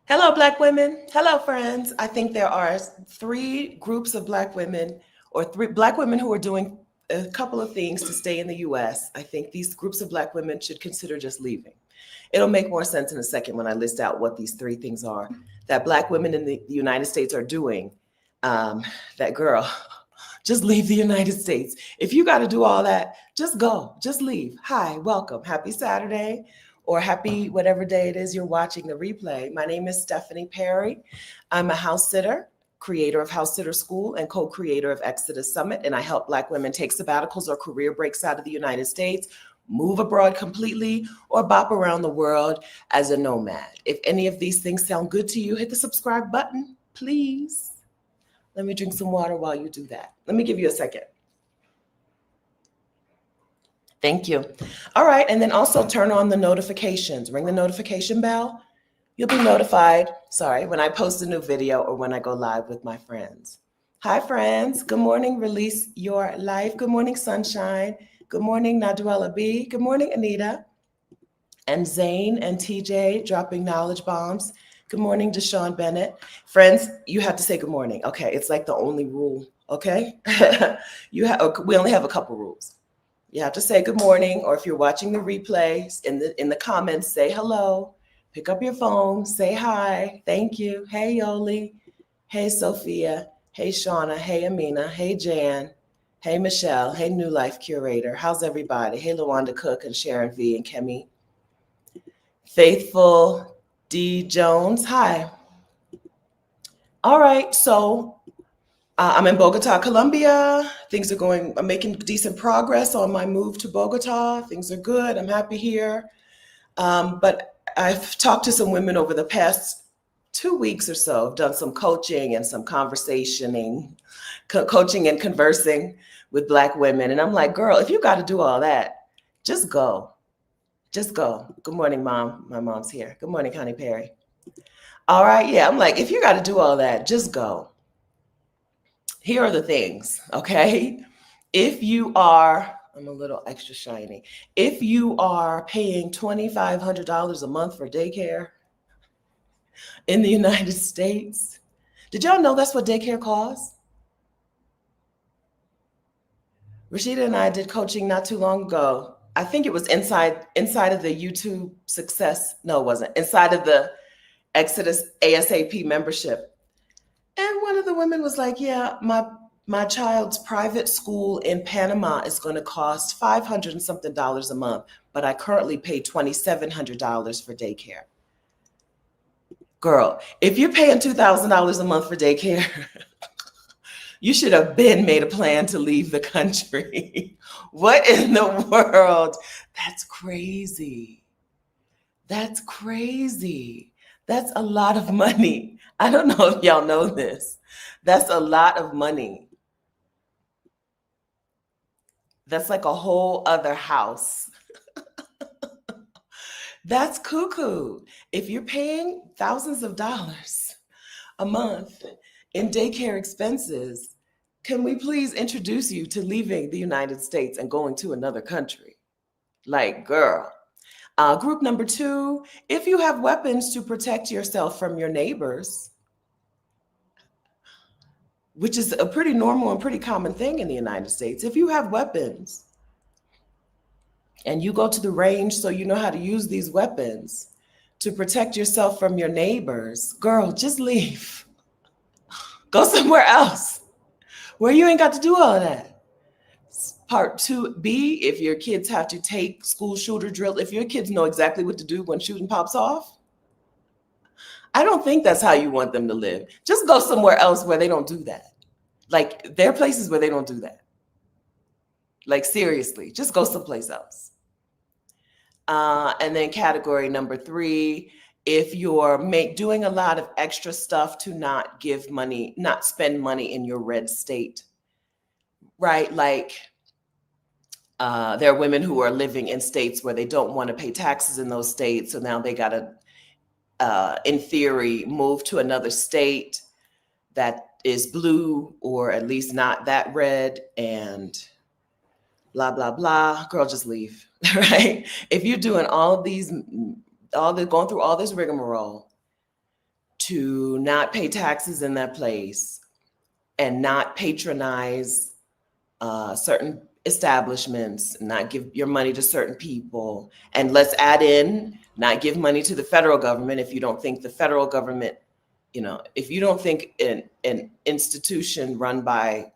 Hello, Black women. Hello, friends. I think there are three groups of Black women, or three Black women who are doing a couple of things to stay in the US. I think these groups of Black women should consider just leaving. It'll make more sense in a second when I list out what these three things are that Black women in the United States are doing. Um, that girl, just leave the United States. If you got to do all that, just go, just leave. Hi, welcome. Happy Saturday or happy whatever day it is you're watching the replay. My name is Stephanie Perry. I'm a house sitter, creator of House Sitter School, and co creator of Exodus Summit. And I help Black women take sabbaticals or career breaks out of the United States, move abroad completely, or bop around the world as a nomad. If any of these things sound good to you, hit the subscribe button, please. Let me drink some water while you do that. Let me give you a second. Thank you. All right. And then also turn on the notifications. Ring the notification bell. You'll be notified, when I post a new video or when I go live with my friends. Hi, friends. Good morning. Release your life. Good morning, Sunshine. Good morning, Naduela B. Good morning, Anita. And Zane and TJ dropping knowledge bombs. Good morning, Deshaun Bennett. Friends, you have to say good morning. Okay, it's like the only rule, okay? We only have a couple rules. You have to say good morning, or if you're watching the replay, in the comments, say hello. Pick up your phone, say hi, thank you. Hey, Yoli. Hey, Sophia. Hey, Shauna. Hey, Amina. Hey, Jan. Hey, Michelle. Hey, New Life Curator. How's everybody? Hey, LaWanda Cook and Sharon V and Kemi. Faithful D. Jones. Hi. All right. So I'm in Bogota, Colombia. I'm making decent progress on my move to Bogota. Things are good. I'm happy here. But I've talked to some women over the past 2 weeks or so. I've done some coaching and some coaching and conversing with Black women. And I'm like, girl, if you got to do all that, just go. Just go. Good morning, Mom. My mom's here. Good morning, Connie Perry. All right. Yeah. I'm like, if you got to do all that, just go. Here are the things, okay? I'm a little extra shiny. If you are paying $2,500 a month for daycare in the United States, did y'all know that's what daycare costs? Rashida and I did coaching not too long ago. I think it was inside of the YouTube success. No, it wasn't. Inside of the Exodus ASAP membership. And one of the women was like, yeah, my child's private school in Panama is going to cost $500 and something a month, but I currently pay $2,700 for daycare. Girl, if you're paying $2,000 a month for daycare, you should have been made a plan to leave the country. What in the world? That's crazy. That's crazy. That's a lot of money. I don't know if y'all know this. That's a lot of money. That's like a whole other house. That's cuckoo. If you're paying thousands of dollars a month in daycare expenses, can we please introduce you to leaving the United States and going to another country? Like, girl. Group number 2, if you have weapons to protect yourself from your neighbors, which is a pretty normal and pretty common thing in the United States. If you have weapons and you go to the range so you know how to use these weapons to protect yourself from your neighbors, girl, just leave. Go somewhere else where you ain't got to do all of that. Part 2B, if your kids have to take school shooter drill, if your kids know exactly what to do when shooting pops off, I don't think that's how you want them to live. Just go somewhere else where they don't do that. Like, there are places where they don't do that. Like, seriously, just go someplace else. And then category number 3, if you're doing a lot of extra stuff to not spend money in your red state, right? Like, there are women who are living in states where they don't want to pay taxes in those states. So now they got to, in theory, move to another state that is blue or at least not that red and blah, blah, blah. Girl, just leave, right? If you're doing going through all this rigmarole to not pay taxes in that place and not patronize certain establishments, not give your money to certain people. And let's add in, not give money to the federal government if you don't think the federal government, if you don't think an institution run by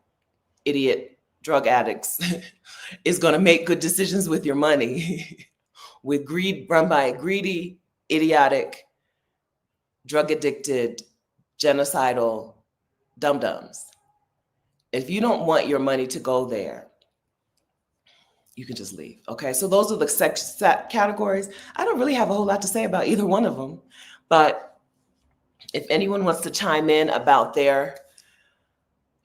idiot drug addicts is going to make good decisions with your money, with greed, run by greedy, idiotic, drug addicted, genocidal dum-dums. If you don't want your money to go there, you can just leave. Okay, so those are the categories. I don't really have a whole lot to say about either one of them, but if anyone wants to chime in about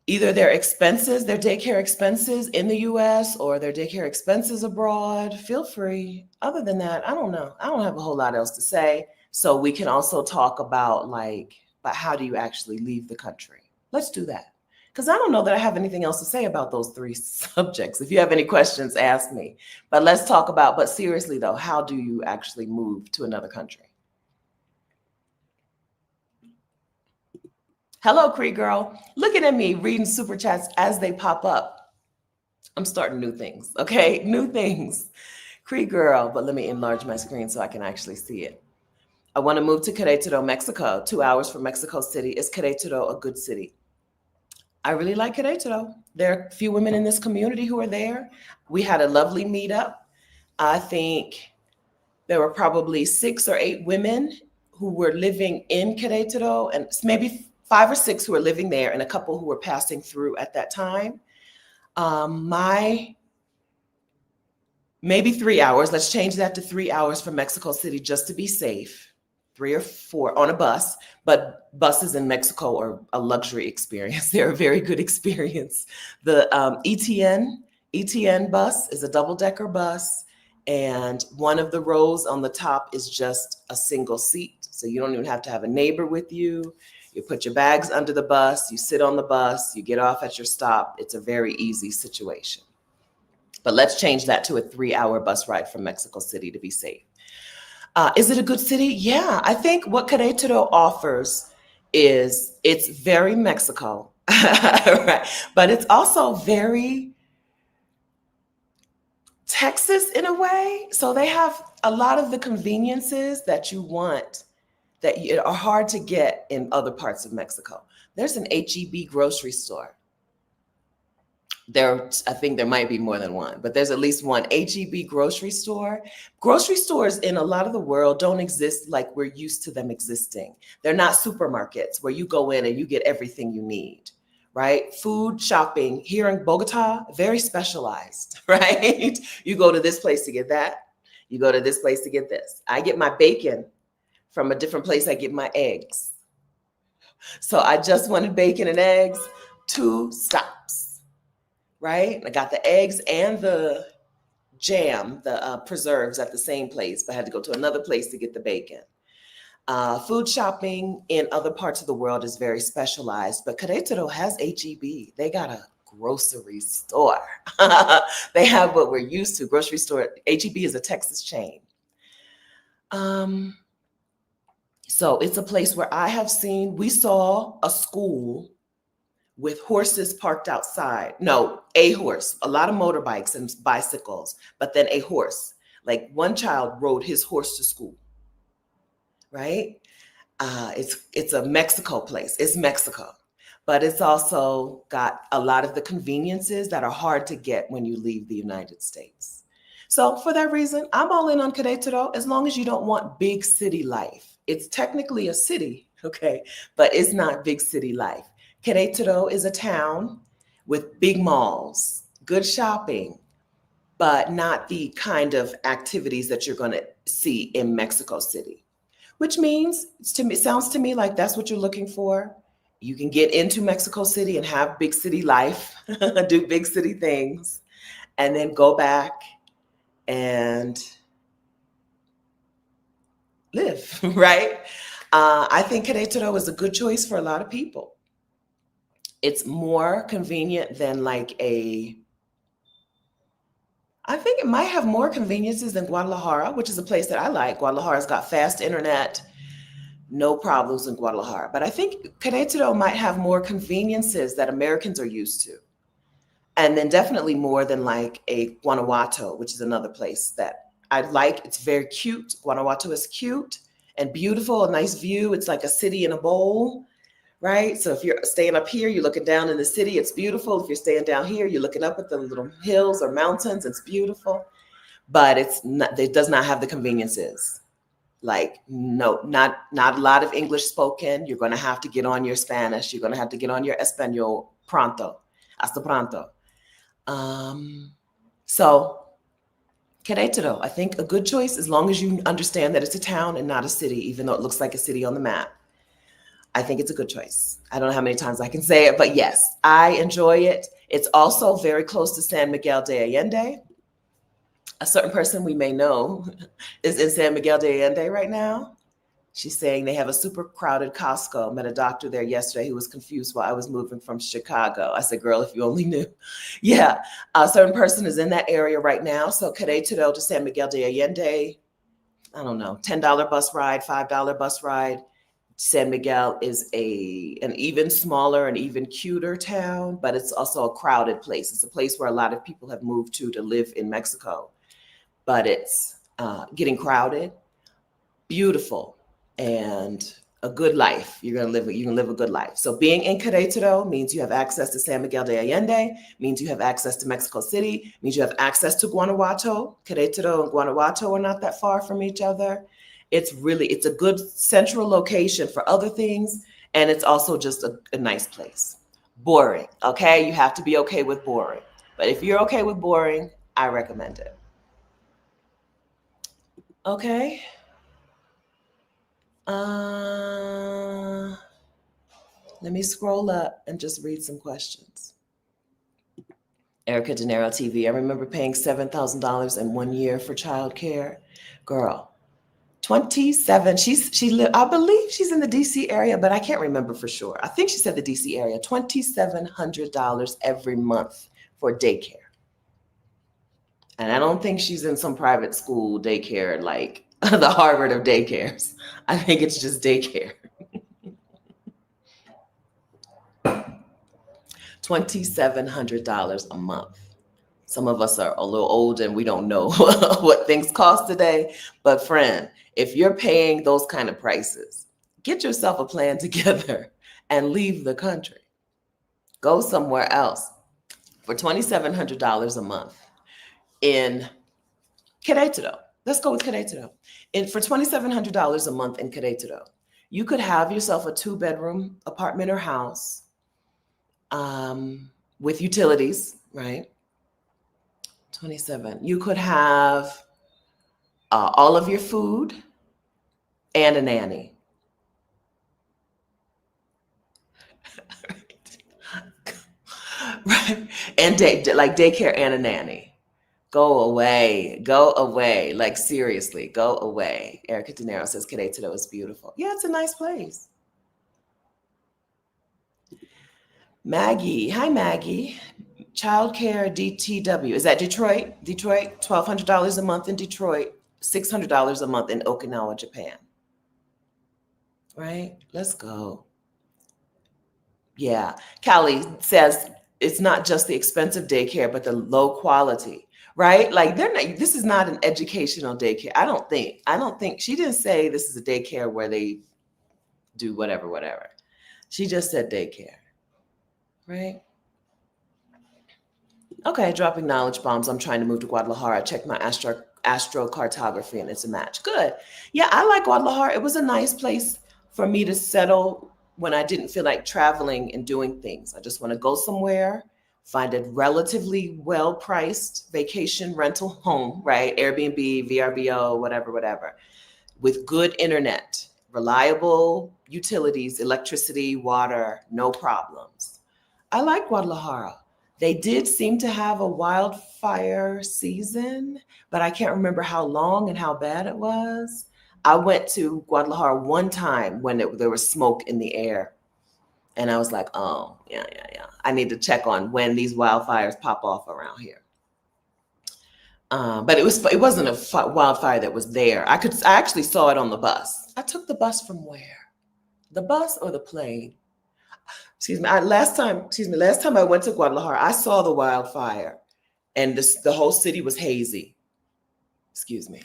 either their expenses, their daycare expenses in the US or their daycare expenses abroad, feel free. Other than that, I don't know. I don't have a whole lot else to say. So we can also talk about but how do you actually leave the country? Let's do that. Because I don't know that I have anything else to say about those three subjects. If you have any questions, ask me. But let's talk but seriously though, how do you actually move to another country? Hello, Cree girl. Looking at me, reading super chats as they pop up. I'm starting new things, okay? New things. Cree girl, but let me enlarge my screen so I can actually see it. I want to move to Queretaro, Mexico. 2 hours from Mexico City. Is Queretaro a good city? I really like Queretaro. There are a few women in this community who are there. We had a lovely meetup. I think there were probably 6 or 8 women who were living in Queretaro, and maybe 5 or 6 who were living there, and a couple who were passing through at that time. Maybe 3 hours. Let's change that to 3 hours from Mexico City just to be safe. 3 or 4 on a bus, but buses in Mexico are a luxury experience. They're a very good experience. The ETN bus is a double-decker bus, and one of the rows on the top is just a single seat. So you don't even have to have a neighbor with you. You put your bags under the bus, you sit on the bus, you get off at your stop. It's a very easy situation. But let's change that to a 3-hour bus ride from Mexico City to be safe. Is it a good city? Yeah, I think what Querétaro offers is it's very Mexico, right? But it's also very Texas in a way. So they have a lot of the conveniences that you want that are hard to get in other parts of Mexico. There's an H-E-B grocery store. I think there might be more than one, but there's at least one H-E-B grocery store. Grocery stores in a lot of the world don't exist like we're used to them existing. They're not supermarkets where you go in and you get everything you need, right? Food shopping here in Bogota, very specialized, right? You go to this place to get that. You go to this place to get this. I get my bacon from a different place. I get my eggs. So I just wanted bacon and eggs, 2 stops. Right? I got the eggs and the jam, the preserves at the same place, but I had to go to another place to get the bacon. Food shopping in other parts of the world is very specialized, but Querétaro has H-E-B. They got a grocery store. They have what we're used to, grocery store. H-E-B is a Texas chain. So it's a place where we saw a school with horses parked outside. No, a horse, a lot of motorbikes and bicycles, but then a horse. Like one child rode his horse to school, right? It's a Mexico place. It's Mexico, but it's also got a lot of the conveniences that are hard to get when you leave the United States. So for that reason, I'm all in on Querétaro as long as you don't want big city life. It's technically a city, okay, but it's not big city life. Querétaro is a town with big malls, good shopping, but not the kind of activities that you're going to see in Mexico City, which means it sounds to me like that's what you're looking for. You can get into Mexico City and have big city life, do big city things, and then go back and live, right? I think Querétaro is a good choice for a lot of people. It's more convenient than I think it might have more conveniences than Guadalajara, which is a place that I like. Guadalajara's got fast internet, No problems in Guadalajara. But I think Querétaro might have more conveniences that Americans are used to. And then definitely more than like a Guanajuato, which is another place that I like. It's very cute. Guanajuato is cute and beautiful, a nice view. It's like a city in a bowl, right? So if you're staying up here, you're looking down in the city, it's beautiful. If you're staying down here, you're looking up at the little hills or mountains, it's beautiful. But it does not have the conveniences. Like, no, not a lot of English spoken. You're going to have to get on your Spanish. You're going to have to get on your Espanol pronto, hasta pronto. So Querétaro, I think a good choice, as long as you understand that it's a town and not a city, even though it looks like a city on the map. I think it's a good choice. I don't know how many times I can say it, but yes, I enjoy it. It's also very close to San Miguel de Allende. A certain person we may know is in San Miguel de Allende right now. She's saying they have a super crowded Costco. Met a doctor there yesterday who was confused while I was moving from Chicago. I said, girl, if you only knew. Yeah, a certain person is in that area right now. So Querétaro to San Miguel de Allende, I don't know, $10 bus ride, $5 bus ride. San Miguel is an even smaller and even cuter town, but it's also a crowded place. It's a place where a lot of people have moved to live in Mexico, but it's getting crowded. Beautiful and a good life. You can live a good life. So being in Querétaro means you have access to San Miguel de Allende, means you have access to Mexico City, means you have access to Guanajuato. Querétaro and Guanajuato are not that far from each other. It's a good central location for other things. And it's also just a nice place. Boring. Okay. You have to be okay with boring. But if you're okay with boring, I recommend it. Okay. Let me scroll up and just read some questions. Erica De Niro TV. I remember paying $7,000 in 1 year for childcare. Girl, 27. I believe she's in the DC area, but I can't remember for sure. I think she said the DC area. $2,700 every month for daycare. And I don't think she's in some private school daycare like the Harvard of daycares. I think it's just daycare. $2,700 a month. Some of us are a little old and we don't know what things cost today. But friend, if you're paying those kind of prices, get yourself a plan together and leave the country. Go somewhere else for $2,700 a month in Querétaro. Let's go with Querétaro. For $2,700 a month in Querétaro, you could have yourself a 2-bedroom apartment or house with utilities, right? 27. You could have all of your food and a nanny. Right? And daycare and a nanny. Go away. Like seriously, go away. Erica De Niro says Querétaro is beautiful. Yeah, it's a nice place. Maggie. Hi, Maggie. Childcare DTW. Is that Detroit? Detroit, $1,200 a month in Detroit, $600 a month in Okinawa, Japan. Right? Let's go. Yeah. Callie says it's not just the expensive daycare, but the low quality, right? Like this is not an educational daycare. I don't think she didn't say this is a daycare where they do whatever. She just said daycare, right? Okay, dropping knowledge bombs. I'm trying to move to Guadalajara. Check my astrocartography and it's a match. Good. Yeah, I like Guadalajara. It was a nice place for me to settle when I didn't feel like traveling and doing things. I just want to go somewhere, find a relatively well-priced vacation rental home, right? Airbnb, VRBO, whatever, with good internet, reliable utilities, electricity, water, no problems. I like Guadalajara. They did seem to have a wildfire season, but I can't remember how long and how bad it was. I went to Guadalajara one time when there was smoke in the air. And I was like, oh, yeah. I need to check on when these wildfires pop off around here. But it wasn't a wildfire that was there. I actually saw it on the bus. I took the bus from where? The bus or the plane? Excuse me. Last time I went to Guadalajara, I saw the wildfire, and the whole city was hazy. Excuse me.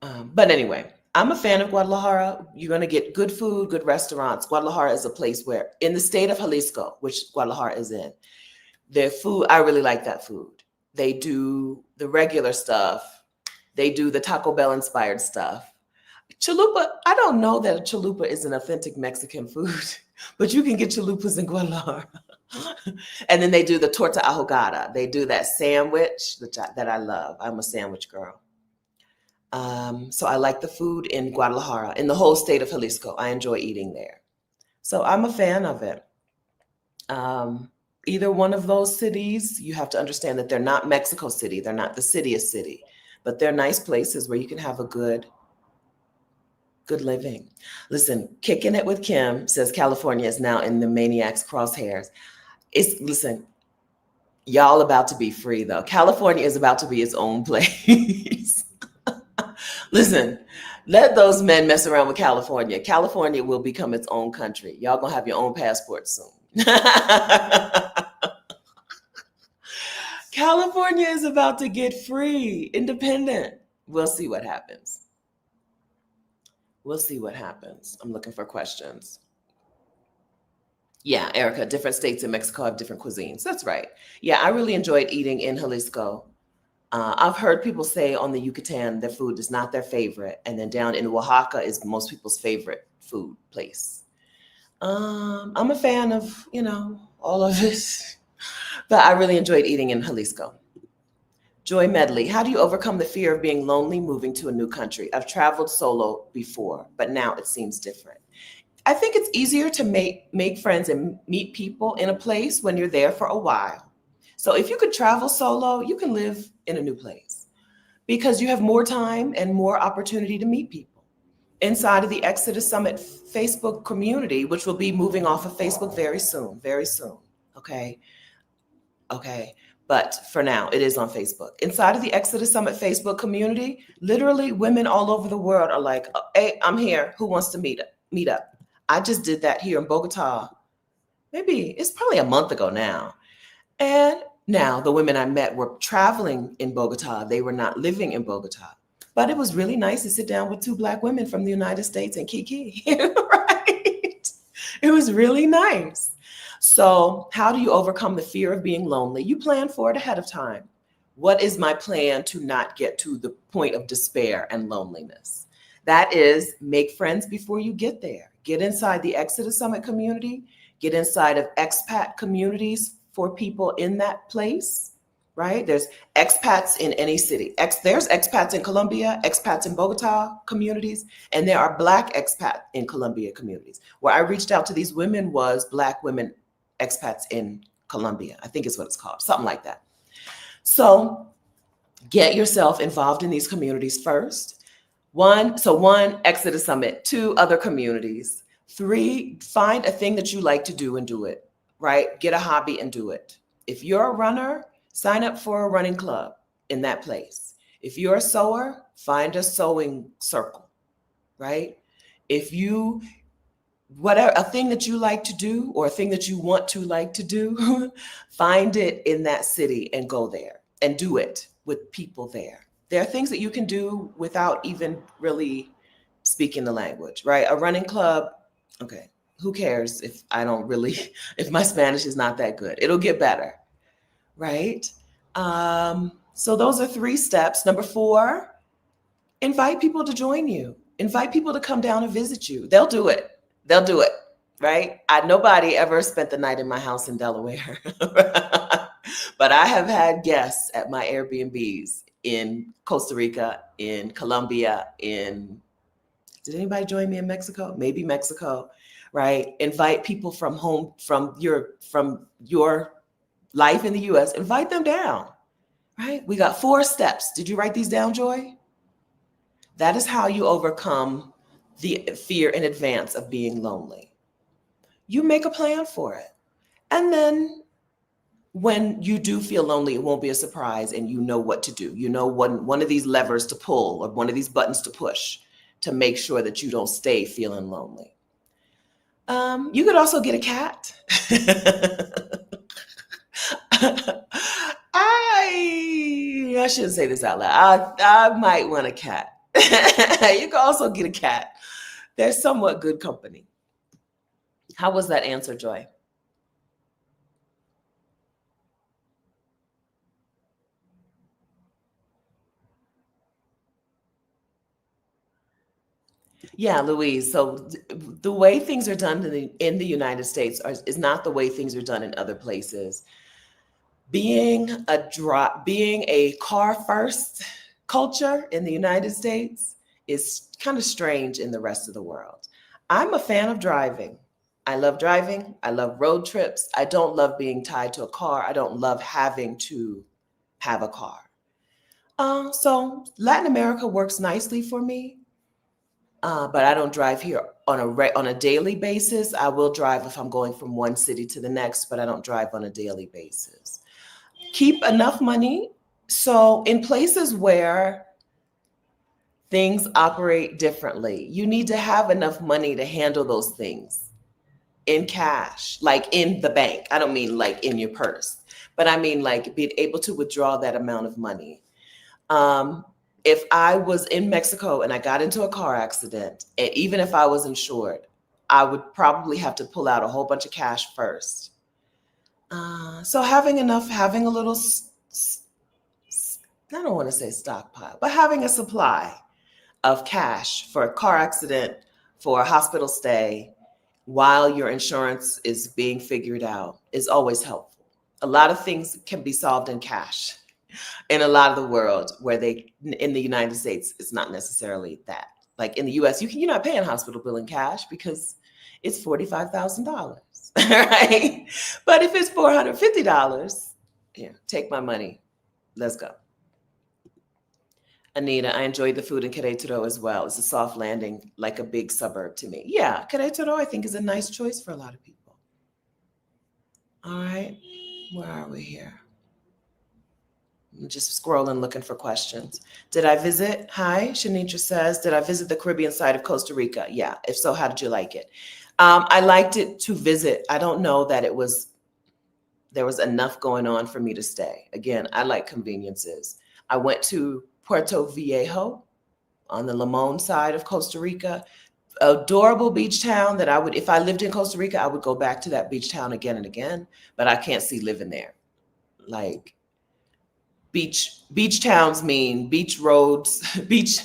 But anyway, I'm a fan of Guadalajara. You're going to get good food, good restaurants. Guadalajara is a place where, in the state of Jalisco, which Guadalajara is in, their food, I really like that food. They do the regular stuff. They do the Taco Bell inspired stuff. Chalupa, I don't know that a chalupa is an authentic Mexican food, but you can get chalupas in Guadalajara. And then they do the torta ahogada. They do that sandwich that I love. I'm a sandwich girl. So I like the food in Guadalajara, in the whole state of Jalisco. I enjoy eating there. So I'm a fan of it. Either one of those cities, you have to understand that they're not Mexico City. They're not the cityest city, but they're nice places where you can have a good living. Listen, Kicking It with Kim says California is now in the maniac's crosshairs. Listen, y'all about to be free though. California is about to be its own place. Listen, let those men mess around with California. California will become its own country. Y'all gonna have your own passport soon. California is about to get free, independent. We'll see what happens. We'll see what happens. I'm looking for questions. Yeah, Erica, different states in Mexico have different cuisines. That's right. Yeah, I really enjoyed eating in Jalisco. I've heard people say on the Yucatan their food is not their favorite, and then down in Oaxaca is most people's favorite food place. I'm a fan of, all of it, but I really enjoyed eating in Jalisco. Joy Medley, how do you overcome the fear of being lonely moving to a new country? I've traveled solo before, but now it seems different. I think it's easier to make friends and meet people in a place when you're there for a while. So if you could travel solo, you can live in a new place because you have more time and more opportunity to meet people. Inside of the Exodus Summit Facebook community, which will be moving off of Facebook very soon, very soon. Okay. But for now, it is on Facebook. Inside of the Exodus Summit Facebook community, literally women all over the world are like, hey, I'm here. Who wants to meet up? I just did that here in Bogota. Maybe it's probably a month ago now. And now the women I met were traveling in Bogota. They were not living in Bogota. But it was really nice to sit down with two Black women from the United States and kiki, right? It was really nice. So how do you overcome the fear of being lonely? You plan for it ahead of time. What is my plan to not get to the point of despair and loneliness? That is, make friends before you get there. Get inside the Exodus Summit community. Get inside of expat communities for people in that place, right? There's expats in any city. There's expats in Colombia, expats in Bogota communities, and there are Black expat in Colombia communities. Where I reached out to these women was Black women expats in Colombia. I think is what it's called, something like that. So get yourself involved in these communities first. One, Exodus Summit. 2, other communities. 3, find a thing that you like to do and do it, right? Get a hobby and do it. If you're a runner, sign up for a running club in that place. If you're a sewer, find a sewing circle, right? If you, whatever, a thing that you like to do or a thing that you want to like to do, find it in that city and go there and do it with people there. There are things that you can do without even really speaking the language, right? A running club, okay, who cares if if my Spanish is not that good? It'll get better, right? So those are 3 steps. Number 4, invite people to join you. Invite people to come down and visit you. They'll do it, right? Nobody ever spent the night in my house in Delaware, but I have had guests at my Airbnbs in Costa Rica, in Colombia, did anybody join me in Mexico? Maybe Mexico, right? Invite people from home, from your life in the US, invite them down, right? We got 4 steps. Did you write these down, Joy? That is how you overcome the fear in advance of being lonely. You make a plan for it. And then when you do feel lonely, it won't be a surprise, and you know what to do. You know one of these levers to pull or one of these buttons to push to make sure that you don't stay feeling lonely. You could also get a cat. I shouldn't say this out loud. I might want a cat. You can also get a cat. They're somewhat good company. How was that answer, Joy? Yeah, Louise. So the way things are done in the United States is not the way things are done in other places. Being a car first culture in the United States is kind of strange in the rest of the world. I'm a fan of driving. I love driving. I love road trips. I don't love being tied to a car. I don't love having to have a car. So Latin America works nicely for me, but I don't drive here on on a daily basis. I will drive if I'm going from one city to the next, but I don't drive on a daily basis. Keep enough money. So in places where things operate differently, you need to have enough money to handle those things in cash, like in the bank. I don't mean like in your purse, but I mean like being able to withdraw that amount of money. Um, if I was in Mexico and I got into a car accident, and even if I was insured, I would probably have to pull out a whole bunch of cash first. So having a little, I don't want to say stockpile, but having a supply of cash for a car accident, for a hospital stay, while your insurance is being figured out is always helpful. A lot of things can be solved in cash in a lot of the world where in the United States, it's not necessarily that. Like in the US, you're not paying hospital bill in cash because it's $45,000, right? But if it's $450, yeah, take my money. Let's go. Anita, I enjoyed the food in Queretaro as well. It's a soft landing, like a big suburb to me. Yeah, Queretaro, I think, is a nice choice for a lot of people. All right, where are we here? I'm just scrolling, looking for questions. Did I visit? Hi, Shanitra says, did I visit the Caribbean side of Costa Rica? Yeah. If so, how did you like it? I liked it to visit. I don't know that there was enough going on for me to stay. Again, I like conveniences. I went to Puerto Viejo on the Limon side of Costa Rica. Adorable beach town that if I lived in Costa Rica, I would go back to that beach town again and again, but I can't see living there. Like, beach towns mean beach roads, beach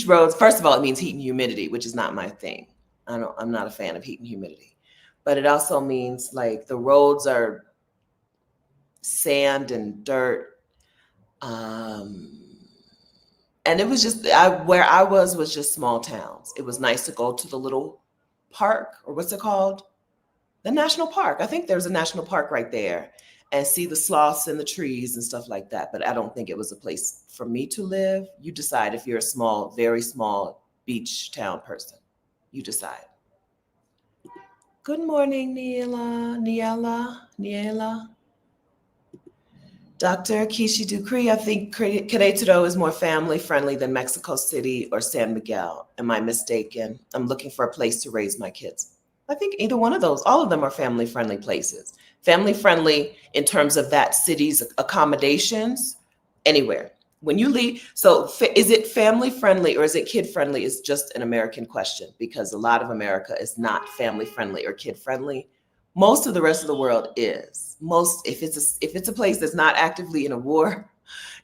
roads. First of all, it means heat and humidity, which is not my thing. I'm not a fan of heat and humidity. But it also means like the roads are sand and dirt. And it was just where I was just small towns. It was nice to go to the little park, or what's it called? The national park. I think there's a national park right there, and see the sloths and the trees and stuff like that. But I don't think it was a place for me to live. You decide if you're a small, very small beach town person. You decide. Good morning, Niela. Dr. Kishi Ducree, I think Querétaro is more family friendly than Mexico City or San Miguel. Am I mistaken? I'm looking for a place to raise my kids. I think either one of those, all of them are family friendly places. Family friendly in terms of that city's accommodations, anywhere. When you leave, so is it family friendly or is it kid friendly is just an American question, because a lot of America is not family friendly or kid friendly. Most of the rest of the world is. If it's a place that's not actively in a war,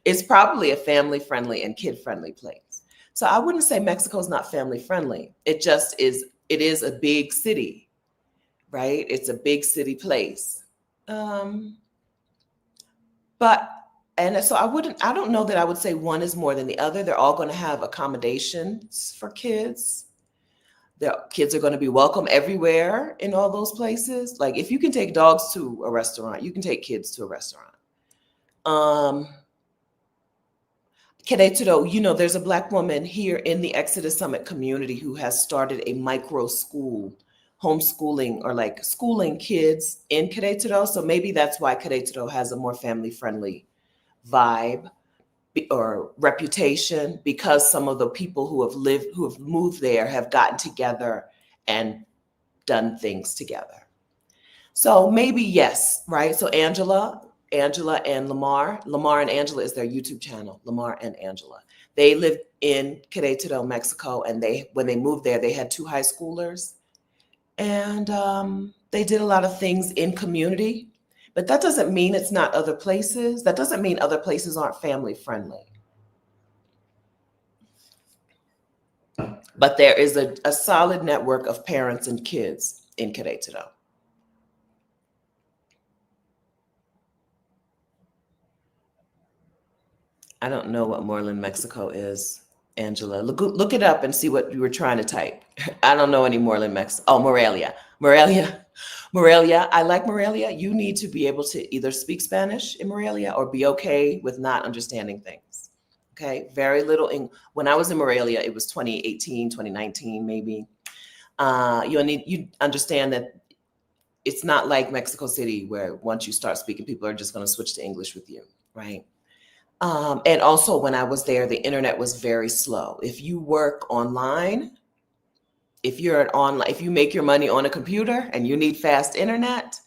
it's probably a family friendly and kid friendly place. So I wouldn't say Mexico's not family friendly. It just is. It is a big city, right? It's a big city place. But and so I don't know that I would say one is more than the other. They're all going to have accommodations for kids. The kids are going to be welcome everywhere in all those places. Like if you can take dogs to a restaurant, you can take kids to a restaurant. Querétaro, there's a Black woman here in the Exodus Summit community who has started a micro school homeschooling or like schooling kids in Queretaro. So maybe that's why Queretaro has a more family friendly vibe or reputation, because some of the people who have moved there have gotten together and done things together. So maybe yes, right? So Angela and Lamar and Angela is their YouTube channel, Lamar and Angela. They lived in Querétaro, Mexico, and when they moved there, they had 2 high schoolers, and they did a lot of things in community. But that doesn't mean it's not other places. That doesn't mean other places aren't family friendly. But there is a solid network of parents and kids in Querétaro. I don't know what Moreland, Mexico is, Angela. Look it up and see what you were trying to type. I don't know any Moreland, Mexico. Oh, Morelia. I like Morelia. You need to be able to either speak Spanish in Morelia or be okay with not understanding things. Okay, very little. When I was in Morelia, it was 2018, 2019, maybe. You understand that it's not like Mexico City, where once you start speaking, people are just going to switch to English with you, right? And also when I was there, the internet was very slow. If you work online, if you make your money on a computer and you need fast internet,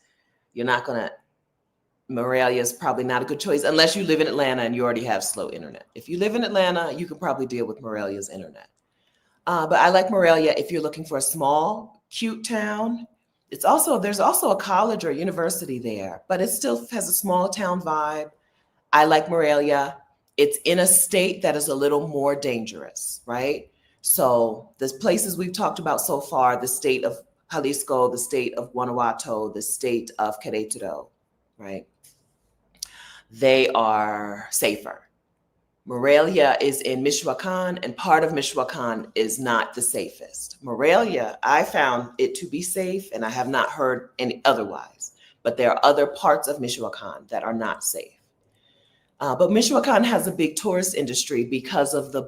you're not gonna, Morelia is probably not a good choice unless you live in Atlanta and you already have slow internet. If you live in Atlanta, you can probably deal with Morelia's internet. But I like Morelia if you're looking for a small, cute town. There's also a college or university there, but it still has a small town vibe. I like Morelia. It's in a state that is a little more dangerous, right? So the places we've talked about so far, the state of Jalisco, the state of Guanajuato, the state of Querétaro, right? They are safer. Morelia is in Michoacan, and part of Michoacan is not the safest. Morelia, I found it to be safe, and I have not heard any otherwise. But there are other parts of Michoacan that are not safe. But Michoacan has a big tourist industry because of the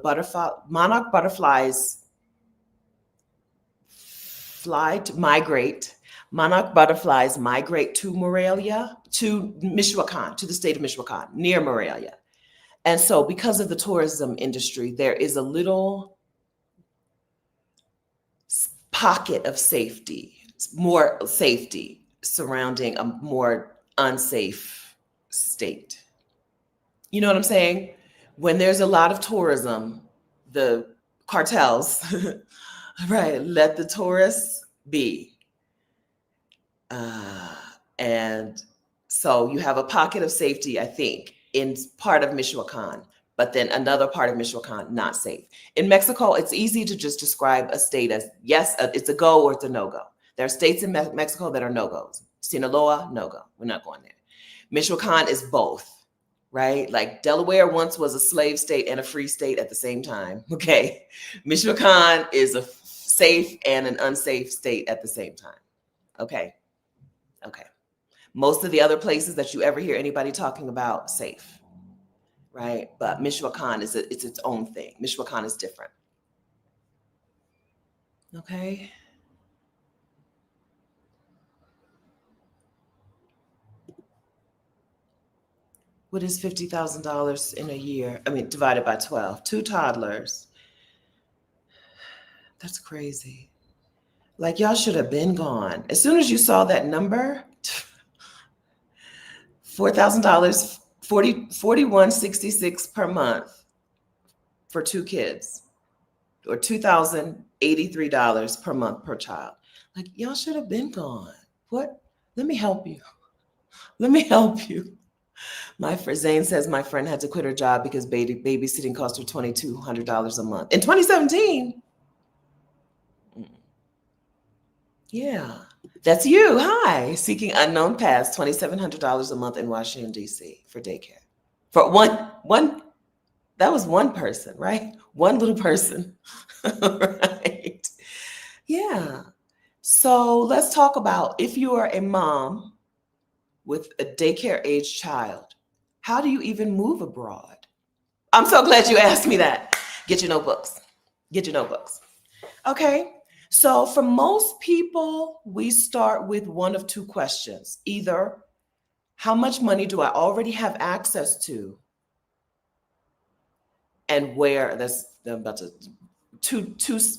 monarch butterflies migrate. Monarch butterflies migrate to Morelia, to Michoacan, to the state of Michoacan, near Morelia. And so because of the tourism industry, there is a little pocket of safety, more safety surrounding a more unsafe state. You know what I'm saying? When there's a lot of tourism, the cartels, right, let the tourists be. And so you have a pocket of safety, I think, in part of Michoacan, but then another part of Michoacan not safe. In Mexico, it's easy to just describe a state as, yes, it's a go or it's a no-go. There are states in Mexico that are no-goes. Sinaloa, no-go. We're not going there. Michoacan is both. Right? Like Delaware once was a slave state and a free state at the same time. Okay. Michoacan is a safe and an unsafe state at the same time. Okay. Okay. Most of the other places that you ever hear anybody talking about, safe. Right? But Michoacan it's its own thing. Michoacan is different. Okay. What is $50,000 in a year? I mean, divided by 12, 2 toddlers. That's crazy. Like, y'all should have been gone. As soon as you saw that number, $4,000, 4166 per month for 2 kids, or $2,083 per month per child. Like, y'all should have been gone. What? Let me help you. Let me help you. My friend Zane says my friend had to quit her job because babysitting cost her $2,200 a month in 2017. Yeah, that's you. Hi, seeking unknown paths, $2,700 a month in Washington D.C. for daycare. For one. That was one person, right? One little person, right? Yeah. So let's talk about, if you are a mom with a daycare age child, how do you even move abroad? I'm so glad you asked me that. Get your notebooks. Get your notebooks. Okay. So for most people, we start with one of two questions. Either, how much money do I already have access to? And where? That's about to two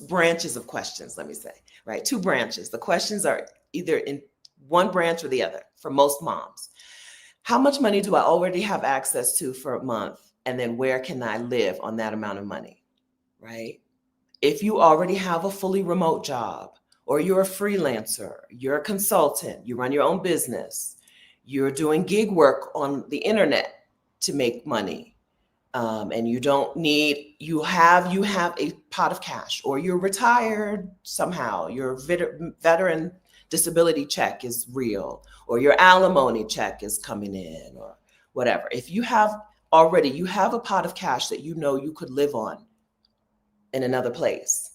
branches of questions, let me say, right? Two branches. The questions are either in one branch or the other for most moms. How much money do I already have access to for a month? And then where can I live on that amount of money, right? If you already have a fully remote job, or you're a freelancer, you're a consultant, you run your own business, you're doing gig work on the internet to make money, and you don't need, you have a pot of cash, or you're retired somehow, your veteran disability check is real, or your alimony check is coming in, or whatever. If you have you have a pot of cash that you know you could live on in another place,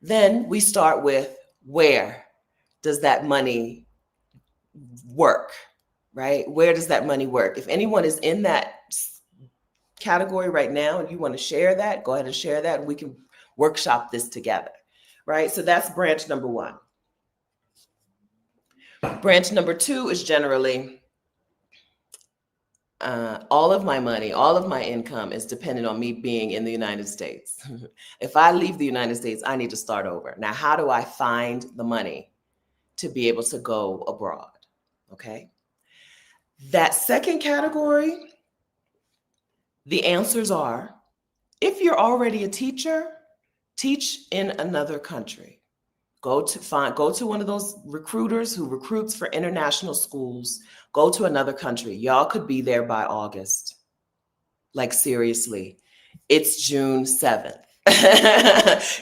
then we start with, where does that money work, right? Where does that money work? If anyone is in that category right now and you want to share that, go ahead and share that, and we can workshop this together, right? So that's branch number one. Branch number two is generally, all of my money, all of my income is dependent on me being in the United States. If I leave the United States, I need to start over. Now, how do I find the money to be able to go abroad? Okay. That second category, the answers are, if you're already a teacher, teach in another country. Go to one of those recruiters who recruits for international schools. Go to another country. Y'all could be there by August. Like, seriously, it's June 7th.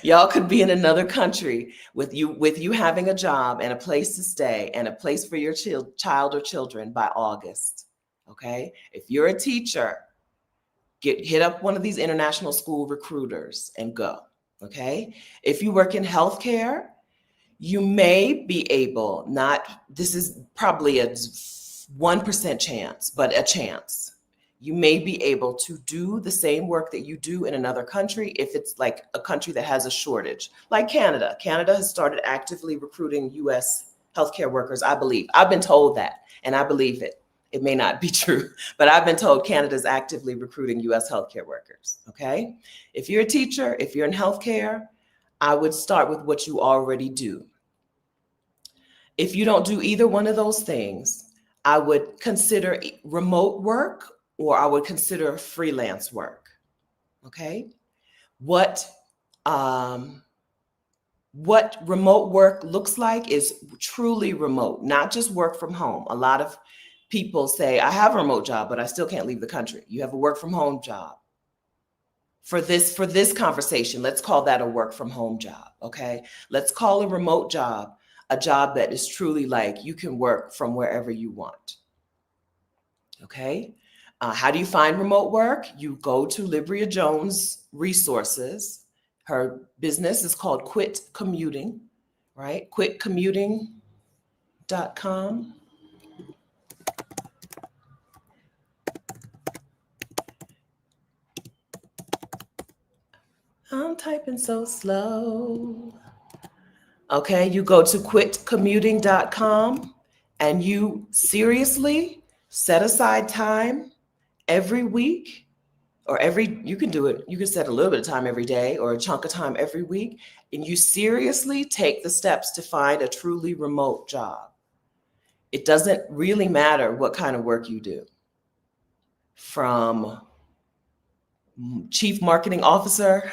Y'all could be in another country with you having a job and a place to stay and a place for your child or children by August. Okay? If you're a teacher, hit up one of these international school recruiters and go. Okay? If you work in healthcare, you may be able, this is probably a 1% chance, but a chance. You may be able to do the same work that you do in another country if it's like a country that has a shortage, like Canada. Canada has started actively recruiting US healthcare workers, I believe. I've been told that, and I believe it. It may not be true, but I've been told Canada is actively recruiting US healthcare workers, okay? If you're a teacher, if you're in healthcare, I would start with what you already do. If you don't do either one of those things, I would consider remote work, or I would consider freelance work. Okay? What remote work looks like is truly remote, not just work from home. A lot of people say, I have a remote job, but I still can't leave the country. You have a work from home job. For this conversation, let's call that a work from home job. Okay? Let's call a remote job a job that is truly like you can work from wherever you want. Okay? How do you find remote work? You go to Libria Jones Resources. Her business is called Quit Commuting, right? Quitcommuting.com. I'm typing so slow. Okay, you go to quitcommuting.com and you seriously set aside time every week, or you can do it, you can set a little bit of time every day or a chunk of time every week, and you seriously take the steps to find a truly remote job. It doesn't really matter what kind of work you do, from chief marketing officer,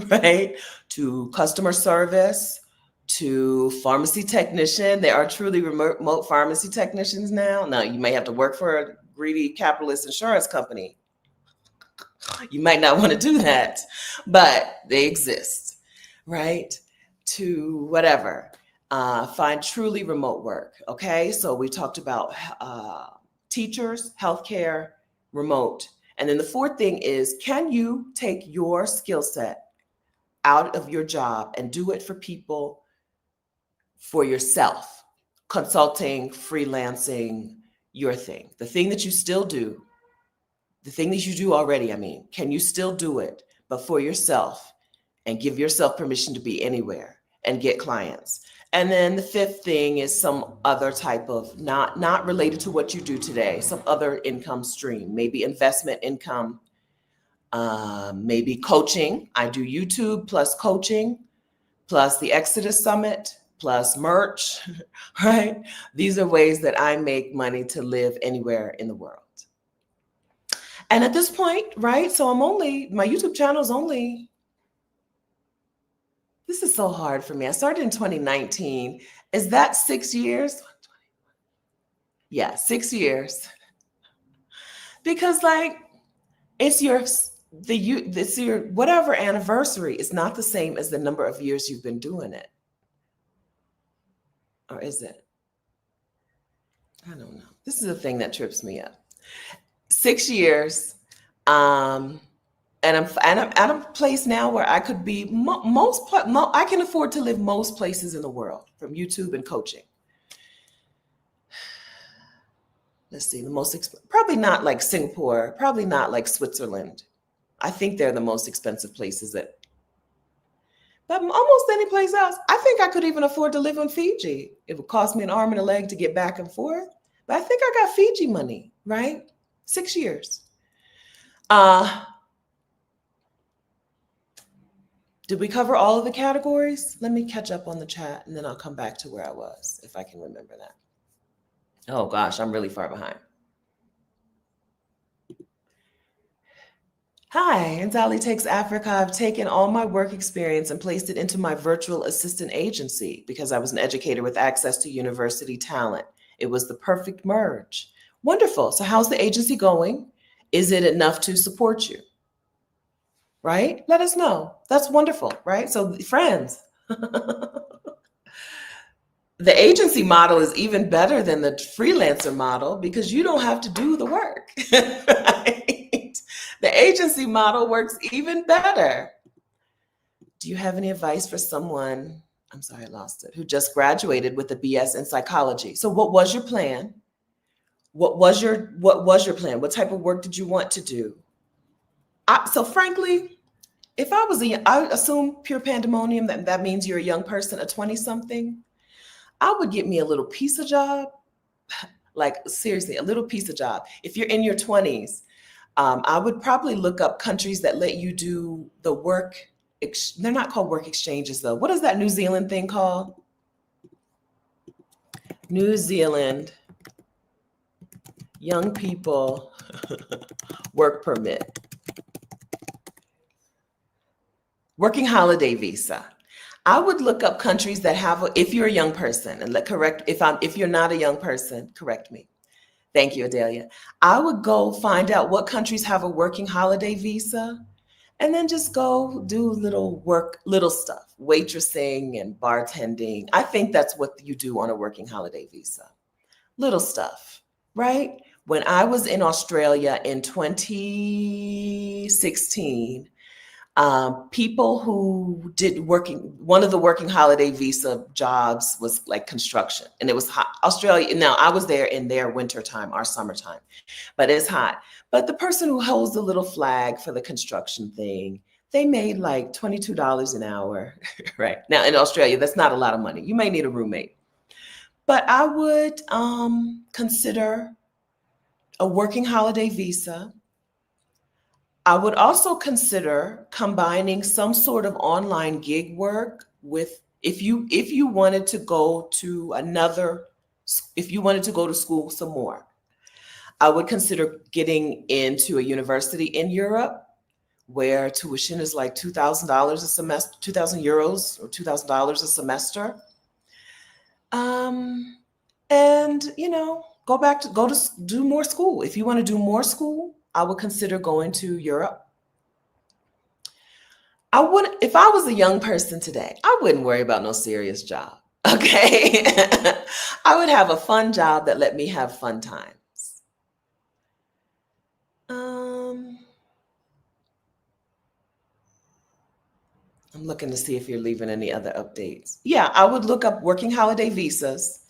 right, to customer service, to pharmacy technician. There are truly remote pharmacy technicians now. Now, you may have to work for a greedy capitalist insurance company. You might not want to do that, but they exist, right? To whatever, find truly remote work. Okay, so we talked about teachers, healthcare, remote. And then the fourth thing is, can you take your skill set out of your job and do it for people, for yourself? Consulting, freelancing, your thing. The thing that you still do, the thing that you do already, can you still do it, but for yourself, and give yourself permission to be anywhere? and get clients. And then the fifth thing is some other type of not related to what you do today, some other income stream, maybe investment income, maybe coaching. I do YouTube plus coaching, plus the Exodus Summit, plus merch, right? These are ways that I make money to live anywhere in the world. And at this point, right? So my YouTube channel is only, this is so hard for me. I started in 2019. Is that 6 years? Yeah, 6 years. Because like, it's your whatever anniversary is not the same as the number of years you've been doing it. Or is it? I don't know. This is the thing that trips me up. 6 years. And I'm at a place now where I could be I can afford to live most places in the world from YouTube and coaching. Let's see, probably not like Singapore, probably not like Switzerland. I think they're the most expensive places but almost any place else. I think I could even afford to live in Fiji. It would cost me an arm and a leg to get back and forth. But I think I got Fiji money, right? 6 years. Did we cover all of the categories? Let me catch up on the chat and then I'll come back to where I was, if I can remember that. Oh gosh, I'm really far behind. Hi, Anzali Takes Africa. I've taken all my work experience and placed it into my virtual assistant agency because I was an educator with access to university talent. It was the perfect merge. Wonderful. So how's the agency going? Is it enough to support you? Right? Let us know. That's wonderful, right? So friends, the agency model is even better than the freelancer model because you don't have to do the work, right? The agency model works even better. Do you have any advice for someone, I'm sorry, I lost it, who just graduated with a BS in psychology? So what was your plan? What was your plan? What type of work did you want to do? So frankly, if I assume pure pandemonium, that means you're a young person, a 20-something, I would get me a little pizza job, like seriously, a little pizza job. If you're in your 20s, I would probably look up countries that let you do the work. They're not called work exchanges though. What is that New Zealand thing called? New Zealand young people work permit. Working holiday visa. I would look up countries that have, if you're a young person, and if you're not a young person, correct me. Thank you, Adelia. I would go find out what countries have a working holiday visa and then just go do little stuff, waitressing and bartending. I think that's what you do on a working holiday visa. Little stuff, right? When I was in Australia in 2016, people who did one of the working holiday visa jobs was like construction, and it was hot. Australia, now I was there in their wintertime, our summertime, but it's hot. But the person who holds the little flag for the construction thing, they made like $22 an hour, right? Now in Australia, that's not a lot of money. You may need a roommate. But I would consider a working holiday visa. I would also consider combining some sort of online gig work with, if you wanted to go to school some more, I would consider getting into a university in Europe where tuition is like $2,000 a semester, 2,000 euros or $2,000 a semester. And go to do more school. If you want to do more school, I would consider going to Europe. If I was a young person today, I wouldn't worry about no serious job. Okay. I would have a fun job that let me have fun times. I'm looking to see if you're leaving any other updates. Yeah, I would look up working holiday visas,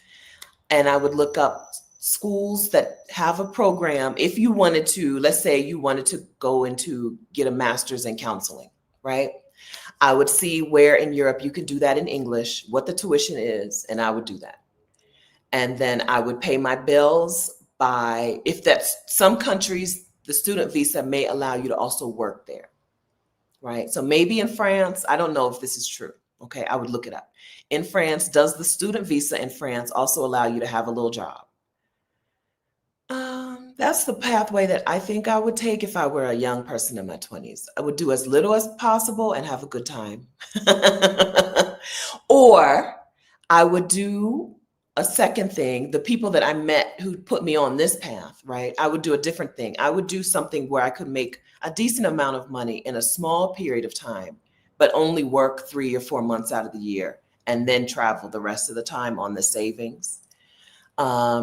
and I would look up schools that have a program. If you wanted to, let's say you wanted to go get a master's in counseling, right? I would see where in Europe you could do that in English, what the tuition is, and I would do that. And then I would pay my bills by, if that's some countries, the student visa may allow you to also work there, right? So maybe in France, I don't know if this is true. Okay, I would look it up. In France, does the student visa in France also allow you to have a little job? That's the pathway that I think I would take if I were a young person in my 20s. I would do as little as possible and have a good time. Or I would do a second thing. The people that I met who put me on this path, right? I would do a different thing. I would do something where I could make a decent amount of money in a small period of time, but only work 3 or 4 months out of the year and then travel the rest of the time on the savings.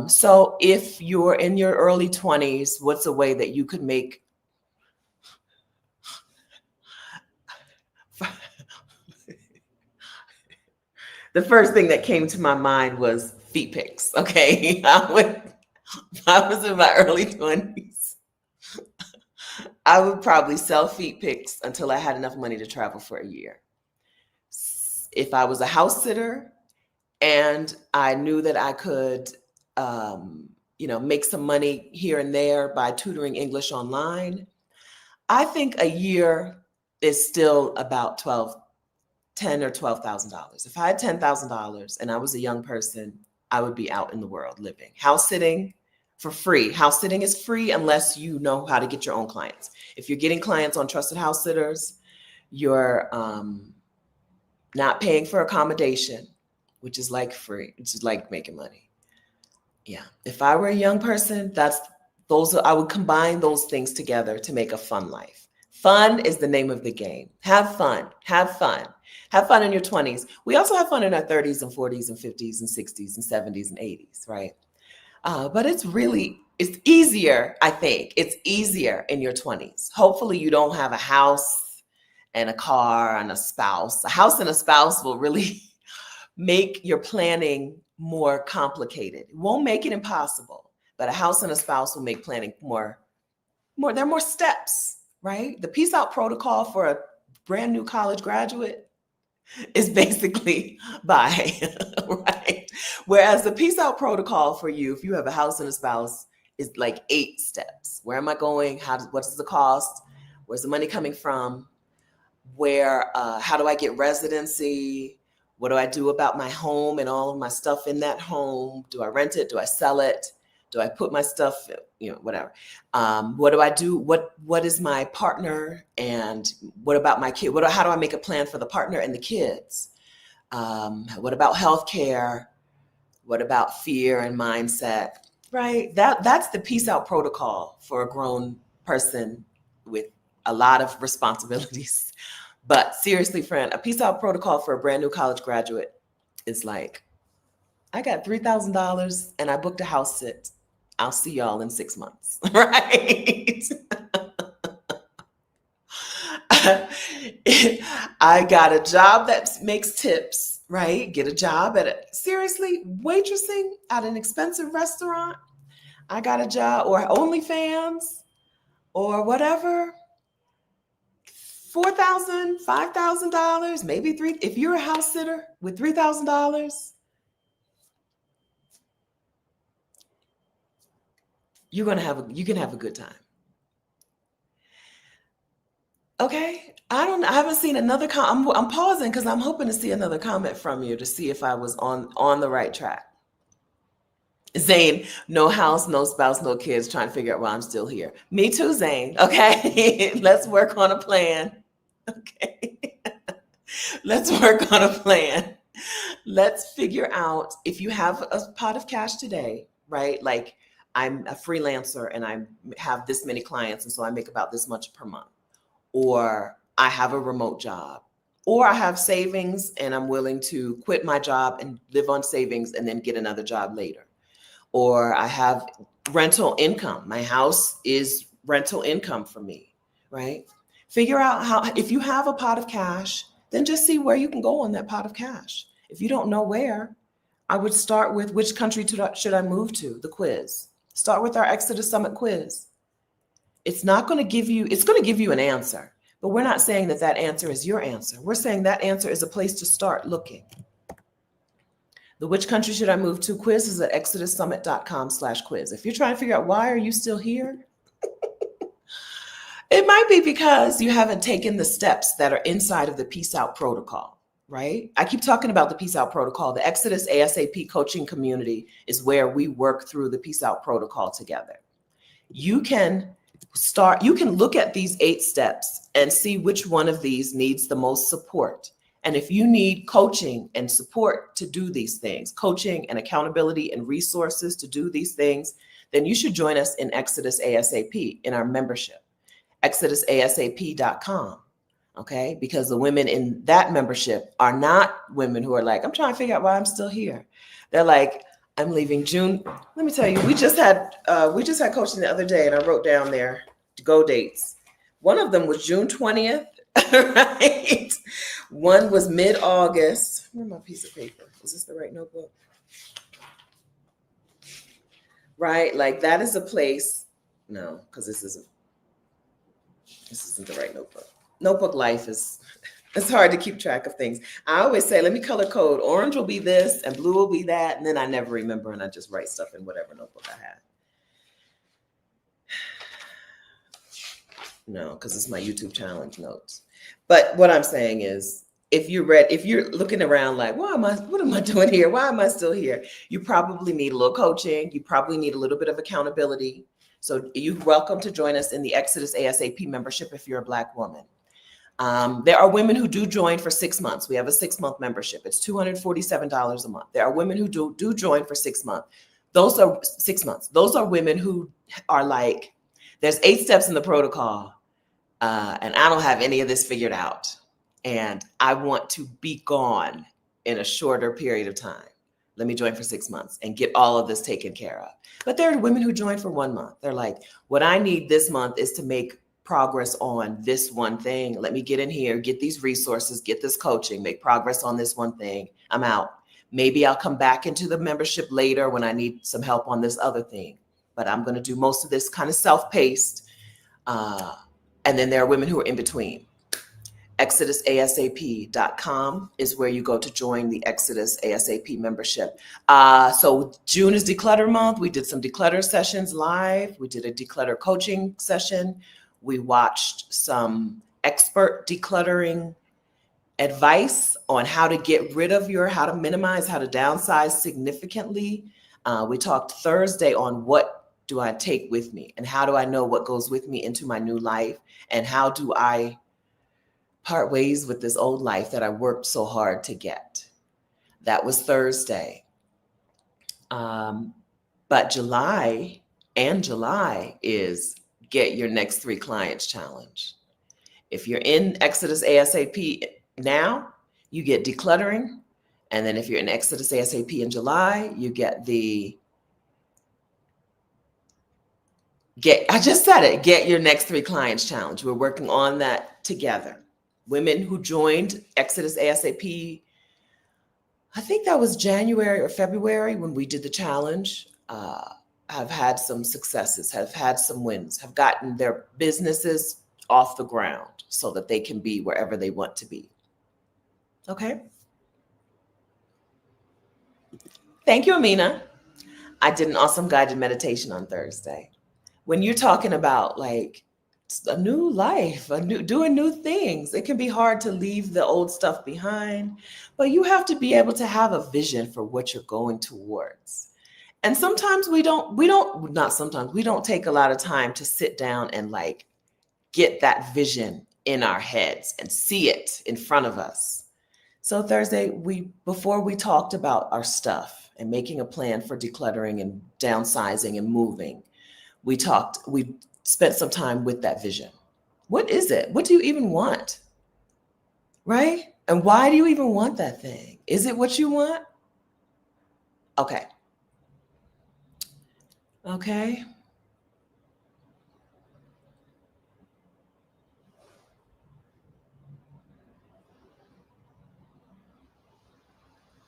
So if you're in your early 20s, what's a way that you could make the first thing that came to my mind was feet pics. Okay. If I was in my early 20s, I would probably sell feet pics until I had enough money to travel for a year. If I was a house sitter and I knew that I could, make some money here and there by tutoring English online, I think a year is still about $10,000 or $12,000. If I had $10,000 and I was a young person, I would be out in the world living. House sitting for free. House sitting is free unless you know how to get your own clients. If you're getting clients on Trusted House Sitters, you're not paying for accommodation, which is like free, which is like making money. Yeah. If I were a young person, I would combine those things together to make a fun life. Fun is the name of the game. Have fun. Have fun. Have fun in your 20s. We also have fun in our 30s and 40s and 50s and 60s and 70s and 80s, right? But it's easier, I think. It's easier in your 20s. Hopefully you don't have a house and a car and a spouse. A house and a spouse will really make your planning more complicated. It won't make it impossible, but a house and a spouse will make planning there are more steps, right? The peace out protocol for a brand new college graduate is basically bye, right? Whereas the peace out protocol for you, if you have a house and a spouse, is like 8 steps. Where am I going? What's the cost? Where's the money coming from? How do I get residency? What do I do about my home and all of my stuff in that home? Do I rent it? Do I sell it? Do I put my stuff, whatever. What do I do? What is my partner? And what about my kid? How do I make a plan for the partner and the kids? What about healthcare? What about fear and mindset? Right? That's the peace out protocol for a grown person with a lot of responsibilities. But seriously, friend, a peace out protocol for a brand new college graduate is like, I got $3,000 and I booked a house sit. I'll see y'all in 6 months, right? I got a job that makes tips, right? Get a job seriously, waitressing at an expensive restaurant. I got a job, or OnlyFans, or whatever. $4,000, $5,000, maybe $3,000. If you're a house sitter with $3,000, you can have a good time. Okay. I haven't seen another comment. I'm pausing because I'm hoping to see another comment from you to see if I was on the right track. Zane, no house, no spouse, no kids, trying to figure out why I'm still here. Me too, Zane. Okay. Let's work on a plan. Okay. Let's work on a plan. Let's figure out if you have a pot of cash today, right? Like, I'm a freelancer and I have this many clients, and so I make about this much per month. Or I have a remote job. Or I have savings and I'm willing to quit my job and live on savings and then get another job later. Or I have rental income. My house is rental income for me, right? Figure out if you have a pot of cash, then just see where you can go on that pot of cash. If you don't know where, I would start with which country should I move to, the quiz. Start with our Exodus Summit quiz. It's going to give you an answer, But we're not saying that that answer is your answer. We're saying that answer is a place to start looking. The which country should I move to quiz is at exodussummit.com/quiz. If you're trying to figure out why are you still here, it might be because you haven't taken the steps that are inside of the Peace Out Protocol, right? I keep talking about the Peace Out Protocol. The Exodus ASAP coaching community is where we work through the Peace Out Protocol together. You can look at these 8 steps and see which one of these needs the most support. And if you need coaching and support to do these things, coaching and accountability and resources to do these things, then you should join us in Exodus ASAP in our membership, exodusasap.com. Okay, because the women in that membership are not women who are like, I'm trying to figure out why I'm still here. They're like, I'm leaving June. Let me tell you, we just had coaching the other day, and I wrote down their go dates. One of them was June 20th, right? One was mid-August. Where's my piece of paper? Is this the right notebook? Right, like that is a place. No, because this isn't the right notebook. Notebook life is. It's hard to keep track of things. I always say, let me color code. Orange will be this and blue will be that. And then I never remember and I just write stuff in whatever notebook I have. No, because it's my YouTube challenge notes. But what I'm saying is, if you're looking around like, what am I doing here? Why am I still here? You probably need a little coaching. You probably need a little bit of accountability. So you're welcome to join us in the Exodus ASAP membership if you're a Black woman. There are women who do join for 6 months. We have a 6-month membership. It's $247 a month. There are women who do join for 6 months. Those are 6 months. Those are women who are like, there's 8 steps in the protocol, and I don't have any of this figured out. And I want to be gone in a shorter period of time. Let me join for 6 months and get all of this taken care of. But there are women who join for 1 month. They're like, what I need this month is to make progress on this one thing. Let me get in here, get these resources, get this coaching, make progress on this one thing. I'm out. Maybe I'll come back into the membership later when I need some help on this other thing. But I'm going to do most of this kind of self-paced. And then there are women who are in between. ExodusASAP.com is where you go to join the Exodus ASAP membership. So June is declutter month. We did some declutter sessions live. We did a declutter coaching session. We watched some expert decluttering advice on how to get rid of how to minimize, how to downsize significantly. We talked Thursday on what do I take with me and how do I know what goes with me into my new life and how do I part ways with this old life that I worked so hard to get. That was Thursday. But July is Get Your Next 3 Clients Challenge. If you're in Exodus ASAP now, you get decluttering. And then if you're in Exodus ASAP in July, you get Get Your Next 3 Clients Challenge. We're working on that together. Women who joined Exodus ASAP, I think that was January or February when we did the challenge, have had some successes, have had some wins, have gotten their businesses off the ground so that they can be wherever they want to be. Okay. Thank you, Amina. I did an awesome guided meditation on Thursday. When you're talking about like a new life, doing new things, it can be hard to leave the old stuff behind, but you have to be able to have a vision for what you're going towards. And sometimes we don't take a lot of time to sit down and like get that vision in our heads and see it in front of us. So Thursday, before we talked about our stuff and making a plan for decluttering and downsizing and moving, we spent some time with that vision. What is it? What do you even want? Right? And why do you even want that thing? Is it what you want? Okay. Okay.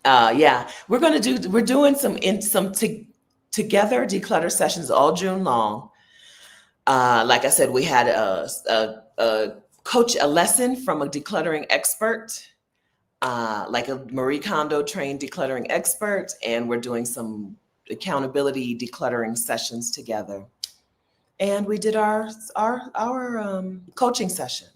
Yeah, we're doing some together declutter sessions all June long. Like I said, we had a coach a lesson from a decluttering expert, like a Marie Kondo trained decluttering expert, and we're doing some accountability decluttering sessions together. And we did our coaching session.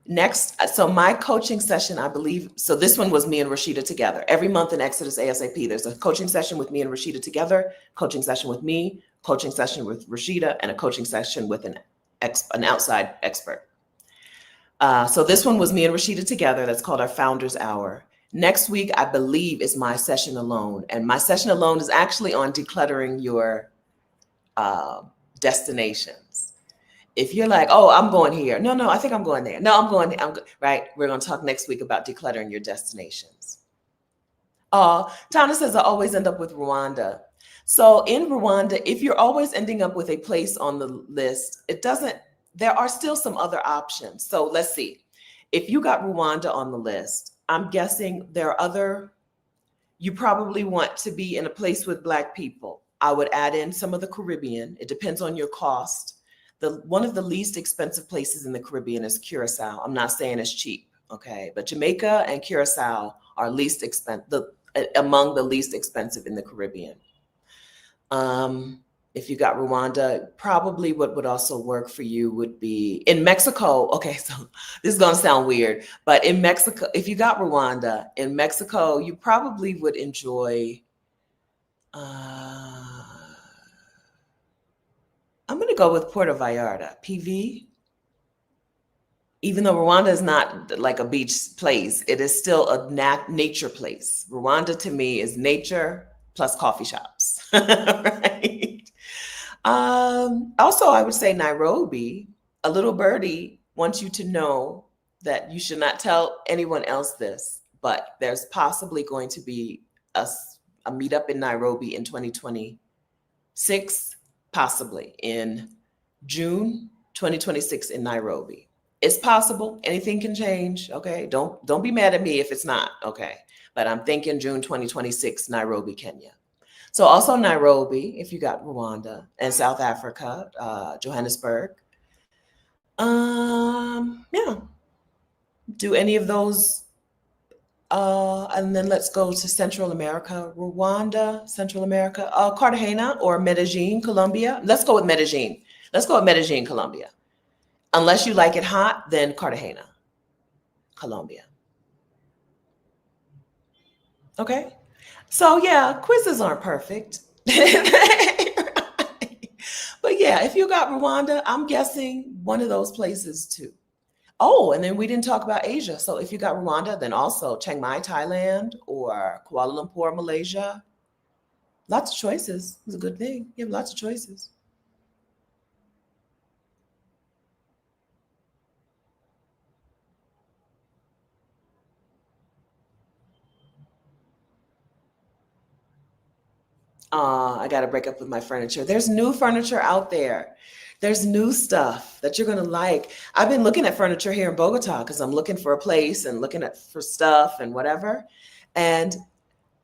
Next, so my coaching session, I believe, so this one was me and Rashida together. Every month in Exodus ASAP, there's a coaching session with me and Rashida together, coaching session with me, coaching session with Rashida, and a coaching session with an outside expert. So this one was me and Rashida together. That's called our Founders Hour. Next week, I believe, is my session alone. And my session alone is actually on decluttering your destinations. If you're like, oh, I'm going here. No, I think I'm going there. No, I'm going there. Right. We're going to talk next week about decluttering your destinations. Tana says I always end up with Rwanda. So in Rwanda, if you're always ending up with a place on the list, there are still some other options. So let's see. If you got Rwanda on the list, I'm guessing you probably want to be in a place with Black people. I would add in some of the Caribbean. It depends on your cost. One of the least expensive places in the Caribbean is Curacao. I'm not saying it's cheap, okay? But Jamaica and Curacao are among the least expensive in the Caribbean. If you got Rwanda, probably what would also work for you would be in Mexico. Okay, so this is gonna sound weird, but in Mexico, if you got Rwanda, in Mexico, you probably would enjoy, I'm going to go with Puerto Vallarta, PV. Even though Rwanda is not like a beach place, it is still a nature place. Rwanda to me is nature plus coffee shops, right? Also, I would say Nairobi. A little birdie wants you to know that you should not tell anyone else this, but there's possibly going to be a meetup in Nairobi in 2026. Possibly in June 2026 in Nairobi. It's possible. Anything can change. Okay. Don't be mad at me if it's not. Okay. But I'm thinking June 2026, Nairobi, Kenya. So also Nairobi, if you got Rwanda, and South Africa, Johannesburg. Yeah. Do any of those. And then let's go to Central America, Rwanda, Central America, Cartagena or Medellin, Colombia. Let's go with Medellin. Colombia. Unless you like it hot, then Cartagena, Colombia. Okay. So yeah, quizzes aren't perfect. But yeah, if you got Rwanda, I'm guessing one of those places too. Oh, and then we didn't talk about Asia. So if you got Rwanda, then also Chiang Mai, Thailand, or Kuala Lumpur, Malaysia. Lots of choices. It's a good thing. You have lots of choices. I got to break up with my furniture. There's new furniture out there. There's new stuff that you're going to like. I've been looking at furniture here in Bogota because I'm looking for a place and looking for stuff and whatever. And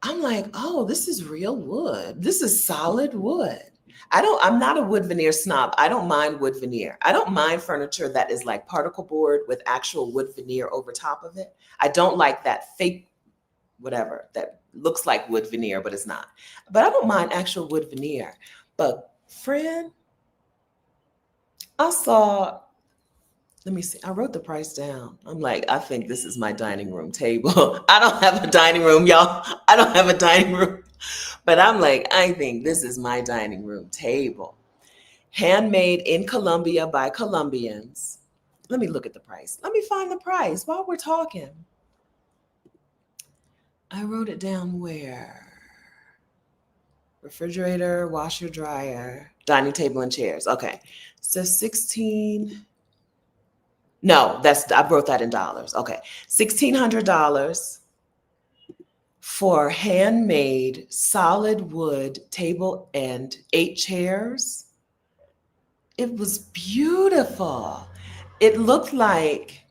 I'm like, oh, this is real wood. This is solid wood. I'm not a wood veneer snob. I don't mind wood veneer. I don't mind furniture that is like particle board with actual wood veneer over top of it. I don't like that fake whatever that looks like wood veneer, but it's not. But I don't mind actual wood veneer. But friend, let me see, I wrote the price down. I'm like, I think this is my dining room table. I don't have a dining room, y'all. I don't have a dining room. But I'm like, I think this is my dining room table. Handmade in Colombia by Colombians. Let me look at the price. Let me find the price while we're talking. I wrote it down where? Refrigerator, washer, dryer, dining table, and chairs. Okay. So 16. No, I wrote that in dollars. Okay. $1,600 for handmade solid wood table and 8 chairs. It was beautiful. It looked like,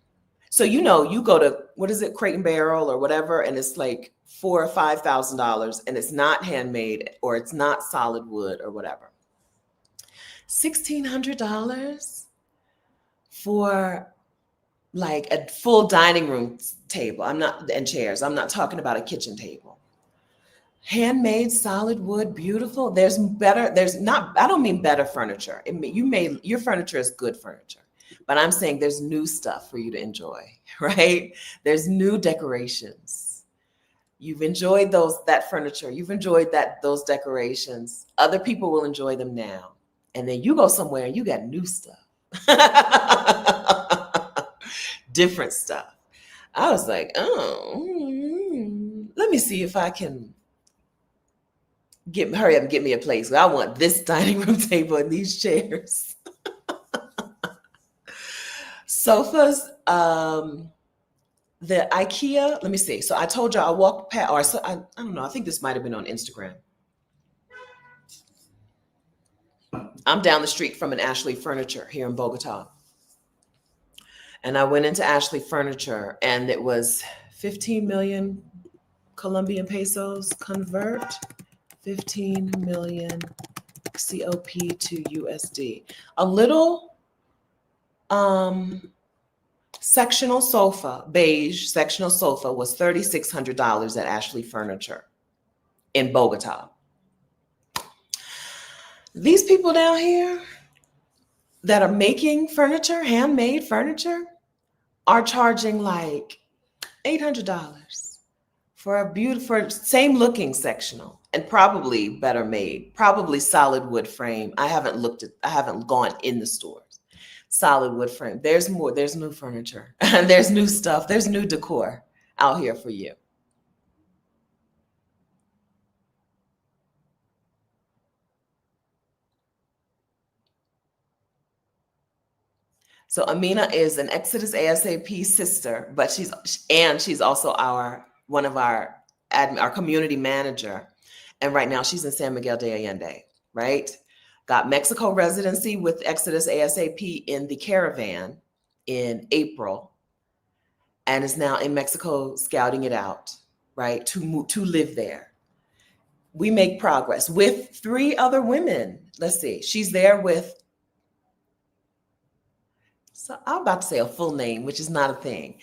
so you go to, what is it, Crate and Barrel or whatever, and it's like $4,000 or $5,000 and it's not handmade or it's not solid wood or whatever. $1,600 for like a full dining room table. And chairs. I'm not talking about a kitchen table. Handmade, solid wood, beautiful. There's better. There's not. I don't mean better furniture. Your furniture is good furniture, but I'm saying there's new stuff for you to enjoy, right? There's new decorations. You've enjoyed that furniture. You've enjoyed those decorations. Other people will enjoy them now, and then you go somewhere and you got new stuff, different stuff. I was like, oh, let me see if I can hurry up and get me a place. I want this dining room table and these chairs. Sofas, the IKEA, let me see. So I told you I walked past, or so, I don't know, I think this might have been on Instagram. I'm down the street from an Ashley Furniture here in Bogota. And I went into Ashley Furniture and it was 15 million Colombian pesos. Convert 15 million COP to USD. A little sectional sofa, beige sectional sofa, was $3,600 at Ashley Furniture in Bogota. These people down here that are making furniture, handmade furniture, are charging like $800 for a beautiful, same looking sectional, and probably better made, probably solid wood frame. I haven't gone in the stores. Solid wood frame. There's more, there's new furniture, and there's new stuff, there's new decor out here for you. So Amina is an Exodus ASAP sister, but she's also one of our community manager. And right now she's in San Miguel de Allende, right? Got Mexico residency with Exodus ASAP in the caravan in April, and is now in Mexico scouting it out, right? To live there. We make progress with 3 other women. Let's see. She's there with, so I'm about to say a full name, which is not a thing.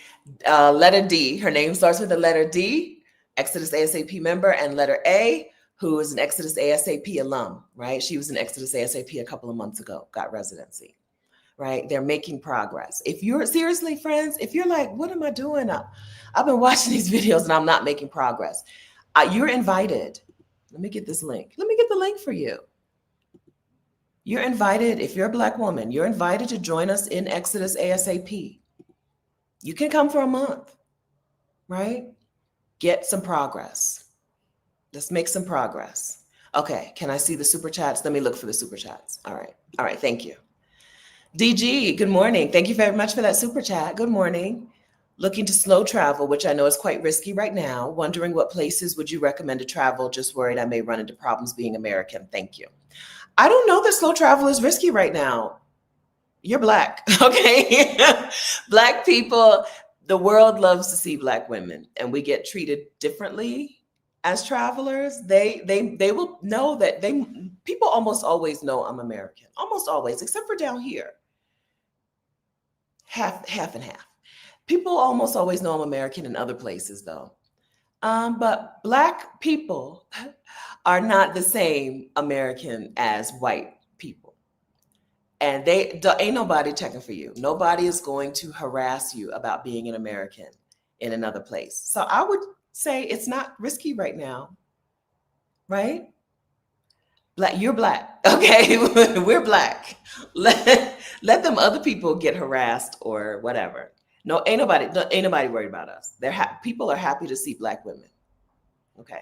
Letter D. Her name starts with the letter D, Exodus ASAP member, and letter A, who is an Exodus ASAP alum, right? She was an Exodus ASAP a couple of months ago, got residency, right? They're making progress. If you're seriously, friends, if you're like, what am I doing? I've been watching these videos and I'm not making progress. You're invited. Let me get this link. Let me get the link for you. You're invited, if you're a Black woman, you're invited to join us in Exodus ASAP. You can come for a month, right? Get some progress. Let's make some progress. Okay, can I see the super chats? Let me look for the super chats. All right, thank you. DG, good morning. Thank you very much for that super chat. Good morning. Looking to slow travel, which I know is quite risky right now. Wondering what places would you recommend to travel? Just worried I may run into problems being American. Thank you. I don't know that slow travel is risky right now. You're Black, okay? Black people, the world loves to see Black women, and we get treated differently as travelers. They will know that people almost always know I'm American, almost always, except for down here. Half and half. People almost always know I'm American in other places, though. But Black people are not the same American as white people. And ain't nobody checking for you. Nobody is going to harass you about being an American in another place. So I would say it's not risky right now, right? You're Black, okay? We're Black. Let them other people get harassed or whatever. No, ain't nobody worried about us. People are happy to see Black women. Okay.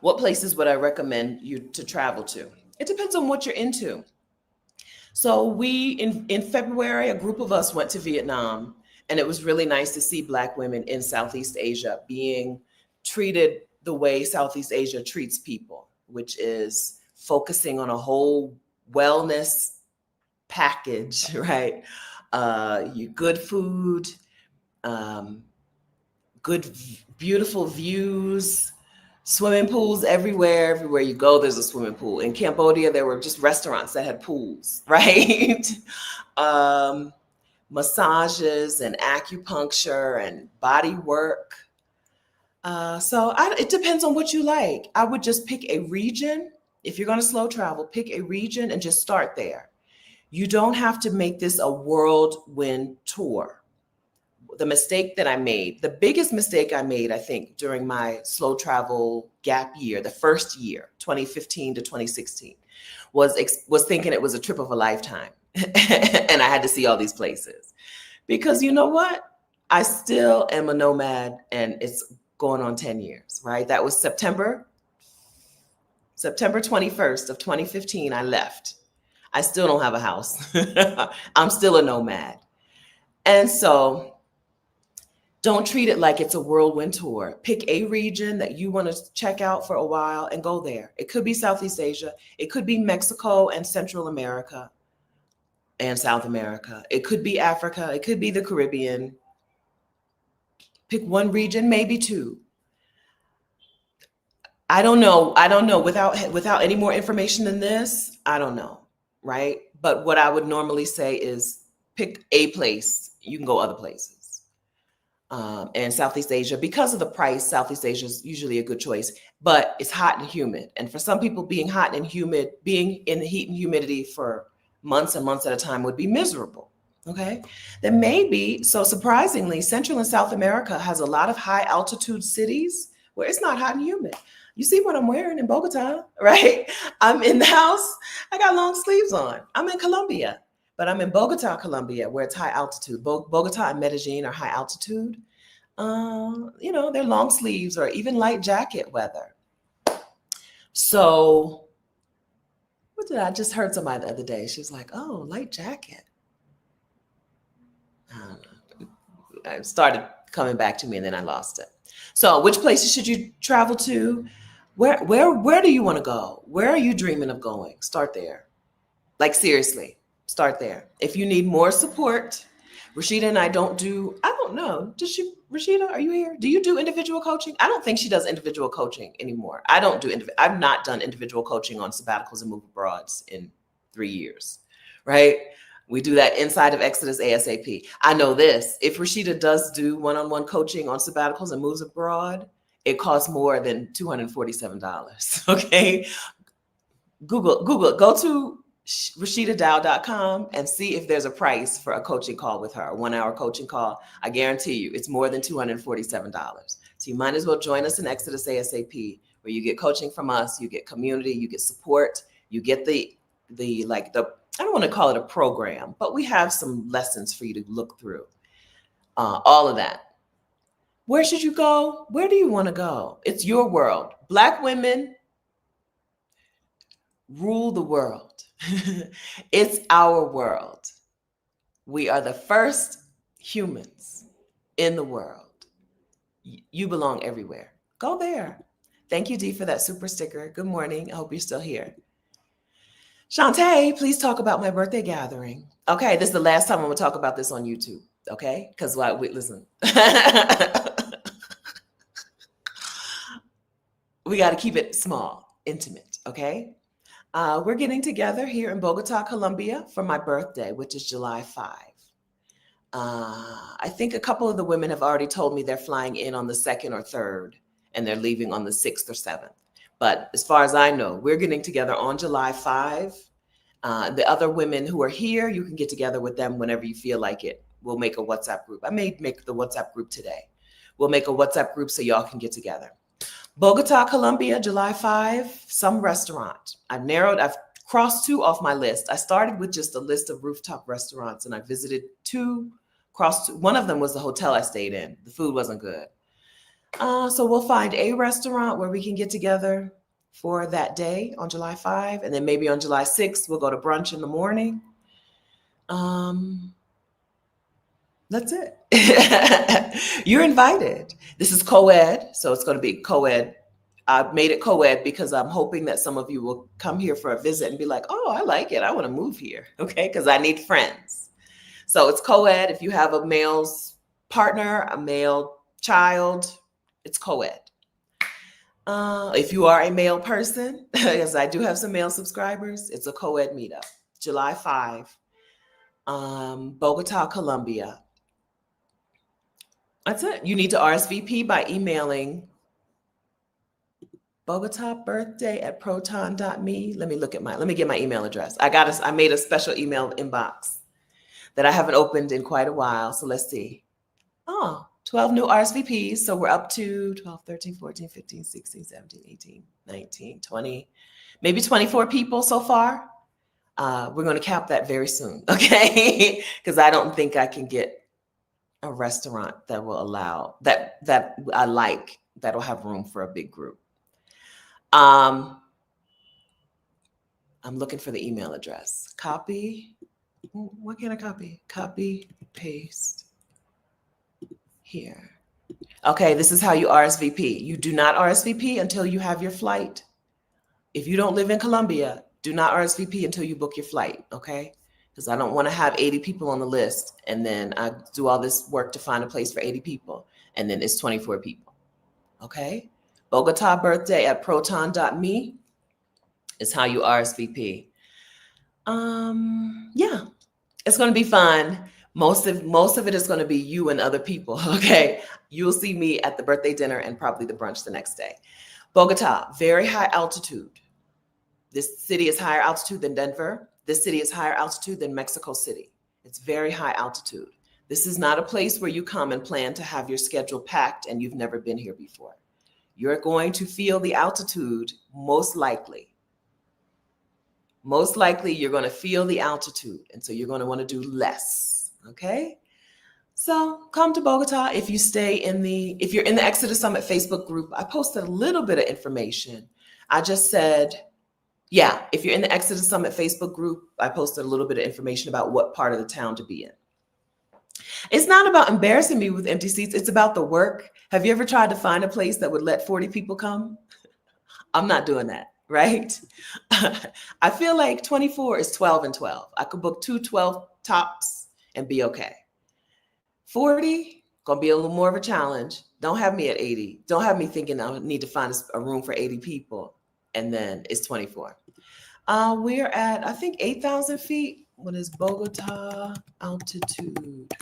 What places would I recommend you to travel to? It depends on what you're into. So in February, a group of us went to Vietnam, and it was really nice to see Black women in Southeast Asia being treated the way Southeast Asia treats people, which is focusing on a whole wellness package, right? Good food, good, beautiful views, Swimming pools everywhere. Everywhere you go, there's a swimming pool. In Cambodia, there were just restaurants that had pools, right? um, Massages and acupuncture and body work. It depends on what you like. I would just pick a region. If you're going to slow travel, pick a region and just start there. You don't have to make this a whirlwind tour. The mistake that I made, the biggest mistake I made, I think, during my slow travel gap year, the first year, 2015 to 2016, was thinking it was a trip of a lifetime. And I had to see all these places. Because you know what? I still am a nomad, and it's going on 10 years, right? That was September 21st of 2015, I left. I still don't have a house. I'm still a nomad. And so don't treat it like it's a whirlwind tour. Pick a region that you want to check out for a while and go there. It could be Southeast Asia. It could be Mexico and Central America and South America. It could be Africa. It could be the Caribbean. Pick one region, maybe two. I don't know. Without any more information than this, I don't know, right? But what I would normally say is pick a place. You can go other places. And Southeast Asia, because of the price, Southeast Asia is usually a good choice, but it's hot and humid. And for some people, being hot and humid, being in the heat and humidity for months and months at a time would be miserable. Okay. Then maybe, so surprisingly, Central and South America has a lot of high altitude cities where it's not hot and humid. You see what I'm wearing in Bogota, right? I'm in the house. I got long sleeves on. I'm in Colombia. But I'm in Bogota, Colombia, where it's high altitude. Bogota and Medellin are high altitude. They're long sleeves or even light jacket weather. So I just heard somebody the other day. She was like, oh, light jacket. I don't know. It started coming back to me and then I lost it. So which places should you travel to? Where do you want to go? Where are you dreaming of going? Start there. Like seriously. Start there. If you need more support, Rashida and I don't know. Rashida, are you here? Do you do individual coaching? I don't think she does individual coaching anymore. I've not done individual coaching on sabbaticals and move abroads in 3 years, right? We do that inside of Exodus ASAP. I know this. If Rashida does do one-on-one coaching on sabbaticals and moves abroad, it costs more than $247. Okay. Google, go to RashidaDow.com and see if there's a price for a coaching call with her, a 1-hour coaching call. I guarantee you it's more than $247. So you might as well join us in Exodus ASAP, where you get coaching from us, you get community, you get support, you get the I don't want to call it a program, but we have some lessons for you to look through. All of that. Where should you go? Where do you want to go? It's your world. Black women rule the world. It's our world. We are the first humans in the world. You belong everywhere. Go there. Thank you, Dee, for that super sticker. Good morning. I hope you're still here. Shantae, please talk about my birthday gathering. Okay, this is the last time I'm going to talk about this on YouTube. Okay, because listen. We got to keep it small, intimate. Okay. We're getting together here in Bogota, Colombia for my birthday, which is July 5. I think a couple of the women have already told me they're flying in on the 2nd or 3rd, and they're leaving on the 6th or 7th. But as far as I know, we're getting together on July 5. The other women who are here, you can get together with them whenever you feel like it. We'll make a WhatsApp group. I may make the WhatsApp group today. We'll make a WhatsApp group so y'all can get together. Bogota, Colombia, July 5, some restaurant. I've crossed 2 off my list. I started with just a list of rooftop restaurants and I visited 2, crossed 2. One of them was the hotel I stayed in. The food wasn't good. So we'll find a restaurant where we can get together for that day on July 5. And then maybe on July 6th, we'll go to brunch in the morning. That's it. You're invited. This is co-ed, so it's going to be co-ed. I made it co-ed because I'm hoping that some of you will come here for a visit and be like, oh, I like it. I want to move here. Okay. Because I need friends. So it's co-ed. If you have a male's partner, a male child, it's co-ed. If you are a male person, because I do have some male subscribers, it's a co-ed meetup, July 5, Bogota, Colombia. That's it. You need to RSVP by emailing Bogota birthday at proton.me. Let me get my email address. I made a special email inbox that I haven't opened in quite a while. So let's see. Oh, 12 new RSVPs. So we're up to 12, 13, 14, 15, 16, 17, 18, 19, 20, maybe 24 people so far. We're going to cap that very soon. Okay. Because I don't think I can get a restaurant that will allow that I like, that'll have room for a big group. I'm looking for the email address. Copy. What can I copy? Copy, paste here. Okay, this is how you RSVP. You do not RSVP until you have your flight. If you don't live in Colombia, do not RSVP until you book your flight, okay? Because I don't want to have 80 people on the list and then I do all this work to find a place for 80 people and then it's 24 people, okay? Bogota birthday at proton.me is how you RSVP. Yeah, it's going to be fun. Most of it is going to be you and other people, okay? You'll see me at the birthday dinner and probably the brunch the next day. Bogota, very high altitude. This city is higher altitude than Denver. This city is higher altitude than Mexico City. It's very high altitude. This is not a place where you come and plan to have your schedule packed and you've never been here before. You're going to feel the altitude most likely. Most likely you're going to feel the altitude. And so you're going to want to do less. Okay. So come to Bogota. If you're in the Exodus Summit Facebook group, I posted a little bit of information. I just said, yeah, if you're in the Exodus Summit Facebook group, I posted a little bit of information about what part of the town to be in. It's not about embarrassing me with empty seats. It's about the work. Have you ever tried to find a place that would let 40 people come? I'm not doing that, right? I feel like 24 is 12 and 12. I could book 2 12 tops and be okay. 40, gonna be a little more of a challenge. Don't have me at 80. Don't have me thinking I need to find a room for 80 people. And then it's 24. We're at, I think, 8,000 feet. What is Bogota altitude?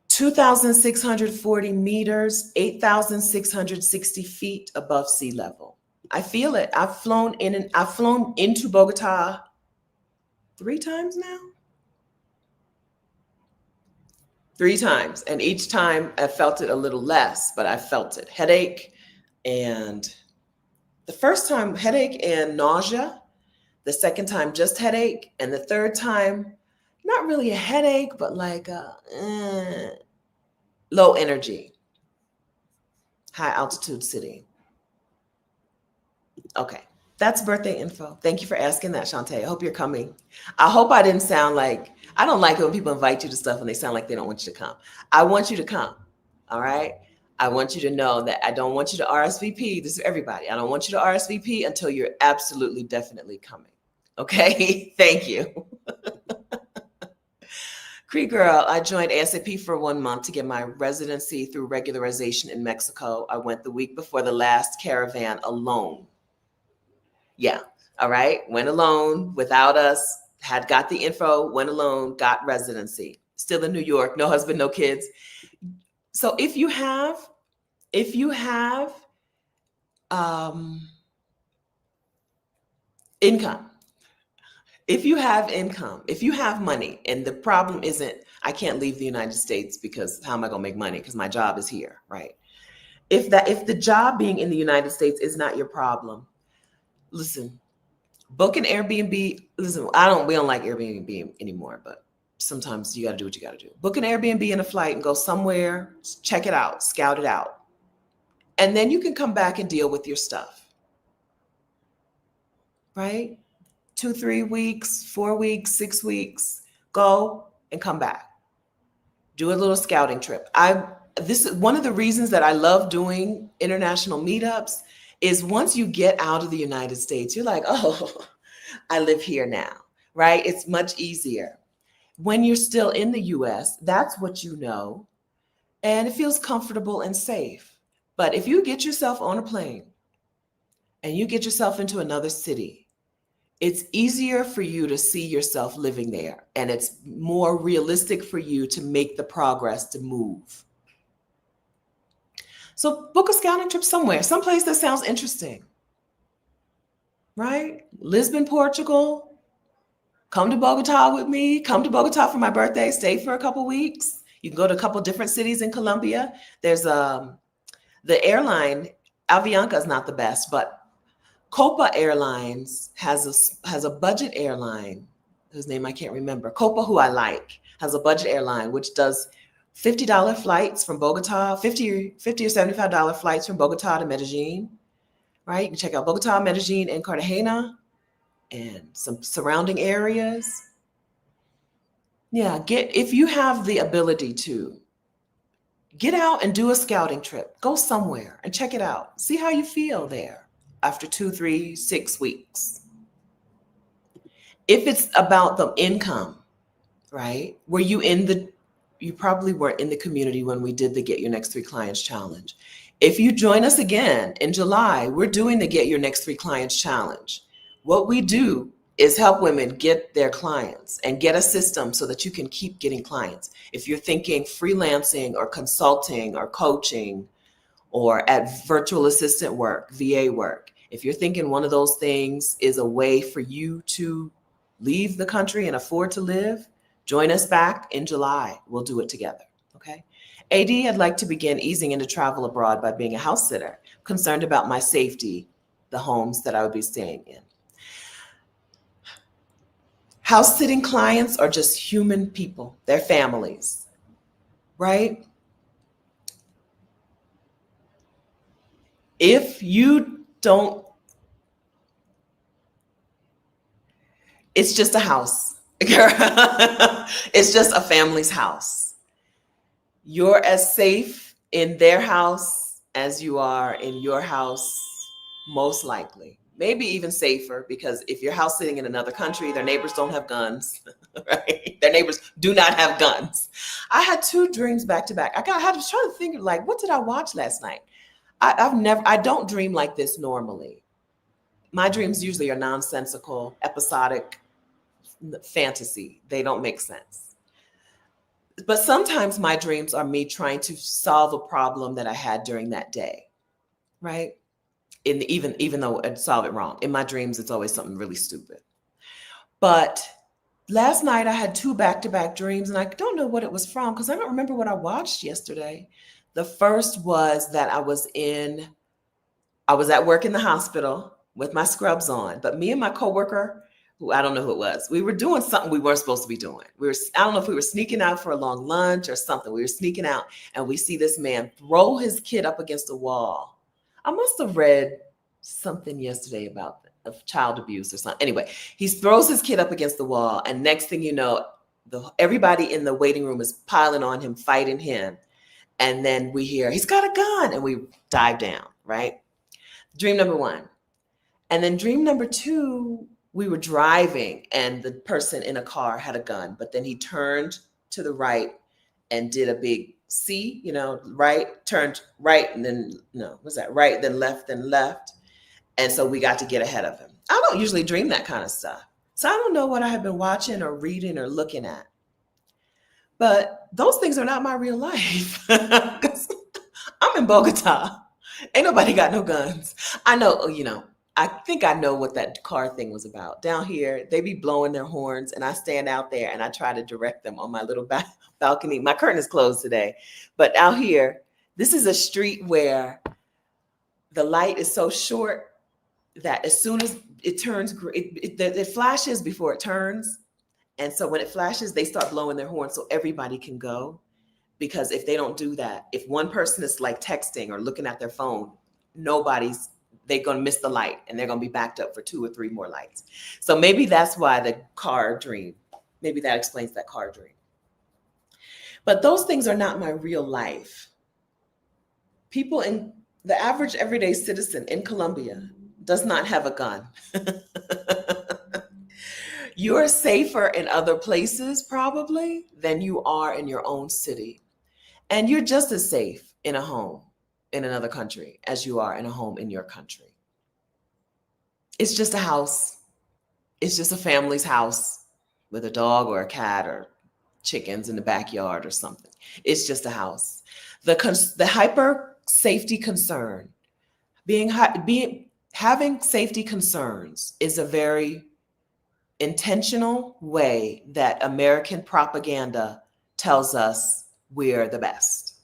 2,640 meters, 8,660 feet above sea level. I feel it. I've flown into Bogota 3 times now. 3 times. And each time I felt it a little less, but I felt it. Headache and the first time headache and nausea. The second time just headache. And the third time, not really a headache, but like low energy. High altitude city. Okay. That's birthday info. Thank you for asking that, Shantae. I hope you're coming. I hope I didn't sound like, I don't like it when people invite you to stuff and they sound like they don't want you to come. I want you to come. All right. I want you to know that I don't want you to RSVP. This is everybody. I don't want you to RSVP until you're absolutely, definitely coming. Okay. Thank you. Cree girl, I joined ASAP for 1 month to get my residency through regularization in Mexico. I went the week before the last caravan alone. Yeah. All right. Went alone without us, got the info, went alone, got residency. Still in New York, no husband, no kids. So if you have income, if you have money, and the problem isn't, I can't leave the United States because how am I going to make money? Because my job is here, right? If the job being in the United States is not your problem, listen, book an Airbnb. Listen, we don't like Airbnb anymore, but sometimes you got to do what you got to do. Book an Airbnb and a flight and go somewhere, check it out, scout it out. And then you can come back and deal with your stuff. Right? 2, 3 weeks, 4 weeks, 6 weeks, go and come back. Do a little scouting trip. This is one of the reasons that I love doing international meetups is once you get out of the United States, you're like, oh, I live here now, right? It's much easier. When you're still in the US, that's what you know, and it feels comfortable and safe. But if you get yourself on a plane and you get yourself into another city, it's easier for you to see yourself living there, and it's more realistic for you to make the progress to move. So book a scouting trip somewhere, someplace that sounds interesting, right? Lisbon, Portugal. Come to Bogota with me. Come to Bogota for my birthday. Stay for a couple weeks. You can go to a couple different cities in Colombia. There's the airline, Avianca is not the best, but Copa Airlines has a budget airline whose name I can't remember. Copa, who I like, has a budget airline which does $50 flights from Bogota, 50 or $75 flights from Bogota to Medellin, right? You can check out Bogota, Medellin, and Cartagena and some surrounding areas. Yeah, if you have the ability to, get out and do a scouting trip. Go somewhere and check it out. See how you feel there after 2, 3, 6 weeks. If it's about the income, right? You probably weren't in the community when we did the Get Your Next 3 Clients Challenge. If you join us again in July, we're doing the Get Your Next 3 Clients Challenge. What we do is help women get their clients and get a system so that you can keep getting clients. If you're thinking freelancing or consulting or coaching or at virtual assistant work, VA work, if you're thinking one of those things is a way for you to leave the country and afford to live, join us back in July. We'll do it together, okay? AD, I'd like to begin easing into travel abroad by being a house sitter, concerned about my safety, the homes that I would be staying in. House sitting clients are just human people, they're families, right? If you don't, it's just a house. It's just a family's house. You're as safe in their house as you are in your house, most likely. Maybe even safer, because if you're house sitting in another country, their neighbors don't have guns, right? Their neighbors do not have guns. I had 2 dreams back to back. I was trying to think of, like, what did I watch last night? I don't dream like this normally. My dreams usually are nonsensical, episodic fantasy. They don't make sense. But sometimes my dreams are me trying to solve a problem that I had during that day, right? Even though I'd solve it wrong. In my dreams, it's always something really stupid. But last night I had 2 back-to-back dreams, and I don't know what it was from because I don't remember what I watched yesterday. The first was that I was at work in the hospital with my scrubs on, but me and my coworker, who I don't know who it was, we were doing something we weren't supposed to be doing. I don't know if we were sneaking out for a long lunch or something. We were sneaking out, and we see this man throw his kid up against a wall. I must have read something yesterday about of child abuse or something. Anyway, he throws his kid up against the wall, and next thing you know, everybody in the waiting room is piling on him, fighting him. And then we hear, he's got a gun, and we dive down, right? Dream number 1. And then dream number 2, we were driving, and the person in a car had a gun, but then he turned to the right and did a big C, right, turned right, and then, right, then left, And so we got to get ahead of him. I don't usually dream that kind of stuff. So I don't know what I have been watching or reading or looking at. But those things are not my real life. 'Cause I'm in Bogota. Ain't nobody got no guns. I know, I think I know what that car thing was about. Down here, they be blowing their horns, and I stand out there and I try to direct them on my little balcony. My curtain is closed today, but out here, this is a street where the light is so short that as soon as it turns, it flashes before it turns. And so when it flashes, they start blowing their horn so everybody can go. Because if they don't do that, if one person is like texting or looking at their phone, they're going to miss the light, and they're going to be backed up for 2 or 3 more lights. So maybe that's why the car dream, maybe that explains that car dream. But those things are not my real life. People in the average everyday citizen in Colombia does not have a gun. You're safer in other places probably than you are in your own city. And you're just as safe in a home. in another country as you are in a home in your country. It's just a house. It's just a family's house with a dog or a cat or chickens in the backyard or something. It's just a house. The hyper safety concern, having safety concerns is a very intentional way that American propaganda tells us we're the best.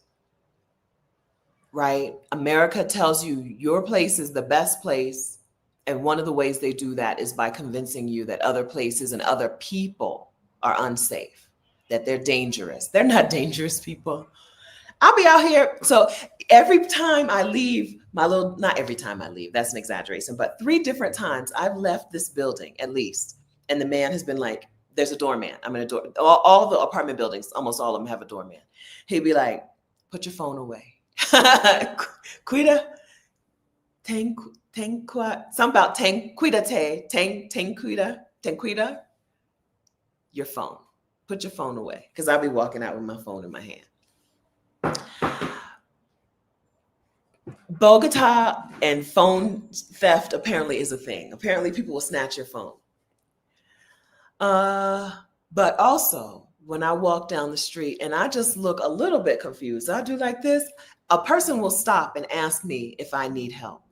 Right? America tells you your place is the best place. And one of the ways they do that is by convincing you that other places and other people are unsafe, that they're dangerous. They're not dangerous people. I'll be out here. So every time I leave not every time I leave, that's an exaggeration, but 3 different times I've left this building at least. And the man has been like, there's a doorman. I'm in a door. All the apartment buildings, almost all of them have a doorman. He'd be like, put your phone away. Cuida, something about cuida your phone. Put your phone away, because I'll be walking out with my phone in my hand. Bogota and phone theft apparently is a thing. Apparently people will snatch your phone. But also, when I walk down the street and I just look a little bit confused, I do like this, a person will stop and ask me if I need help.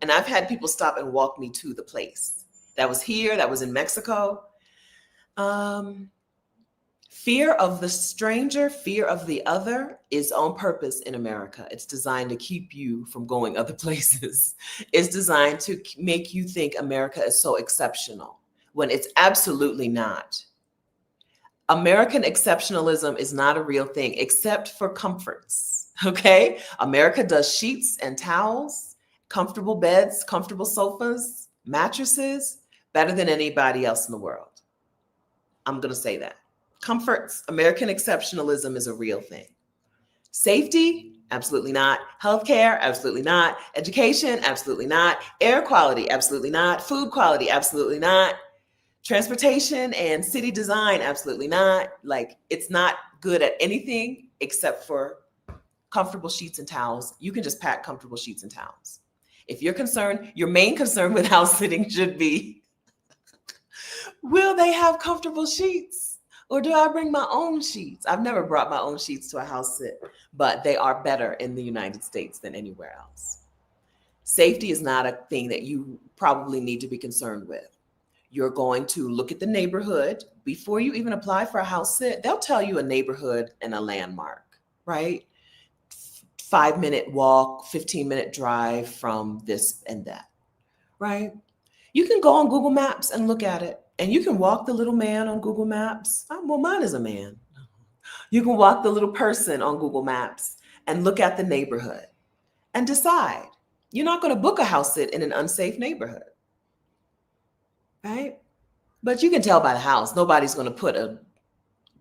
And I've had people stop and walk me to the place. That was here, that was in Mexico. Fear of the stranger, fear of the other is on purpose in America. It's designed to keep you from going other places. It's designed to make you think America is so exceptional when it's absolutely not. American exceptionalism is not a real thing except for comforts, okay? America does sheets and towels, comfortable beds, comfortable sofas, mattresses, better than anybody else in the world. I'm gonna say that. Comforts, American exceptionalism is a real thing. Safety, absolutely not. Healthcare, absolutely not. Education, absolutely not. Air quality, absolutely not. Food quality, absolutely not. Transportation and city design, absolutely not. Like, it's not good at anything except for comfortable sheets and towels. You can just pack comfortable sheets and towels. If you're concerned, your main concern with house sitting should be, will they have comfortable sheets? Or do I bring my own sheets? I've never brought my own sheets to a house sit, but they are better in the United States than anywhere else. Safety is not a thing that you probably need to be concerned with. You're going to look at the neighborhood before you even apply for a house sit. They'll tell you a neighborhood and a landmark, right? 5-minute walk, 15-minute drive from this and that, right? You can go on Google Maps and look at it. And you can walk the little man on Google Maps. Well, mine is a man. You can walk the little person on Google Maps and look at the neighborhood and decide. You're not going to book a house sit in an unsafe neighborhood, right? But you can tell by the house. Nobody's going to put a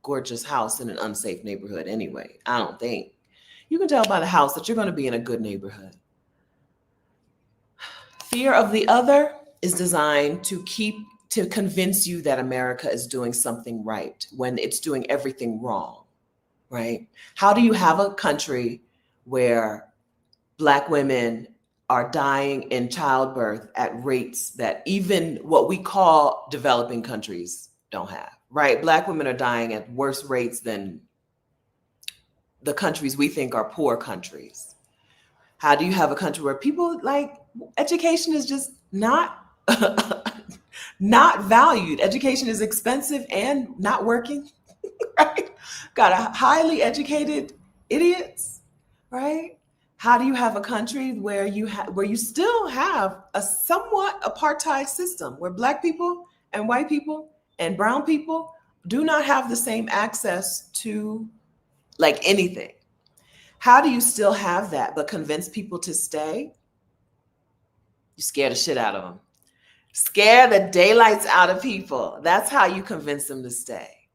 gorgeous house in an unsafe neighborhood anyway, I don't think. You can tell by the house that you're going to be in a good neighborhood. Fear of the other is designed to convince you that America is doing something right when it's doing everything wrong, right? How do you have a country where Black women are dying in childbirth at rates that even what we call developing countries don't have, right? Black women are dying at worse rates than the countries we think are poor countries. How do you have a country where people, like, education is just not not valued? Education is expensive and not working, right? Got a highly educated idiots, right? How do you have a country where you still have a somewhat apartheid system where Black people and white people and brown people do not have the same access to, like, anything? How do you still have that but convince people to stay? You scare the shit out of them. Scare the daylights out of people. That's how you convince them to stay.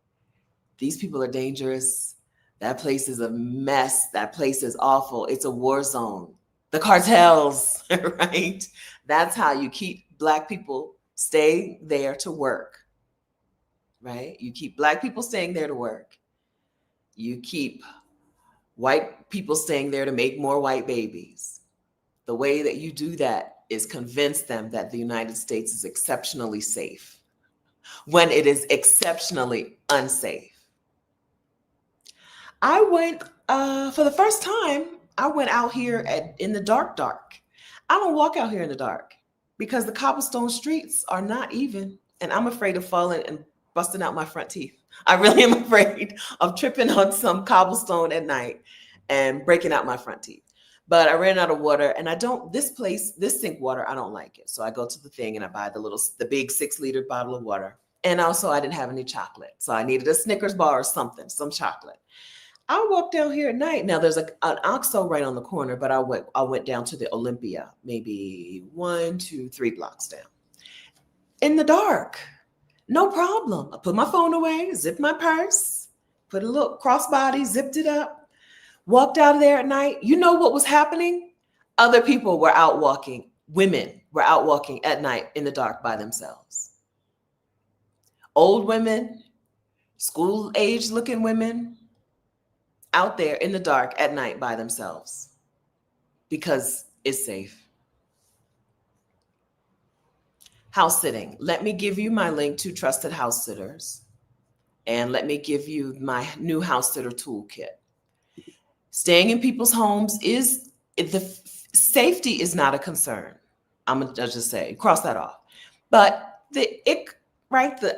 These people are dangerous. That place is a mess. That place is awful. It's a war zone. The cartels, right? That's how you keep Black people stay there to work, right? You keep Black people staying there to work. You keep white people staying there to make more white babies. The way that you do that is convince them that the United States is exceptionally safe when it is exceptionally unsafe. I went, for the first time, I went out here in the dark. I don't walk out here in the dark because the cobblestone streets are not even, and I'm afraid of falling and busting out my front teeth. I really am afraid of tripping on some cobblestone at night and breaking out my front teeth. But I ran out of water, and this sink water, I don't like it. So I go to the thing and I buy the big 6-liter bottle of water. And also I didn't have any chocolate. So I needed a Snickers bar or something, some chocolate. I walked down here at night. Now there's an OXXO right on the corner, but I went down to the Olympia, maybe 1, 2, 3 blocks down. In the dark, no problem. I put my phone away, zipped my purse, put a little crossbody, zipped it up, walked out of there at night. You know what was happening? Other people were out walking. Women were out walking at night in the dark by themselves. Old women, school-age looking women, out there in the dark at night by themselves because it's safe. House sitting. Let me give you my link to Trusted House Sitters, and let me give you my new house sitter toolkit. Staying in people's homes safety is not a concern. I'm gonna just say, cross that off. But the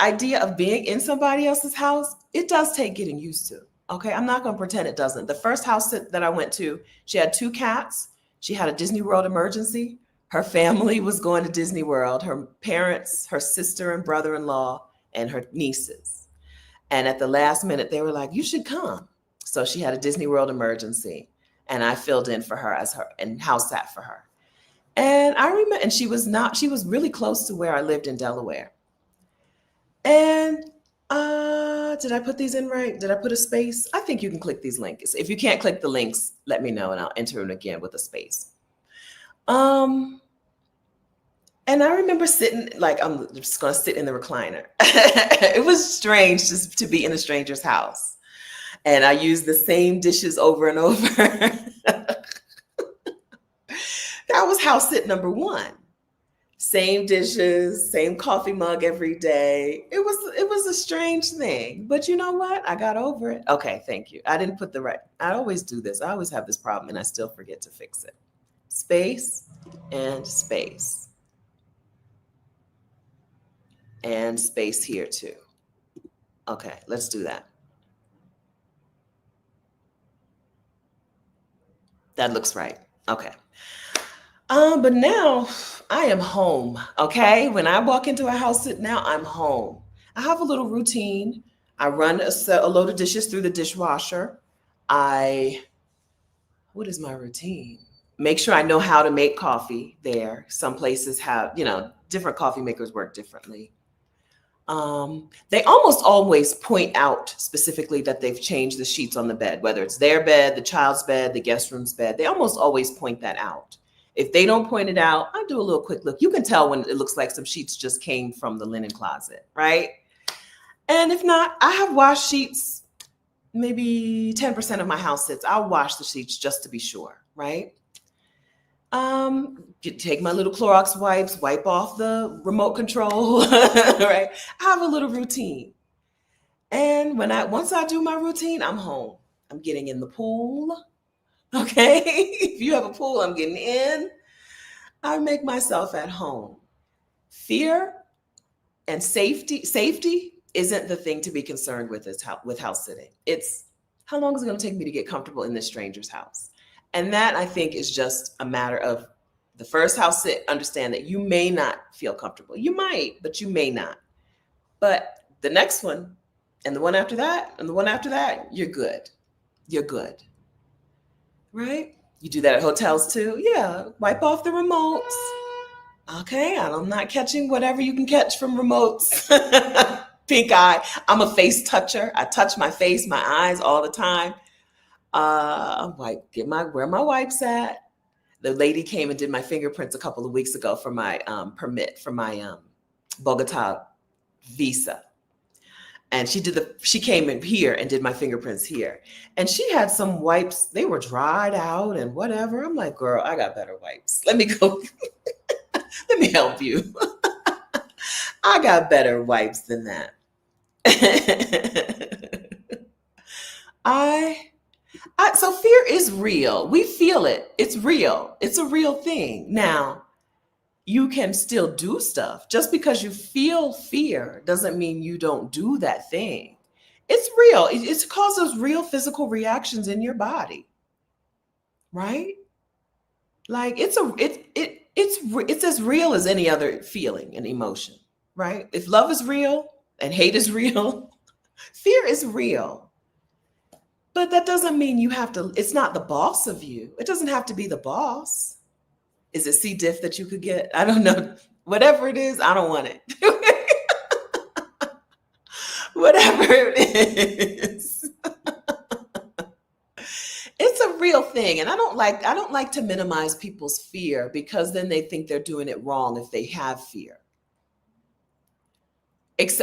idea of being in somebody else's house, it does take getting used to. Okay, I'm not going to pretend it doesn't. The first house that I went to, she had 2 cats. She had a Disney World emergency. Her family was going to Disney World, her parents, her sister and brother-in-law, and her nieces. And at the last minute, they were like, you should come. So she had a Disney World emergency, and I filled in for her and house sat for her. And I remember, and she was really close to where I lived in Delaware. And did I put these in right? Did I put a space? I think you can click these links. If you can't click the links, let me know and I'll enter it again with a space. And I remember sitting, I'm just going to sit in the recliner. It was strange just to be in a stranger's house. And I used the same dishes over and over. That was house sit number 1. Same dishes, same coffee mug every day. It was a strange thing, but you know what? I got over it. Okay, thank you. I didn't put I always do this. I always have this problem and I still forget to fix it. Space and space. And space here too. Okay, let's do that. That looks right. Okay. But now I am home, okay? When I walk into a house sit, now I'm home. I have a little routine. I run a load of dishes through the dishwasher. What is my routine? Make sure I know how to make coffee there. Some places have, different coffee makers work differently. They almost always point out specifically that they've changed the sheets on the bed, whether it's their bed, the child's bed, the guest room's bed. They almost always point that out. If they don't point it out, I do a little quick look. You can tell when it looks like some sheets just came from the linen closet, right? And if not, I have washed sheets, maybe 10% of my house sits. I'll wash the sheets just to be sure, right? Take my little Clorox wipes, wipe off the remote control, right? I have a little routine. And once I do my routine, I'm home. I'm getting in the pool. Okay. If you have a pool, I'm getting in. I make myself at home. Fear and safety isn't the thing to be concerned with with house sitting. It's how long is it going to take me to get comfortable in this stranger's house? And that, I think, is just a matter of the first house sit. Understand that you may not feel comfortable. You might, but you may not. But the next one and the one after that and the one after that, you're good. You're good. Right? You do that at hotels too. Yeah. Wipe off the remotes. Okay. I'm not catching whatever you can catch from remotes. Pink eye. I'm a face toucher. I touch my face, my eyes all the time. Where my wipes at? The lady came and did my fingerprints a couple of weeks ago for my permit for my Bogota visa. And she came in here and did my fingerprints here. And she had some wipes. They were dried out and whatever. I'm like, girl, I got better wipes. Let me go. Let me help you. I got better wipes than that. So fear is real. We feel it. It's real. It's a real thing. Now, you can still do stuff. Just because you feel fear doesn't mean you don't do that thing. It's real. It causes real physical reactions in your body, right? Like it's as real as any other feeling and emotion, right? If love is real and hate is real, fear is real. But that doesn't mean you have to, it's not the boss of you. It doesn't have to be the boss. Is it C. diff that you could get? I don't know. Whatever it is, I don't want it. Whatever it is. It's a real thing. And I don't like to minimize people's fear, because then they think they're doing it wrong if they have fear.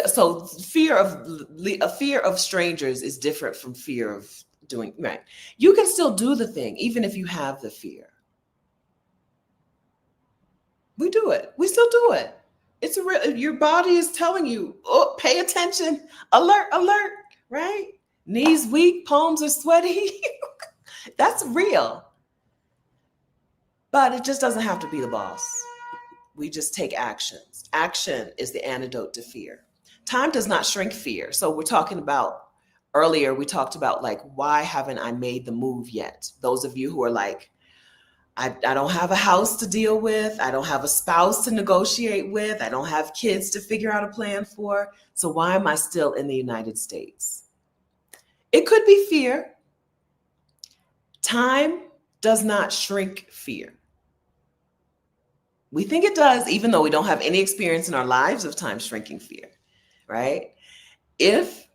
So a fear of strangers is different from fear of doing right. You can still do the thing even if you have the fear. We do it. We still do it. It's a real. Your body is telling you, oh, pay attention, alert, alert, right? Knees weak, palms are sweaty. That's real. But it just doesn't have to be the boss. We just take actions. Action is the antidote to fear. Time does not shrink fear. So we're talking about, earlier we talked about, like, why haven't I made the move yet? Those of you who are like, I don't have a house to deal with. I don't have a spouse to negotiate with. I don't have kids to figure out a plan for. So why am I still in the United States? It could be fear. Time does not shrink fear. We think it does, even though we don't have any experience in our lives of time shrinking fear, right? If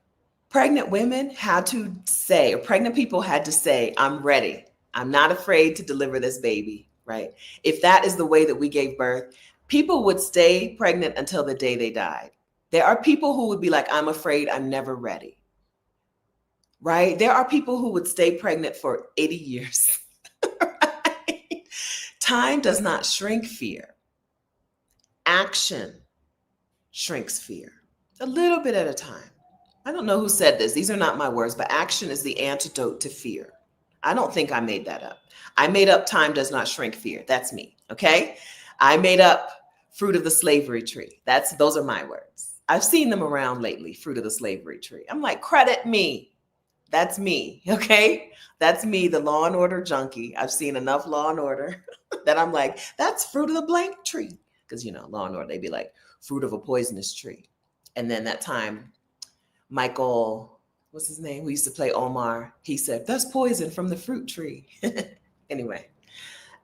pregnant women had to say, or pregnant people had to say, I'm ready, I'm not afraid to deliver this baby, right? If that is the way that we gave birth, people would stay pregnant until the day they died. There are people who would be like, I'm afraid, I'm never ready, right? There are people who would stay pregnant for 80 years. Right? Time does not shrink fear. Action shrinks fear, a little bit at a time. I don't know who said this. These are not my words, but action is the antidote to fear. I don't think I made that up. I made up time does not shrink fear. That's me, okay? I made up fruit of the slavery tree. Those are my words. I've seen them around lately, fruit of the slavery tree. I'm like, credit me. That's me, okay? That's me, the Law and Order junkie. I've seen enough Law and Order that I'm like, that's fruit of the blank tree. Because, Law and Order, they'd be like, fruit of a poisonous tree. And then that time, Michael, what's his name, who used to play Omar, he said, that's poison from the fruit tree. Anyway,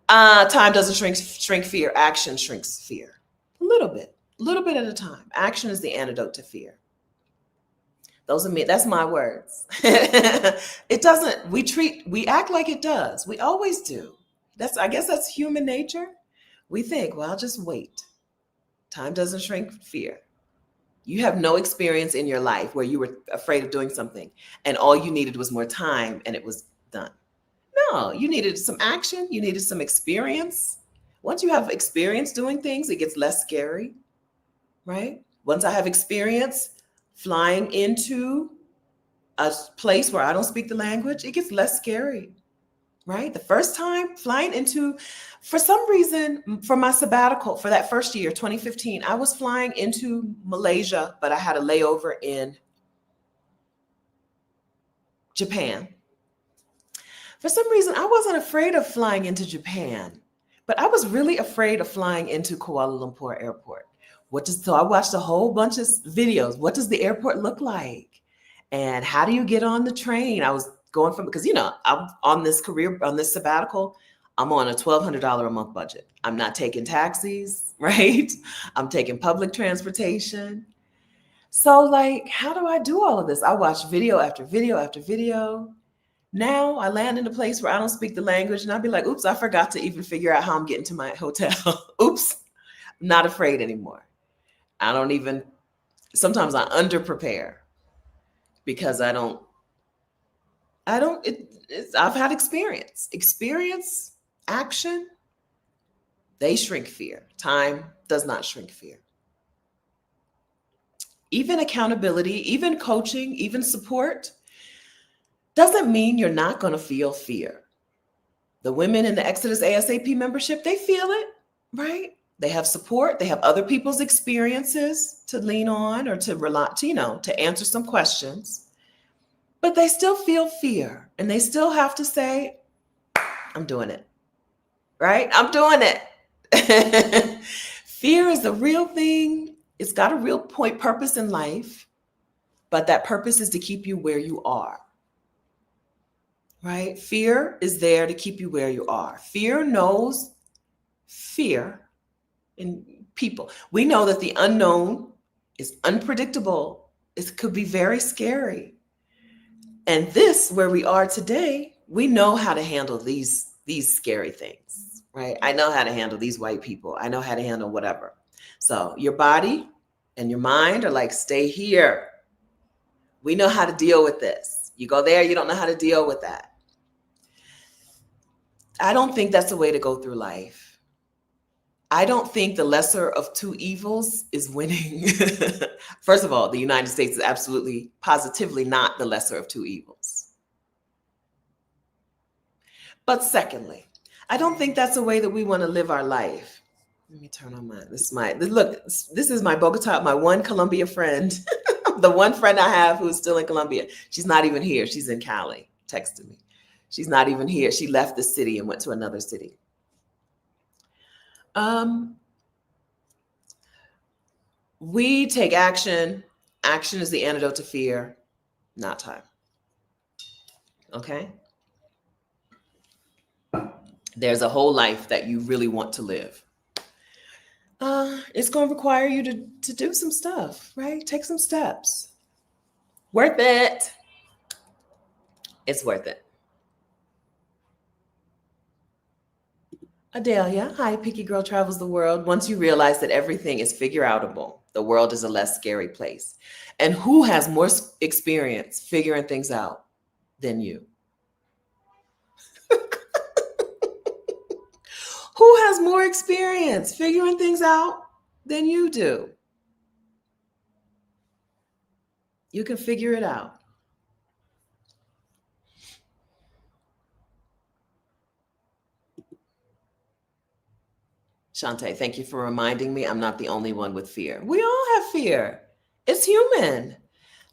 time doesn't shrink fear. Action shrinks fear. A little bit at a time. Action is the antidote to fear. Those are me. That's my words. It doesn't, we act like it does. We always do. I guess that's human nature. We think, well, I'll just wait. Time doesn't shrink fear. You have no experience in your life where you were afraid of doing something and all you needed was more time and it was done. No, you needed some action. You needed some experience. Once you have experience doing things, it gets less scary, right? Once I have experience flying into a place where I don't speak the language, it gets less scary, right? The first time flying into, for some reason, for my sabbatical, for that first year, 2015, I was flying into Malaysia, but I had a layover in Japan. For some reason, I wasn't afraid of flying into Japan, but I was really afraid of flying into Kuala Lumpur Airport. So I watched a whole bunch of videos. What does the airport look like? And how do you get on the train? I was going from, because, I'm on this sabbatical, I'm on a $1,200 a month budget. I'm not taking taxis, right? I'm taking public transportation. So like, how do I do all of this? I watch video after video after video. Now I land in a place where I don't speak the language and I'd be like, oops, I forgot to even figure out how I'm getting to my hotel. Oops, I'm not afraid anymore. Sometimes I under prepare. because I've had experience, action, they shrink fear. Time does not shrink fear. Even accountability, even coaching, even support doesn't mean you're not going to feel fear. The women in the Exodus ASAP membership, they feel it, right? They have support. They have other people's experiences to lean on or to rely, to answer some questions. But they still feel fear, and they still have to say, I'm doing it, right? I'm doing it. Fear is a real thing. It's got a real purpose in life, but that purpose is to keep you where you are, right? Fear is there to keep you where you are. Fear knows fear in people. We know that the unknown is unpredictable. It could be very scary. And this, where we are today, we know how to handle these scary things, right? I know how to handle these white people. I know how to handle whatever. So your body and your mind are like, stay here. We know how to deal with this. You go there, you don't know how to deal with that. I don't think that's the way to go through life. I don't think the lesser of two evils is winning. First of all, the United States is absolutely, positively not the lesser of two evils. But secondly, I don't think that's the way that we want to live our life. Let me turn on this is my Bogota, my one Colombia friend, the one friend I have who's still in Colombia. She's not even here. She's in Cali, texted me. She's not even here. She left the city and went to another city. We take action. Action is the antidote to fear, not time. Okay? There's a whole life that you really want to live. It's going to require you to do some stuff, right? Take some steps. Worth it. It's worth it. Adelia, hi, Picky Girl Travels the World. Once you realize that everything is figure-outable, the world is a less scary place. And who has more experience figuring things out than you? Who has more experience figuring things out than you do? You can figure it out. Shantae, thank you for reminding me I'm not the only one with fear. We all have fear. It's human.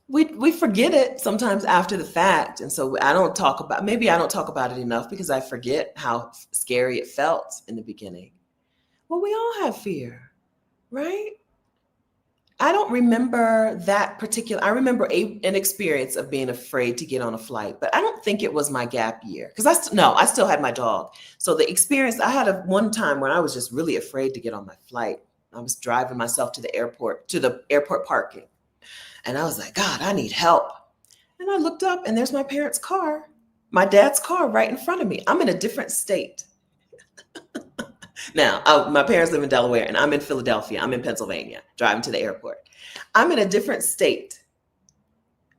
We forget it sometimes after the fact. And so maybe I don't talk about it enough because I forget how scary it felt in the beginning. Well, we all have fear, right? I don't remember that particular, I remember an experience of being afraid to get on a flight, but I don't think it was my gap year because I still had my dog. So the experience, I had one time when I was just really afraid to get on my flight. I was driving myself to the airport parking. And I was like, God, I need help. And I looked up and there's my parents' car, my dad's car right in front of me. I'm in a different state. Now, my parents live in Delaware and I'm in Philadelphia. I'm in Pennsylvania, driving to the airport. I'm in a different state.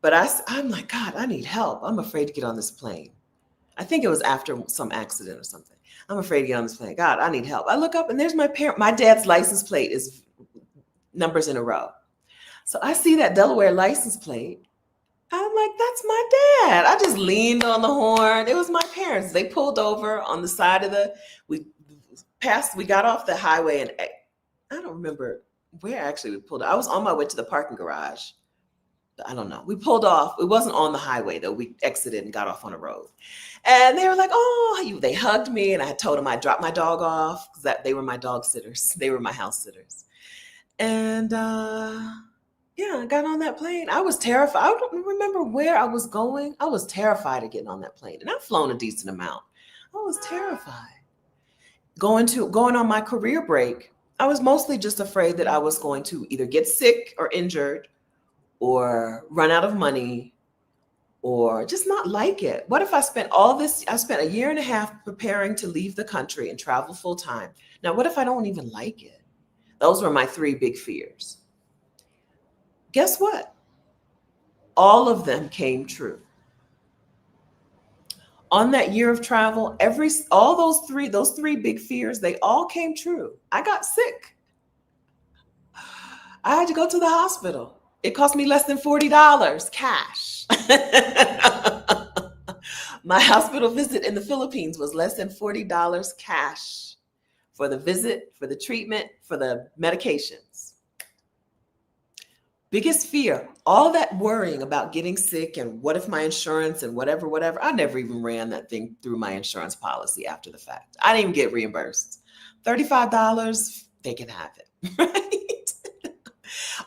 But I'm like, God, I need help. I'm afraid to get on this plane. I think it was after some accident or something. I'm afraid to get on this plane. God, I need help. I look up and there's my dad's license plate is numbers in a row. So I see that Delaware license plate. I'm like, that's my dad. I just leaned on the horn. It was my parents. They pulled over on the side of we got off the highway and I don't remember where actually we pulled. I was on my way to the parking garage. I don't know. We pulled off. It wasn't on the highway though. We exited and got off on a road. And they were like, oh, they hugged me. And I told them I dropped my dog off because they were my dog sitters. They were my house sitters. And yeah, I got on that plane. I was terrified. I don't remember where I was going. I was terrified of getting on that plane. And I've flown a decent amount. I was terrified. Going on my career break, I was mostly just afraid that I was going to either get sick or injured or run out of money or just not like it. What if I spent a year and a half preparing to leave the country and travel full time. Now, what if I don't even like it? Those were my three big fears. Guess what? All of them came true. On that year of travel, all those three big fears, they all came true. I got sick. I had to go to the hospital. It cost me less than $40 cash. My hospital visit in the Philippines was less than $40 cash for the visit, for the treatment, for the medications. Biggest fear, all that worrying about getting sick and what if my insurance and whatever. I never even ran that thing through my insurance policy after the fact. I didn't even get reimbursed. $35, they can have it, right?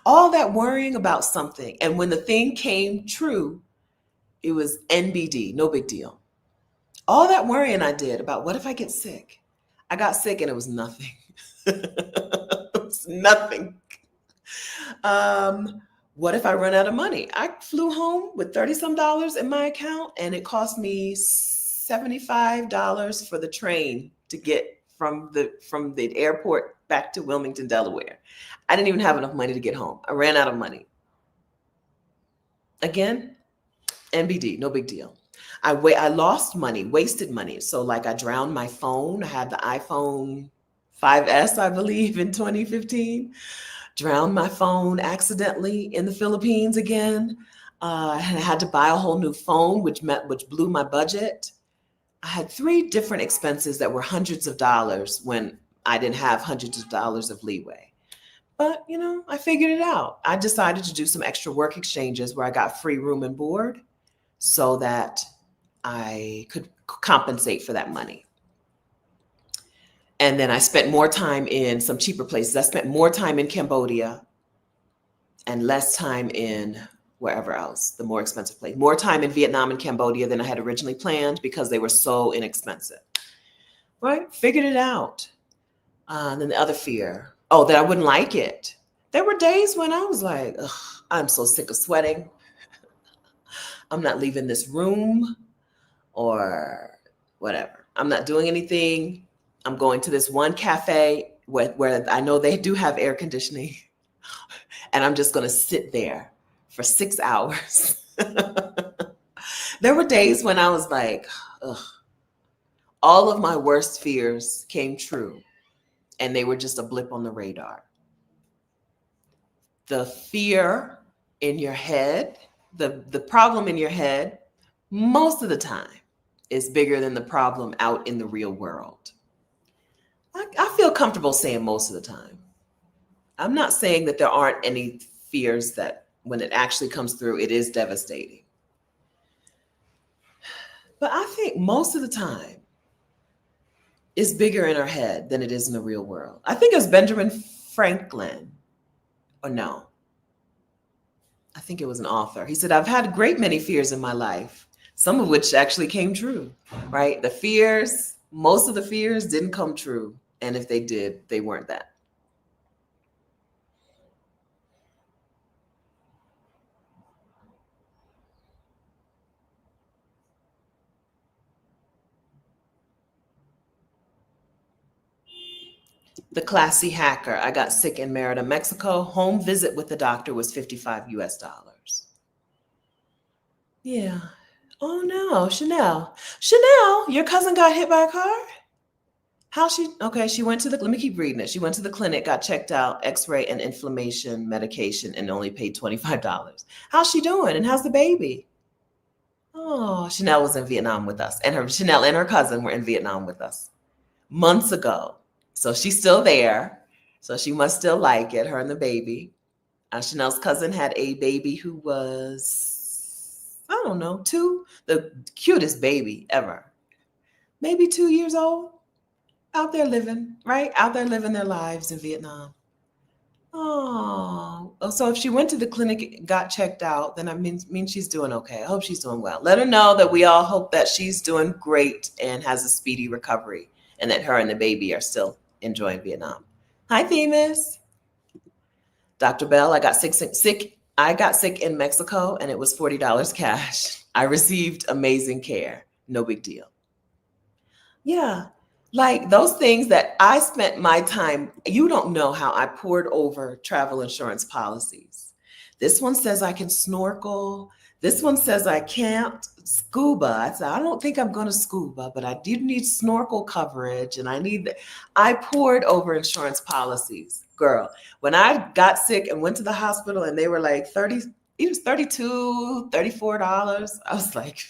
All that worrying about something. And when the thing came true, it was NBD, no big deal. All that worrying I did about what if I get sick? I got sick and it was nothing. It was nothing. What if I run out of money? I flew home with 30 some dollars in my account and it cost me $75 for the train to get from the airport back to Wilmington, Delaware. I didn't even have enough money to get home. I ran out of money. Again, NBD, no big deal. I lost money, wasted money. So like I drowned my phone. I had the iPhone 5S, I believe, in 2015. Drowned my phone accidentally in the Philippines again. I had to buy a whole new phone, which blew my budget. I had 3 different expenses that were hundreds of dollars when I didn't have hundreds of dollars of leeway. But, I figured it out. I decided to do some extra work exchanges where I got free room and board so that I could compensate for that money. And then I spent more time in some cheaper places. I spent more time in Cambodia and less time in wherever else, the more expensive place. More time in Vietnam and Cambodia than I had originally planned because they were so inexpensive. Right? Figured it out. And then the other fear, that I wouldn't like it. There were days when I was like, I'm so sick of sweating. I'm not leaving this room or whatever. I'm not doing anything. I'm going to this one cafe where I know they do have air conditioning, and I'm just going to sit there for 6 hours. There were days when I was like, all of my worst fears came true, and they were just a blip on the radar. The fear in your head, the problem in your head, most of the time is bigger than the problem out in the real world. I feel comfortable saying most of the time. I'm not saying that there aren't any fears that when it actually comes through, it is devastating. But I think most of the time it's bigger in our head than it is in the real world. I think it's Benjamin Franklin, or no, I think it was an author. He said, I've had a great many fears in my life, some of which actually came true, right? Most of the fears didn't come true. And if they did, they weren't that. The classy hacker. I got sick in Merida, Mexico. Home visit with the doctor was $55 US. Yeah. Oh no, Chanel, your cousin got hit by a car? She went to let me keep reading it. She went to the clinic, got checked out, x-ray and inflammation medication, and only paid $25. How's she doing? And how's the baby? Oh, Chanel was in Vietnam with us, and Chanel and her cousin were in Vietnam with us months ago. So she's still there. So she must still like it, her and the baby. Chanel's cousin had a baby who was, I don't know, 2, the cutest baby ever. Maybe 2 years old. Out there living, right? Out there living their lives in Vietnam. Oh, so if she went to the clinic, got checked out, then I mean she's doing okay. I hope she's doing well. Let her know that we all hope that she's doing great and has a speedy recovery, and that her and the baby are still enjoying Vietnam. Hi, Themis. Dr. Bell, I got sick. I got sick in Mexico, and it was $40 cash. I received amazing care. No big deal. Yeah. Like those things that I spent my time, you don't know how I poured over travel insurance policies. This one says I can snorkel. This one says I can't scuba. I said, I don't think I'm going to scuba, but I do need snorkel coverage and I poured over insurance policies. Girl, when I got sick and went to the hospital and they were like 30, it was $32, $34. I was like,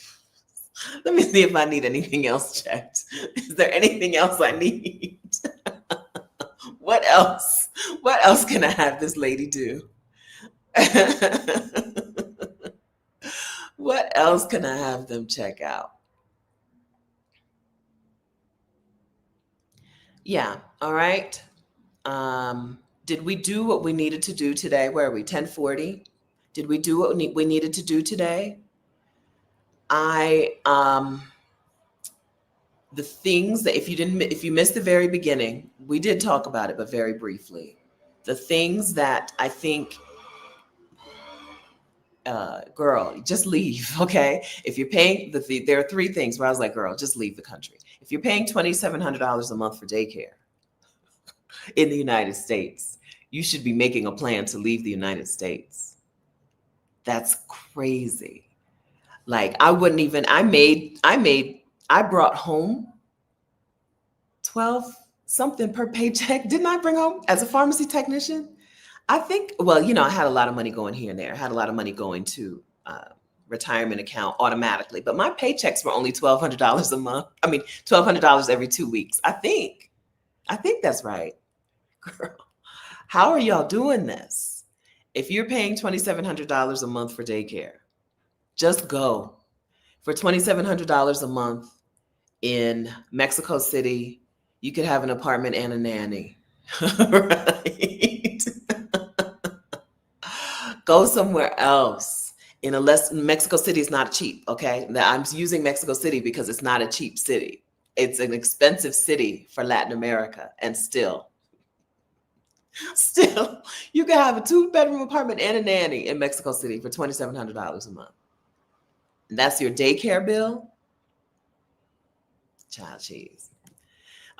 let me see if I need anything else checked. Is there anything else I need? What else? What else can I have this lady do? What else can I have them check out? Yeah. All right. Did we do what we needed to do today? Where are we? 10:40. Did we do what we needed to do today? I the things that if you missed the very beginning, we did talk about it, but very briefly. The things that I think girl, just leave, okay? If you're paying there are three things where I was like, girl, just leave the country. If you're paying $2,700 a month for daycare in the United States, you should be making a plan to leave the United States. That's crazy. Like I wouldn't even. I brought home 12 something per paycheck. Didn't I bring home as a pharmacy technician? I think, well, I had a lot of money going here and there. I had a lot of money going to retirement account automatically, but my paychecks were only $1,200 a month. I mean, $1,200 every 2 weeks. I think that's right. Girl, how are y'all doing this? If you're paying $2,700 a month for daycare, just go. For $2,700 a month in Mexico City, you could have an apartment and a nanny. Right? Go somewhere else. Mexico City is not cheap, okay? I'm using Mexico City because it's not a cheap city. It's an expensive city for Latin America, and still, you can have a 2-bedroom apartment and a nanny in Mexico City for $2,700 a month. And that's your daycare bill? Child cheese.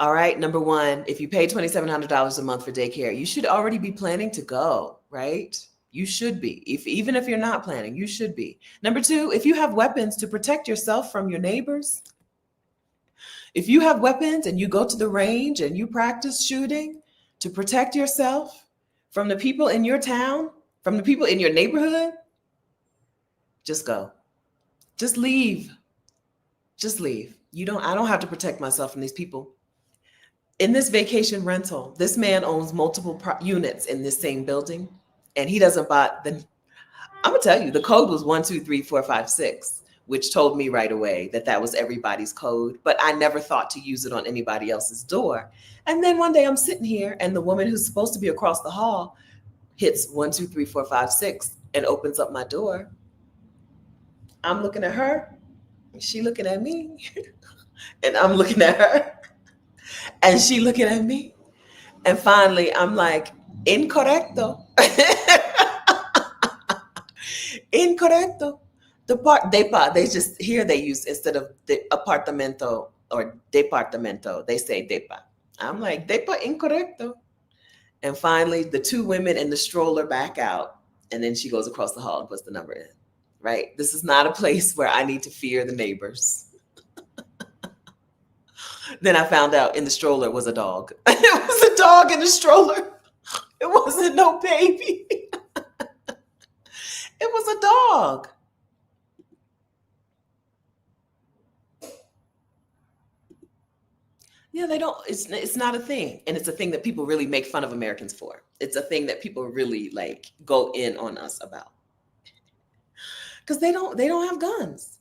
All right, number one, if you pay $2,700 a month for daycare, you should already be planning to go, right? You should be. Even if you're not planning, you should be. Number two, if you have weapons to protect yourself from your neighbors, if you have weapons and you go to the range and you practice shooting to protect yourself from the people in your town, from the people in your neighborhood, just go. Just leave. Just leave. I don't have to protect myself from these people. In this vacation rental, this man owns multiple units in this same building, and he doesn't buy I'm gonna tell you, the code was 1, 2, 3, 4, 5, 6, which told me right away that was everybody's code, but I never thought to use it on anybody else's door. And then one day I'm sitting here, and the woman who's supposed to be across the hall hits 1, 2, 3, 4, 5, 6 and opens up my door. I'm looking at her, and she looking at me, and I'm looking at her, and she looking at me. And finally, I'm like, incorrecto. Incorrecto. They just, here they use, instead of the apartamento or departamento, they say depa. I'm like, depa incorrecto. And finally, the two women in the stroller back out, and then she goes across the hall and puts the number in. Right? This is not a place where I need to fear the neighbors. Then I found out in the stroller was a dog. It was a dog in the stroller. It wasn't no baby. It was a dog. Yeah, they don't, it's not a thing. And it's a thing that people really make fun of Americans for. It's a thing that people really like go in on us about. Because they don't have guns.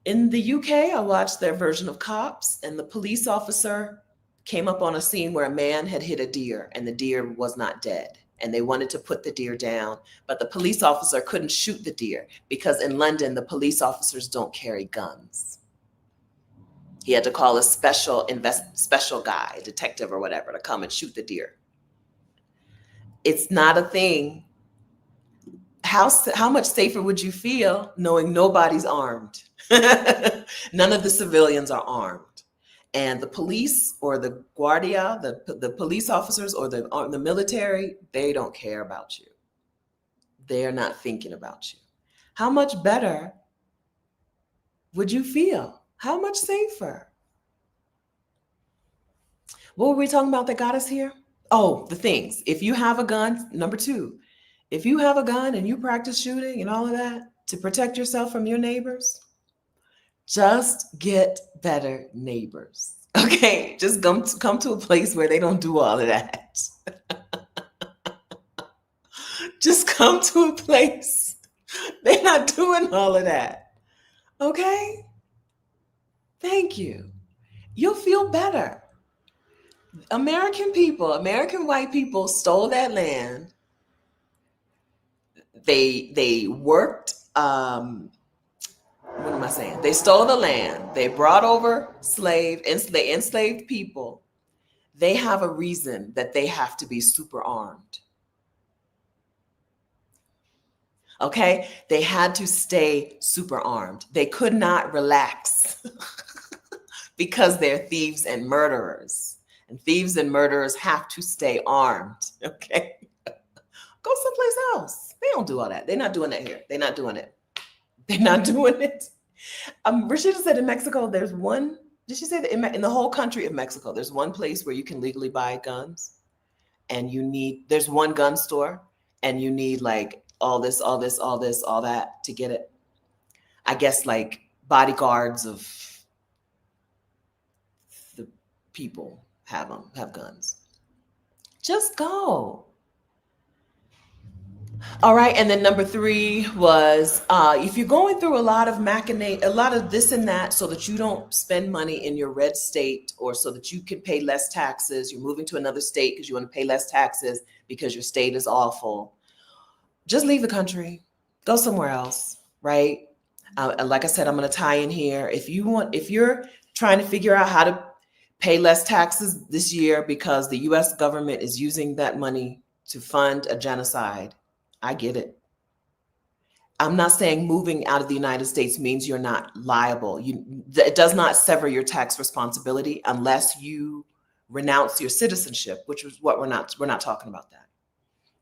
In the UK, I watched their version of Cops, and the police officer came up on a scene where a man had hit a deer and the deer was not dead. And they wanted to put the deer down, but the police officer couldn't shoot the deer because in London, the police officers don't carry guns. He had to call a special guy, a detective or whatever, to come and shoot the deer. It's not a thing. How much safer would you feel knowing nobody's armed? None of the civilians are armed. And the police or the guardia, the police officers or the military, they don't care about you. They're not thinking about you. how much better would you feel? How much safer? What were we talking about that got us here? Oh, the things. If you have a gun, number two, if you have a gun and you practice shooting and all of that to protect yourself from your neighbors, just get better neighbors. Okay, just come to a place where they don't do all of that. Just come to a place they're not doing all of that. Okay? Thank you. You'll feel better. American people, American white people stole that land. They worked what am I saying? They stole the land. They brought over they enslaved people. They have a reason that they have to be super armed. Okay? They had to stay super armed. They could not relax because they're thieves and murderers. And thieves and murderers have to stay armed. Okay? Go someplace else. They don't do all that. They're not doing that here. They're not doing it. They're not doing it. Rashida said in Mexico, there's one, did she say that in the whole country of Mexico, there's one place where you can legally buy guns and there's one gun store and you need like all this, all that to get it. I guess like bodyguards of the people have guns. Just go. All right, and then number three was if you're going through a lot of this and that so that you don't spend money in your red state or so that you can pay less taxes, you're moving to another state because you want to pay less taxes because your state is awful, just leave the country, go somewhere else, right? Like I said, I'm going to tie in here. If you're trying to figure out how to pay less taxes this year because the US government is using that money to fund a genocide, I get it. I'm not saying moving out of the United States means you're not liable. It does not sever your tax responsibility unless you renounce your citizenship, which is what we're not talking about that.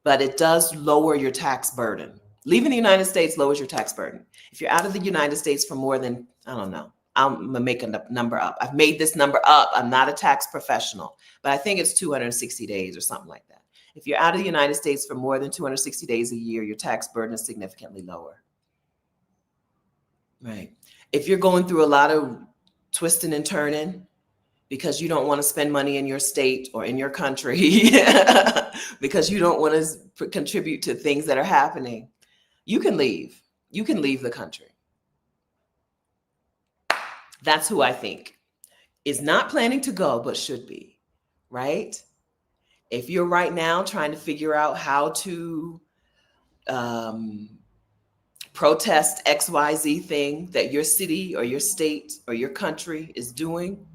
But it does lower your tax burden. Leaving the United States lowers your tax burden. If you're out of the United States for more than, I don't know, I'm gonna make a number up. I've made this number up. I'm not a tax professional, but I think it's 260 days or something like that. If you're out of the United States for more than 260 days a year, your tax burden is significantly lower. Right. If you're going through a lot of twisting and turning because you don't want to spend money in your state or in your country because you don't want to contribute to things that are happening, you can leave. You can leave the country. That's who I think is not planning to go, but should be, right? If you're right now trying to figure out how to protest XYZ thing that your city or your state or your country is doing,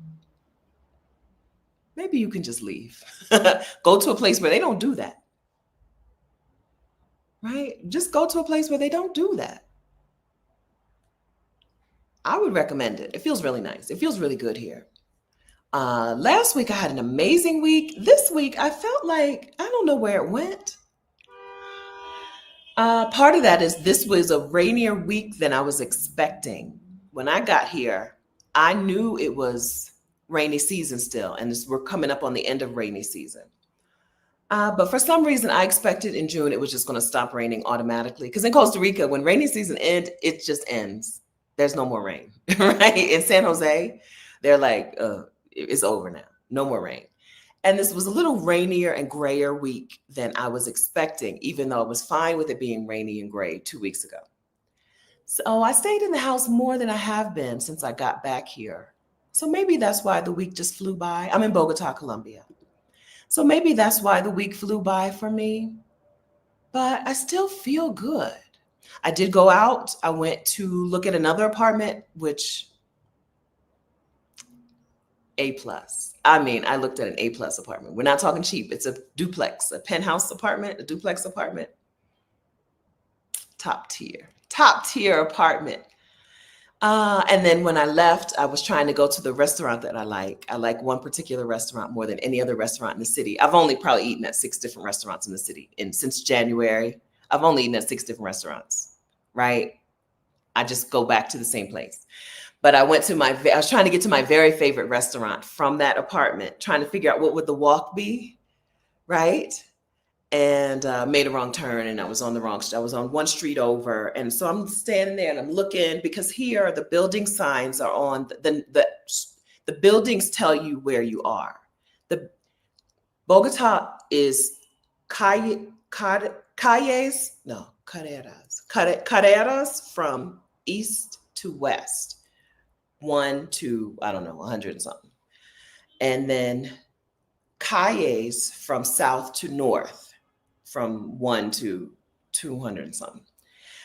maybe you can just leave. Go to a place where they don't do that. Right? Just go to a place where they don't do that. I would recommend it. It feels really nice. It feels really good here. Last week I had an amazing week. This week I felt like, I don't know where it went. Part of that is this was a rainier week than I was expecting. When I got here, I knew it was rainy season still, and we're coming up on the end of rainy season. But for some reason, I expected in June it was just going to stop raining automatically. Because in Costa Rica, when rainy season ends, it just ends. There's no more rain, right? In San Jose, they're like, it's over now. No more rain. And this was a little rainier and grayer week than I was expecting, even though I was fine with it being rainy and gray 2 weeks ago. So I stayed in the house more than I have been since I got back here. So maybe that's why the week just flew by. I'm in Bogota, Colombia. So maybe that's why the week flew by for me. But I still feel good. I did go out. I went to look at another apartment, which A+. I mean, I looked at an A+ apartment. We're not talking cheap. It's a duplex, a penthouse apartment, a duplex apartment. Top tier apartment. And then when I left, I was trying to go to the restaurant that I like. I like one particular restaurant more than any other restaurant in the city. I've only probably eaten at 6 different restaurants in the city. And since January, I've only eaten at 6 different restaurants, right? I just go back to the same place. But I was trying to get to my very favorite restaurant from that apartment, trying to figure out what would the walk be, right? And made a wrong turn, and I was on one street over. And so I'm standing there and I'm looking, because here the building signs are on the buildings tell you where you are. The Bogota is carreras from east to west, 1 to, I don't know, 100 and something. And then calles from south to north, from 1 to 200 and something.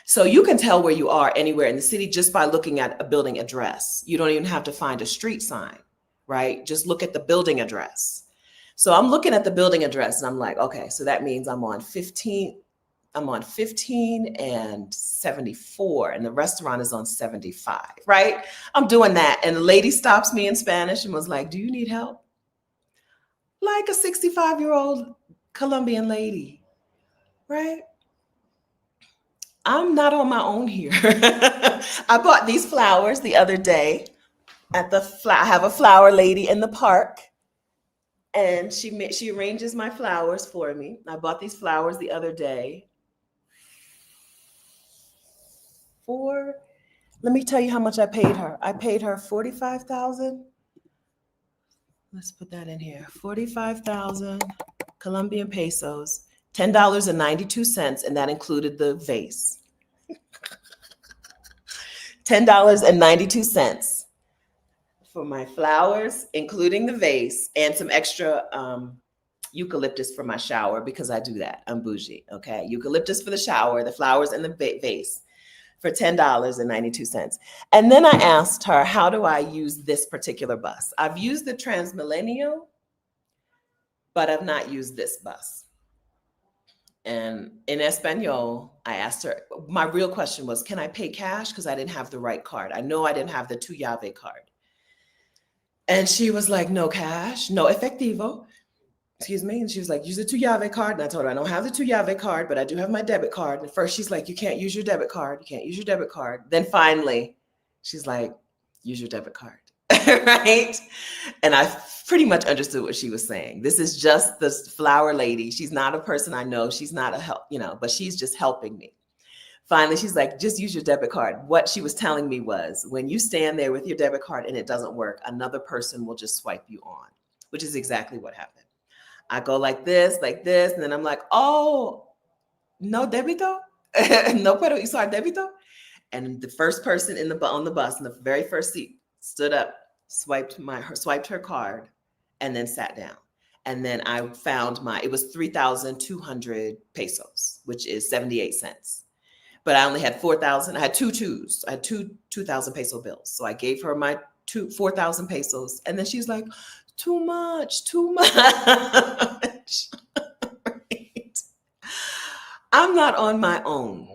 So you can tell where you are anywhere in the city just by looking at a building address. You don't even have to find a street sign, right? Just look at the building address. So I'm looking at the building address and I'm like, okay, so that means I'm on 15 and 74, and the restaurant is on 75, right? I'm doing that. And the lady stops me in Spanish and was like, do you need help? Like a 65-year-old Colombian lady, right? I'm not on my own here. I bought these flowers the other day I have a flower lady in the park, and she arranges my flowers for me. I bought these flowers the other day let me tell you how much I paid her. I paid her 45,000. Let's put that in here. 45,000 Colombian pesos, $10.92, and that included the vase. $10.92 for my flowers, including the vase, and some extra eucalyptus for my shower, because I do that. I'm bougie, okay? Eucalyptus for the shower, the flowers, and the vase for $10.92. And then I asked her, how do I use this particular bus? I've used the Transmilenio, but I've not used this bus. And in Espanol, I asked her, my real question was, can I pay cash? Because I didn't have the right card. I know I didn't have the Tu Llave card. And she was like, no cash, no efectivo. Excuse me. And she was like, use the Tu Llave card. And I told her, I don't have the Tu Llave card, but I do have my debit card. And at first she's like, you can't use your debit card. You can't use your debit card. Then finally, she's like, use your debit card. Right? And I pretty much understood what she was saying. This is just the flower lady. She's not a person I know. She's not a help, but she's just helping me. Finally, she's like, just use your debit card. What she was telling me was, when you stand there with your debit card and it doesn't work, another person will just swipe you on, which is exactly what happened. I go like this, and then I'm like, oh, no débito? No puedo usar débito? And the first person on the bus in the very first seat stood up, swiped her card, and then sat down. And then I found it was 3,200 pesos, which is 78 cents. But I only had 4,000. I had two twos. I had two 2,000 peso bills. So I gave her my 4,000 pesos. And then she's like, too much. Right? I'm not on my own.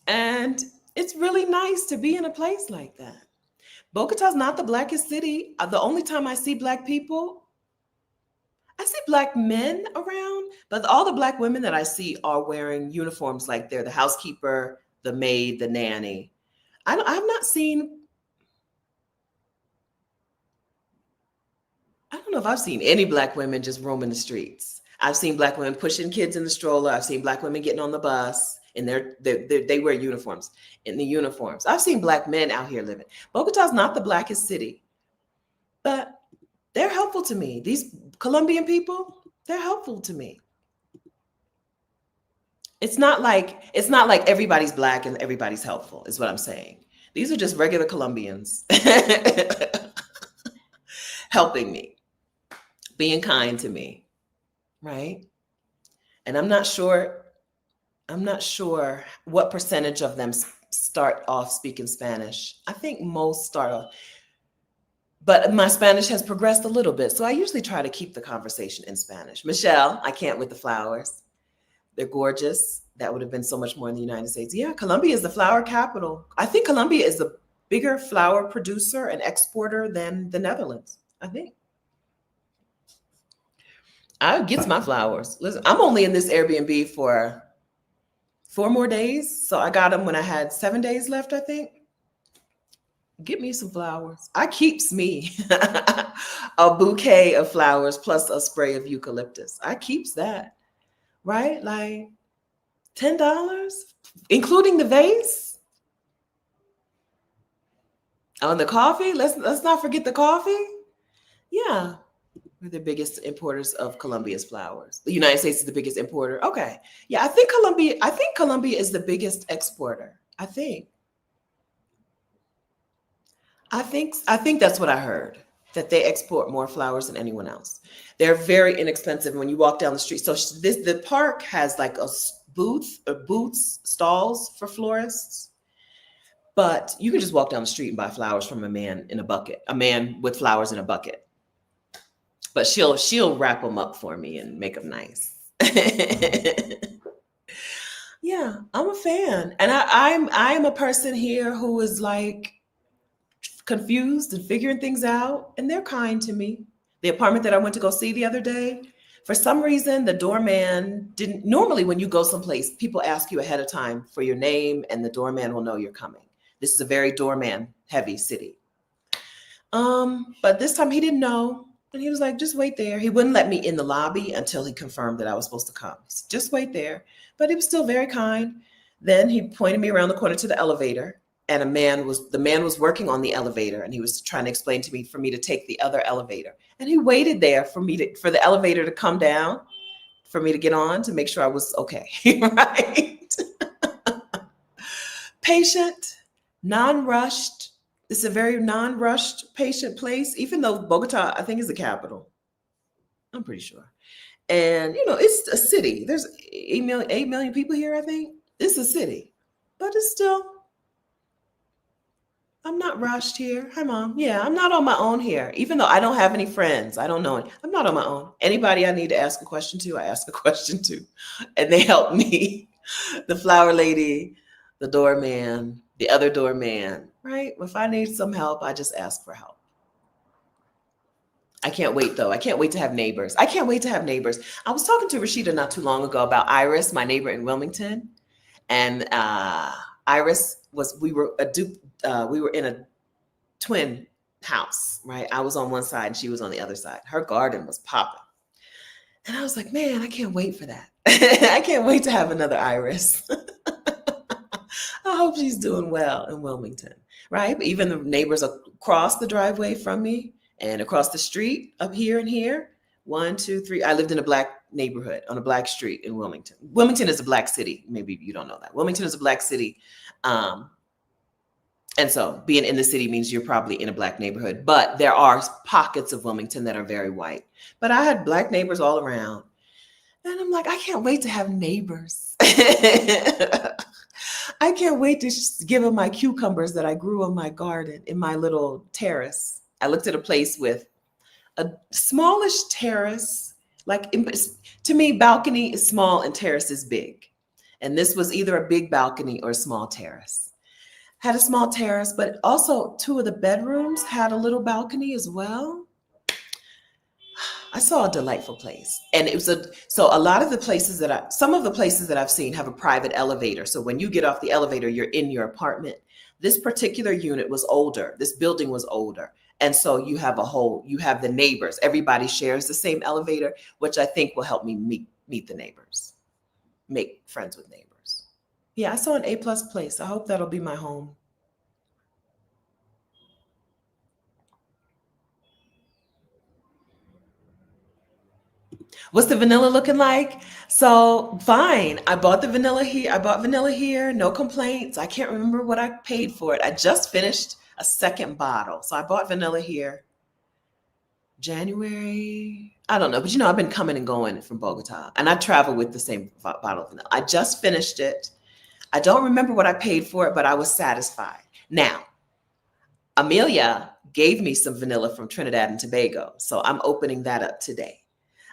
And it's really nice to be in a place like that. Bogota's not the blackest city. The only time I see Black people, I see Black men around, but all the Black women that I see are wearing uniforms, like they're the housekeeper, the maid, the nanny. I've not seen, I don't know if I've seen any Black women just roaming the streets. I've seen Black women pushing kids in the stroller. I've seen Black women getting on the bus, and they wear uniforms. In the uniforms, I've seen Black men out here living. Bogota's not the blackest city, but they're helpful to me. These Colombian people, they're helpful to me. It's not like everybody's Black and everybody's helpful, is what I'm saying. These are just regular Colombians helping me, being kind to me, right? And I'm not sure what percentage of them start off speaking Spanish. I think most start off, but my Spanish has progressed a little bit. So I usually try to keep the conversation in Spanish. Michelle, I can't with the flowers. They're gorgeous. That would have been so much more in the United States. Yeah, Colombia is the flower capital. I think Colombia is the bigger flower producer and exporter than the Netherlands, I think. I get my flowers. Listen, I'm only in this Airbnb for 4 more days. So I got them when I had 7 days left, I think. Get me some flowers. I keeps me a bouquet of flowers plus a spray of eucalyptus. I keeps that, right? Like $10, including the vase. On the coffee. Let's not forget the coffee. Yeah. We're the biggest importers of Colombia's flowers. The United States is the biggest importer. Okay. Yeah, I think Colombia is the biggest exporter. I think that's what I heard, that they export more flowers than anyone else. They're very inexpensive when you walk down the street. So the park has like a booth or booths, stalls for florists, but you can just walk down the street and buy flowers from a man with flowers in a bucket. But she'll wrap them up for me and make them nice. Yeah, I'm a fan, and I'm a person here who is like confused and figuring things out, and they're kind to me. The apartment that I went to go see the other day, for some reason, the doorman didn't. Normally, when you go someplace, people ask you ahead of time for your name, and the doorman will know you're coming. This is a very doorman heavy city. But this time he didn't know. And he was like, just wait there. He wouldn't let me in the lobby until he confirmed that I was supposed to come. He said, just wait there. But he was still very kind. Then he pointed me around the corner to the elevator, and the man was working on the elevator, and he was trying to explain to me for me to take the other elevator. And he waited there for the elevator to come down, for me to get on, to make sure I was okay. Right? Patient, non-rushed. It's a very non-rushed, patient place, even though Bogota, I think, is the capital. I'm pretty sure. And, it's a city. There's 8 million people here, I think. It's a city. But it's still, I'm not rushed here. Hi, Mom. Yeah, I'm not on my own here. Even though I don't have any friends. I don't know any. I'm not on my own. Anybody I need to ask a question to, I ask a question to. And they help me. The flower lady, the doorman, the other doorman, right? If I need some help, I just ask for help. I can't wait, though. I can't wait to have neighbors. I was talking to Rashida not too long ago about Iris, my neighbor in Wilmington. And Iris we were in a twin house, right? I was on one side and she was on the other side. Her garden was popping. And I was like, man, I can't wait for that. I can't wait to have another Iris. I hope she's doing well in Wilmington, right? But even the neighbors across the driveway from me and across the street up here and here, 1, 2, 3. I lived in a black neighborhood on a black street in Wilmington. Wilmington is a black city. Maybe you don't know that. Wilmington is a black city. And so being in the city means you're probably in a black neighborhood, but there are pockets of Wilmington that are very white. But I had black neighbors all around. And I'm like, I can't wait to have neighbors. I can't wait to give them my cucumbers that I grew in my garden, in my little terrace. I looked at a place with a smallish terrace. To me, balcony is small and terrace is big. And this was either a big balcony or a small terrace. Had a small terrace, but also 2 of the bedrooms had a little balcony as well. I saw a delightful place. And so a lot of the places some of the places that I've seen have a private elevator. So when you get off the elevator, you're in your apartment. This particular unit was older. This building was older. And so you have the neighbors. Everybody shares the same elevator, which I think will help me meet the neighbors, make friends with neighbors. Yeah, I saw an A+ place. I hope that'll be my home. What's the vanilla looking like? So fine. I bought vanilla here. No complaints. I can't remember what I paid for it. I just finished a second bottle. So I bought vanilla here January. I don't know, but I've been coming and going from Bogota, and I travel with the same bottle of vanilla. I just finished it. I don't remember what I paid for it, but I was satisfied. Now, Amelia gave me some vanilla from Trinidad and Tobago, so I'm opening that up today.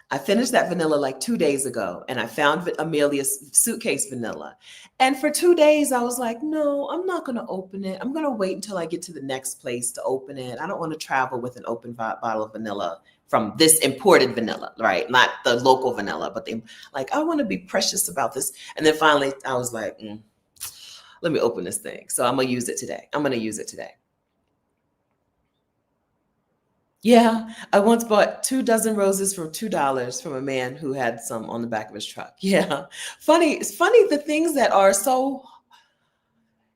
I finished that vanilla like 2 days ago, and I found Amelia's suitcase vanilla. And for 2 days, I was like, no, I'm not going to open it. I'm going to wait until I get to the next place to open it. I don't want to travel with an open bottle of vanilla from this imported vanilla, right? Not the local vanilla, but I want to be precious about this. And then finally, I was like, let me open this thing. So I'm going to use it today. I'm going to use it today. Yeah, I once bought 2 dozen roses for $2 from a man who had some on the back of his truck. Yeah. Funny. It's funny the things that are so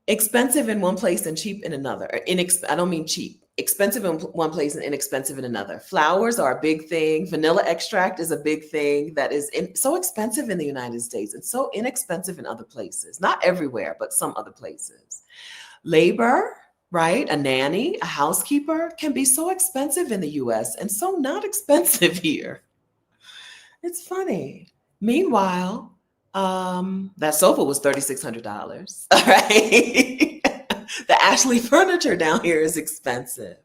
expensive in one place and cheap in another. I don't mean cheap. Expensive in one place and inexpensive in another. Flowers are a big thing. Vanilla extract is a big thing that is so expensive in the United States and so inexpensive in other places. Not everywhere, but some other places. Labor, right? A nanny, a housekeeper can be so expensive in the US and so not expensive here. It's funny. Meanwhile, that sofa was $3,600. All right. The Ashley furniture down here is expensive,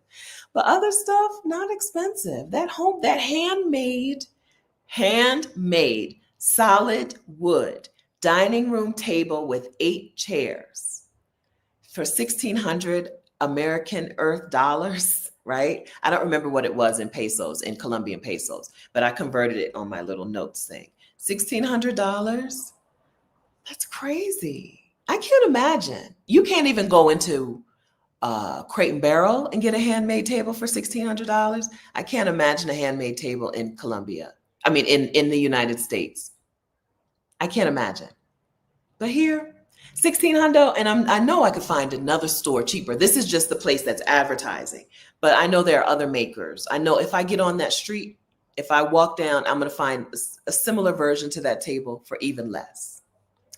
but other stuff, not expensive. That handmade solid wood dining room table with 8 chairs for 1,600 American Earth dollars, right? I don't remember what it was in pesos, in Colombian pesos, but I converted it on my little notes thing. $1,600? That's crazy. I can't imagine. You can't even go into Crate and Barrel and get a handmade table for $1,600. I can't imagine a handmade table in Colombia. I mean, in the United States. I can't imagine. But here, 1,600, and I know I could find another store cheaper. This is just the place that's advertising, but I know there are other makers. I know if I get on that street, if I walk down, I'm going to find a similar version to that table for even less.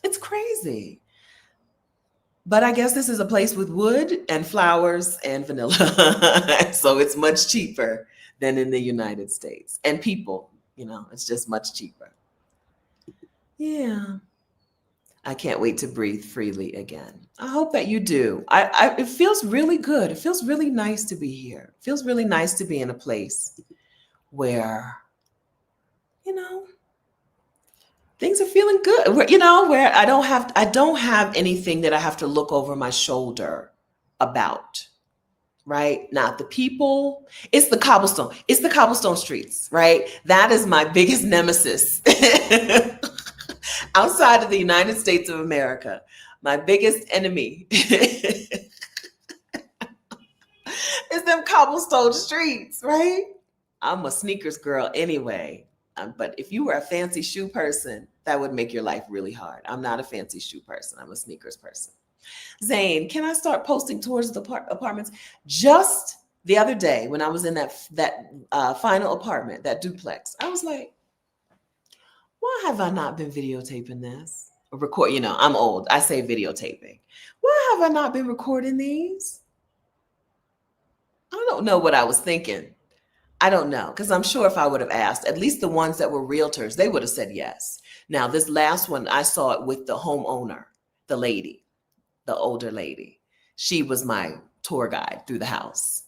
It's crazy. But I guess this is a place with wood and flowers and vanilla. So it's much cheaper than in the United States. And people, it's just much cheaper. Yeah. I can't wait to breathe freely again. I hope that you do. It feels really good. It feels really nice to be here. It feels really nice to be in a place where, things are feeling good. Where I don't have anything that I have to look over my shoulder about. Right? Not the people. It's the cobblestone. It's the cobblestone streets, right? That is my biggest nemesis. Outside of the United States of America, my biggest enemy is them cobblestone streets, right? I'm a sneakers girl anyway. But if you were a fancy shoe person, that would make your life really hard. I'm not a fancy shoe person. I'm a sneakers person. Zane, can I start posting towards the apartments? Just the other day when I was in that final apartment, that duplex, I was like, why have I not been videotaping this? Or record, I'm old. I say videotaping. Why have I not been recording these? I don't know what I was thinking. I don't know, because I'm sure if I would have asked, at least the ones that were realtors, they would have said yes. Now, this last one, I saw it with the homeowner, the lady, the older lady. She was my tour guide through the house.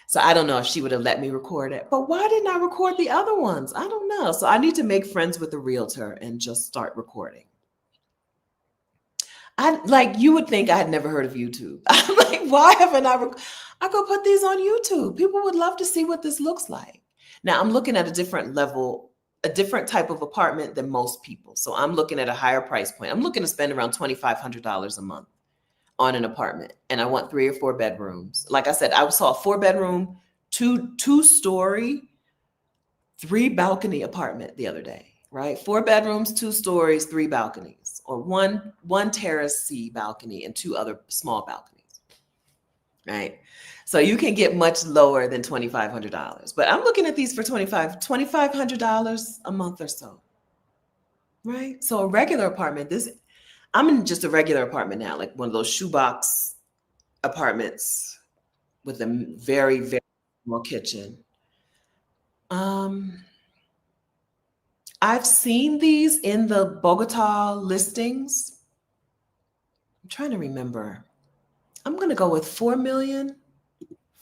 So I don't know if she would have let me record it, but why didn't I record the other ones? I don't know. So I need to make friends with the realtor and just start recording. You would think I had never heard of YouTube. I'm like, why haven't I go put these on YouTube? People would love to see what this looks like. Now I'm looking at a different level, a different type of apartment than most people. So I'm looking at a higher price point. I'm looking to spend around $2,500 a month on an apartment, and I want 3 or 4 bedrooms. Like I said, I saw a 4-bedroom, two-story, 3-balcony apartment the other day, right? 4 bedrooms, 2 stories, 3 balconies, or one terrace C balcony and 2 other small balconies, right? So you can get much lower than $2,500, but I'm looking at these for $2,500 a month or so, right? So a regular apartment, I'm in just a regular apartment now, like one of those shoebox apartments with a very, very small kitchen. I've seen these in the Bogota listings. I'm trying to remember. I'm going to go with 4 million,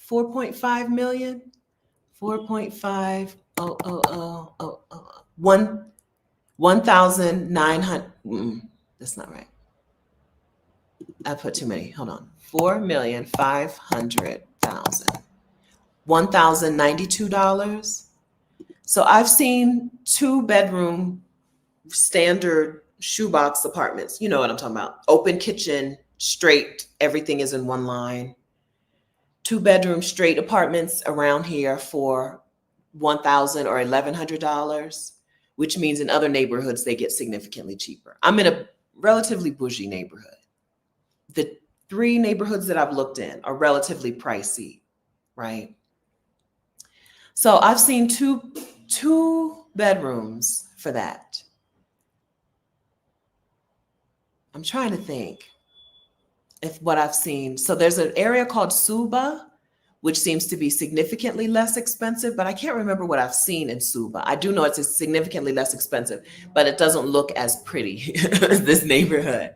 4.5 million, 4.5. 1,900. That's not right. I put too many. Hold on. 4,500,000. $1,092. So I've seen 2-bedroom standard shoebox apartments. You know what I'm talking about. Open kitchen, straight, everything is in one line. 2-bedroom straight apartments around here for $1,000 or $1,100, which means in other neighborhoods they get significantly cheaper. I'm in a relatively bougie neighborhood. The 3 neighborhoods that I've looked in are relatively pricey, right? So I've seen two bedrooms for that. I'm trying to think if what I've seen. So there's an area called Suba, which seems to be significantly less expensive, but I can't remember what I've seen in Suba. I do know it's significantly less expensive, but it doesn't look as pretty as this neighborhood.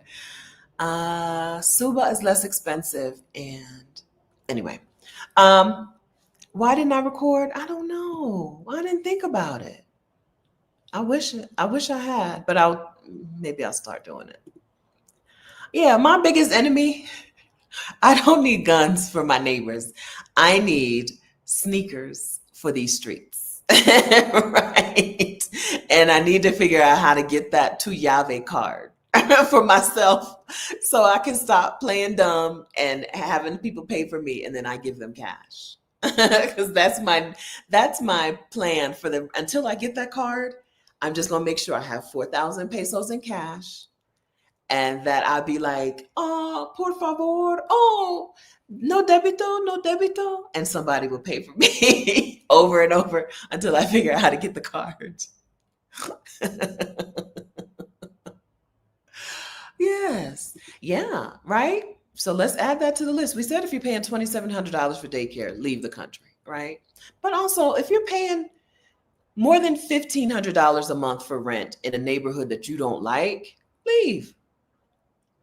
Suba is less expensive, and anyway. Why didn't I record? I don't know. I didn't think about it. I wish I had, but maybe I'll start doing it. Yeah, my biggest enemy, I don't need guns for my neighbors. I need sneakers for these streets. Right? And I need to figure out how to get that Tuyave card for myself so I can stop playing dumb and having people pay for me and then I give them cash. Because that's my plan for them. Until I get that card, I'm just gonna make sure I have 4,000 pesos in cash, and that I'll be like, oh, por favor, oh, no debito, and somebody will pay for me over and over until I figure out how to get the card. Yes, yeah, right. So let's add that to the list. We said if you're paying $2,700 for daycare, leave the country, right? But also, if you're paying more than $1,500 a month for rent in a neighborhood that you don't like, leave.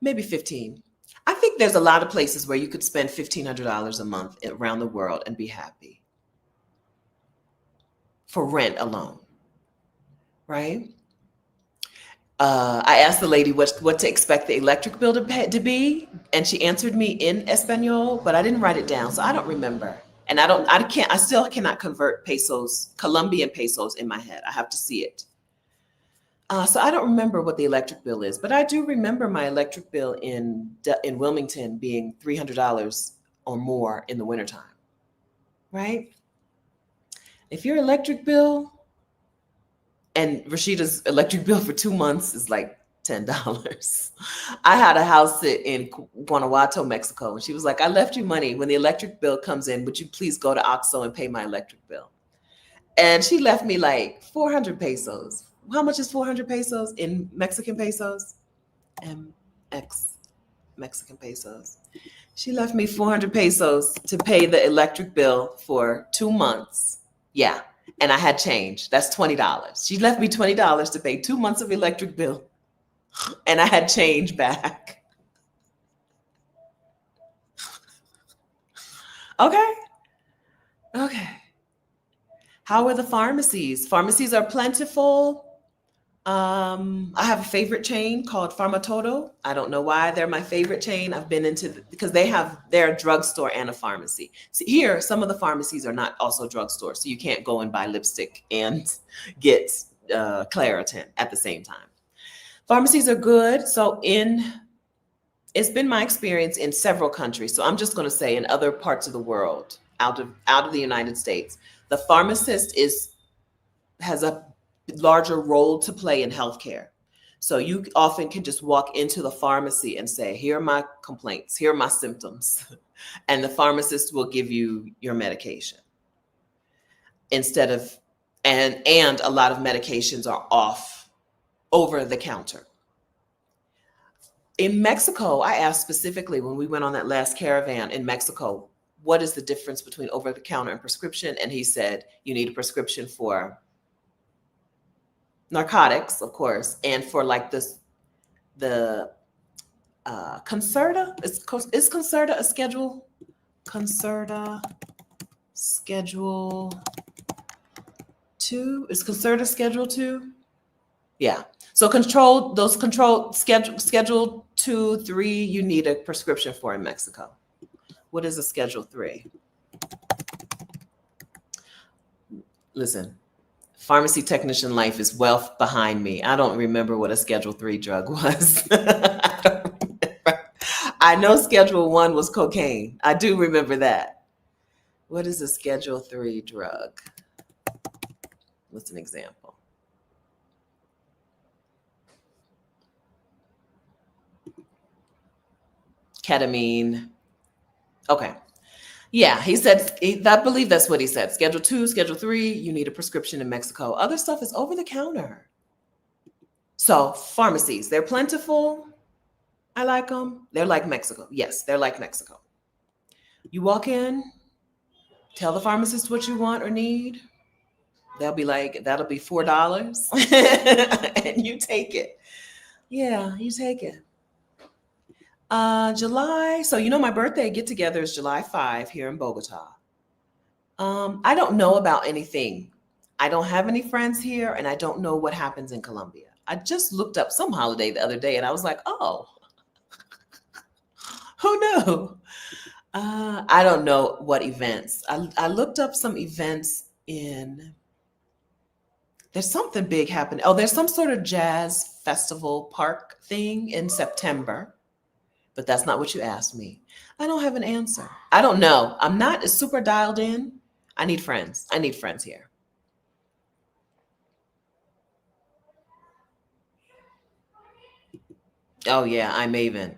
Maybe 15. I think there's a lot of places where you could spend $1,500 a month around the world and be happy for rent alone, right? I asked the lady what to expect the electric bill to be, and she answered me in Espanol, but I didn't write it down, so I don't remember. And I still cannot convert pesos, Colombian pesos in my head. I have to see it. So I don't remember what the electric bill is, but I do remember my electric bill in Wilmington being $300 or more in the wintertime, right? If your electric bill, and Rashida's electric bill for 2 months is like $10. I had a house sit in Guanajuato, Mexico, and she was like, I left you money. When the electric bill comes in, would you please go to OXXO and pay my electric bill? And she left me like 400 pesos. How much is 400 pesos in Mexican pesos? MX Mexican pesos. She left me 400 pesos to pay the electric bill for 2 months. Yeah. And I had change. That's $20. She left me $20 to pay 2 months of electric bill. And I had change back. Okay. How are the pharmacies? Pharmacies are plentiful. I have a favorite chain called Pharmatodo. I don't know why they're my favorite chain. I've been because they're a drugstore and a pharmacy. So here, some of the pharmacies are not also drugstores, so you can't go and buy lipstick and get Claritin at the same time. Pharmacies are good. So it's been my experience in several countries. So I'm just going to say in other parts of the world, out of the United States, the pharmacist has a larger role to play in healthcare. So you often can just walk into the pharmacy and say, here are my complaints, here are my symptoms. And the pharmacist will give you your medication. And a lot of medications are over the counter. In Mexico, I asked specifically when we went on that last caravan in Mexico, what is the difference between over the counter and prescription? And he said, you need a prescription for narcotics, of course, and for like the Concerta. Is Concerta a schedule? Concerta Schedule 2 is considered a Schedule 2. Yeah. So Schedule 2, 3, you need a prescription for in Mexico. What is a Schedule 3? Listen, pharmacy technician life is wealth behind me. I don't remember what a Schedule 3 drug was. I don't remember. I know Schedule 1 was cocaine. I do remember that. What is a Schedule 3 drug? What's an example? Ketamine. Okay. Yeah, he said, I believe that's what he said. Schedule 2, Schedule 3, you need a prescription in Mexico. Other stuff is over the counter. So pharmacies, they're plentiful. I like them. They're like Mexico. Yes, they're like Mexico. You walk in, tell the pharmacist what you want or need. They'll be like, that'll be $4. And you take it. Yeah, you take it. July. So, my birthday get together is July 5 here in Bogota. I don't know about anything. I don't have any friends here, and I don't know what happens in Colombia. I just looked up some holiday the other day, and I was like, oh, who knew? I don't know what events. I looked up some events there's something big happening. Oh, there's some sort of jazz festival park thing in September. But that's not what you asked me. I don't have an answer. I don't know. I'm not super dialed in. I need friends. I need friends here. Oh, yeah, I'm Maven.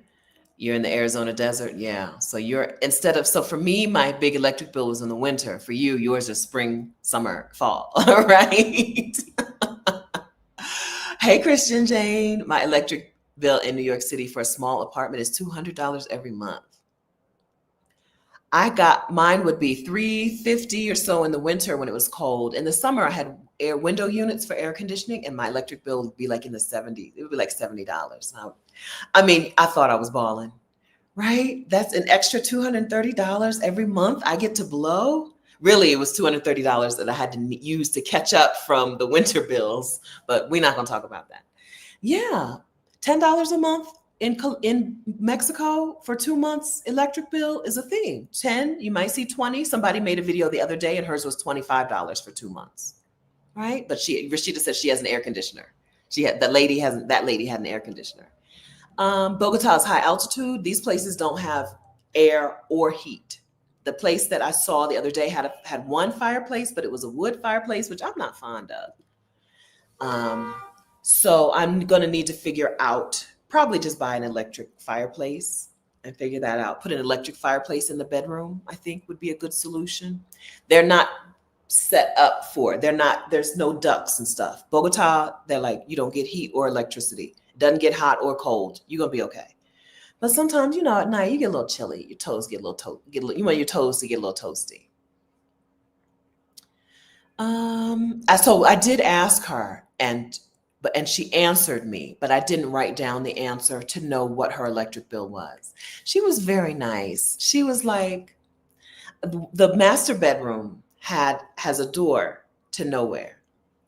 You're in the Arizona desert? Yeah. So so for me, my big electric bill was in the winter. For you, yours is spring, summer, fall, right? Hey, Christian Jane. My electric bill in New York City for a small apartment is $200 every month. Mine would be $350 or so in the winter when it was cold. In the summer, I had window units for air conditioning, and my electric bill would be like in the 70s. It would be like $70. I thought I was balling, right? That's an extra $230 every month I get to blow. Really, it was $230 that I had to use to catch up from the winter bills, but we're not going to talk about that. Yeah, $10 a month in Mexico for 2 months electric bill is a thing. 10, you might see 20. Somebody made a video the other day and hers was $25 for 2 months, right? But Rashida says she has an air conditioner. That lady had an air conditioner. Bogota's high altitude. These places don't have air or heat. The place that I saw the other day had one fireplace, but it was a wood fireplace, which I'm not fond of. So I'm going to need to figure out, probably just buy an electric fireplace and figure that out. Put an electric fireplace in the bedroom, I think would be a good solution. They're not set up for it. There's no ducts and stuff. Bogota, they're like, you don't get heat or electricity. It doesn't get hot or cold. You're going to be okay. But sometimes, at night you get a little chilly. Your toes get a little you want your toes to get a little toasty. So I did ask her, and she answered me, but I didn't write down the answer to know what her electric bill was. She was very nice. She was like, the master bedroom has a door to nowhere.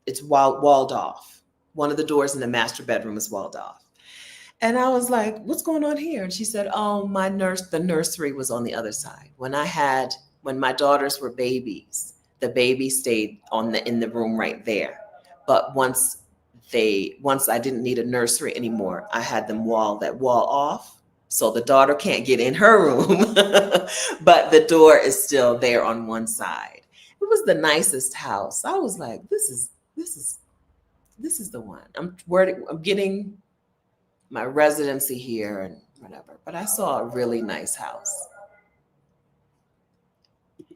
It's walled off. One of the doors in the master bedroom is walled off. And I was like, what's going on here? And she said, oh, the nursery was on the other side. When my daughters were babies, the baby stayed in the room right there. But once I didn't need a nursery anymore, I had them wall off. So the daughter can't get in her room, but the door is still there on one side. It was the nicest house. I was like, this is the one. I'm getting my residency here and whatever, but I saw a really nice house.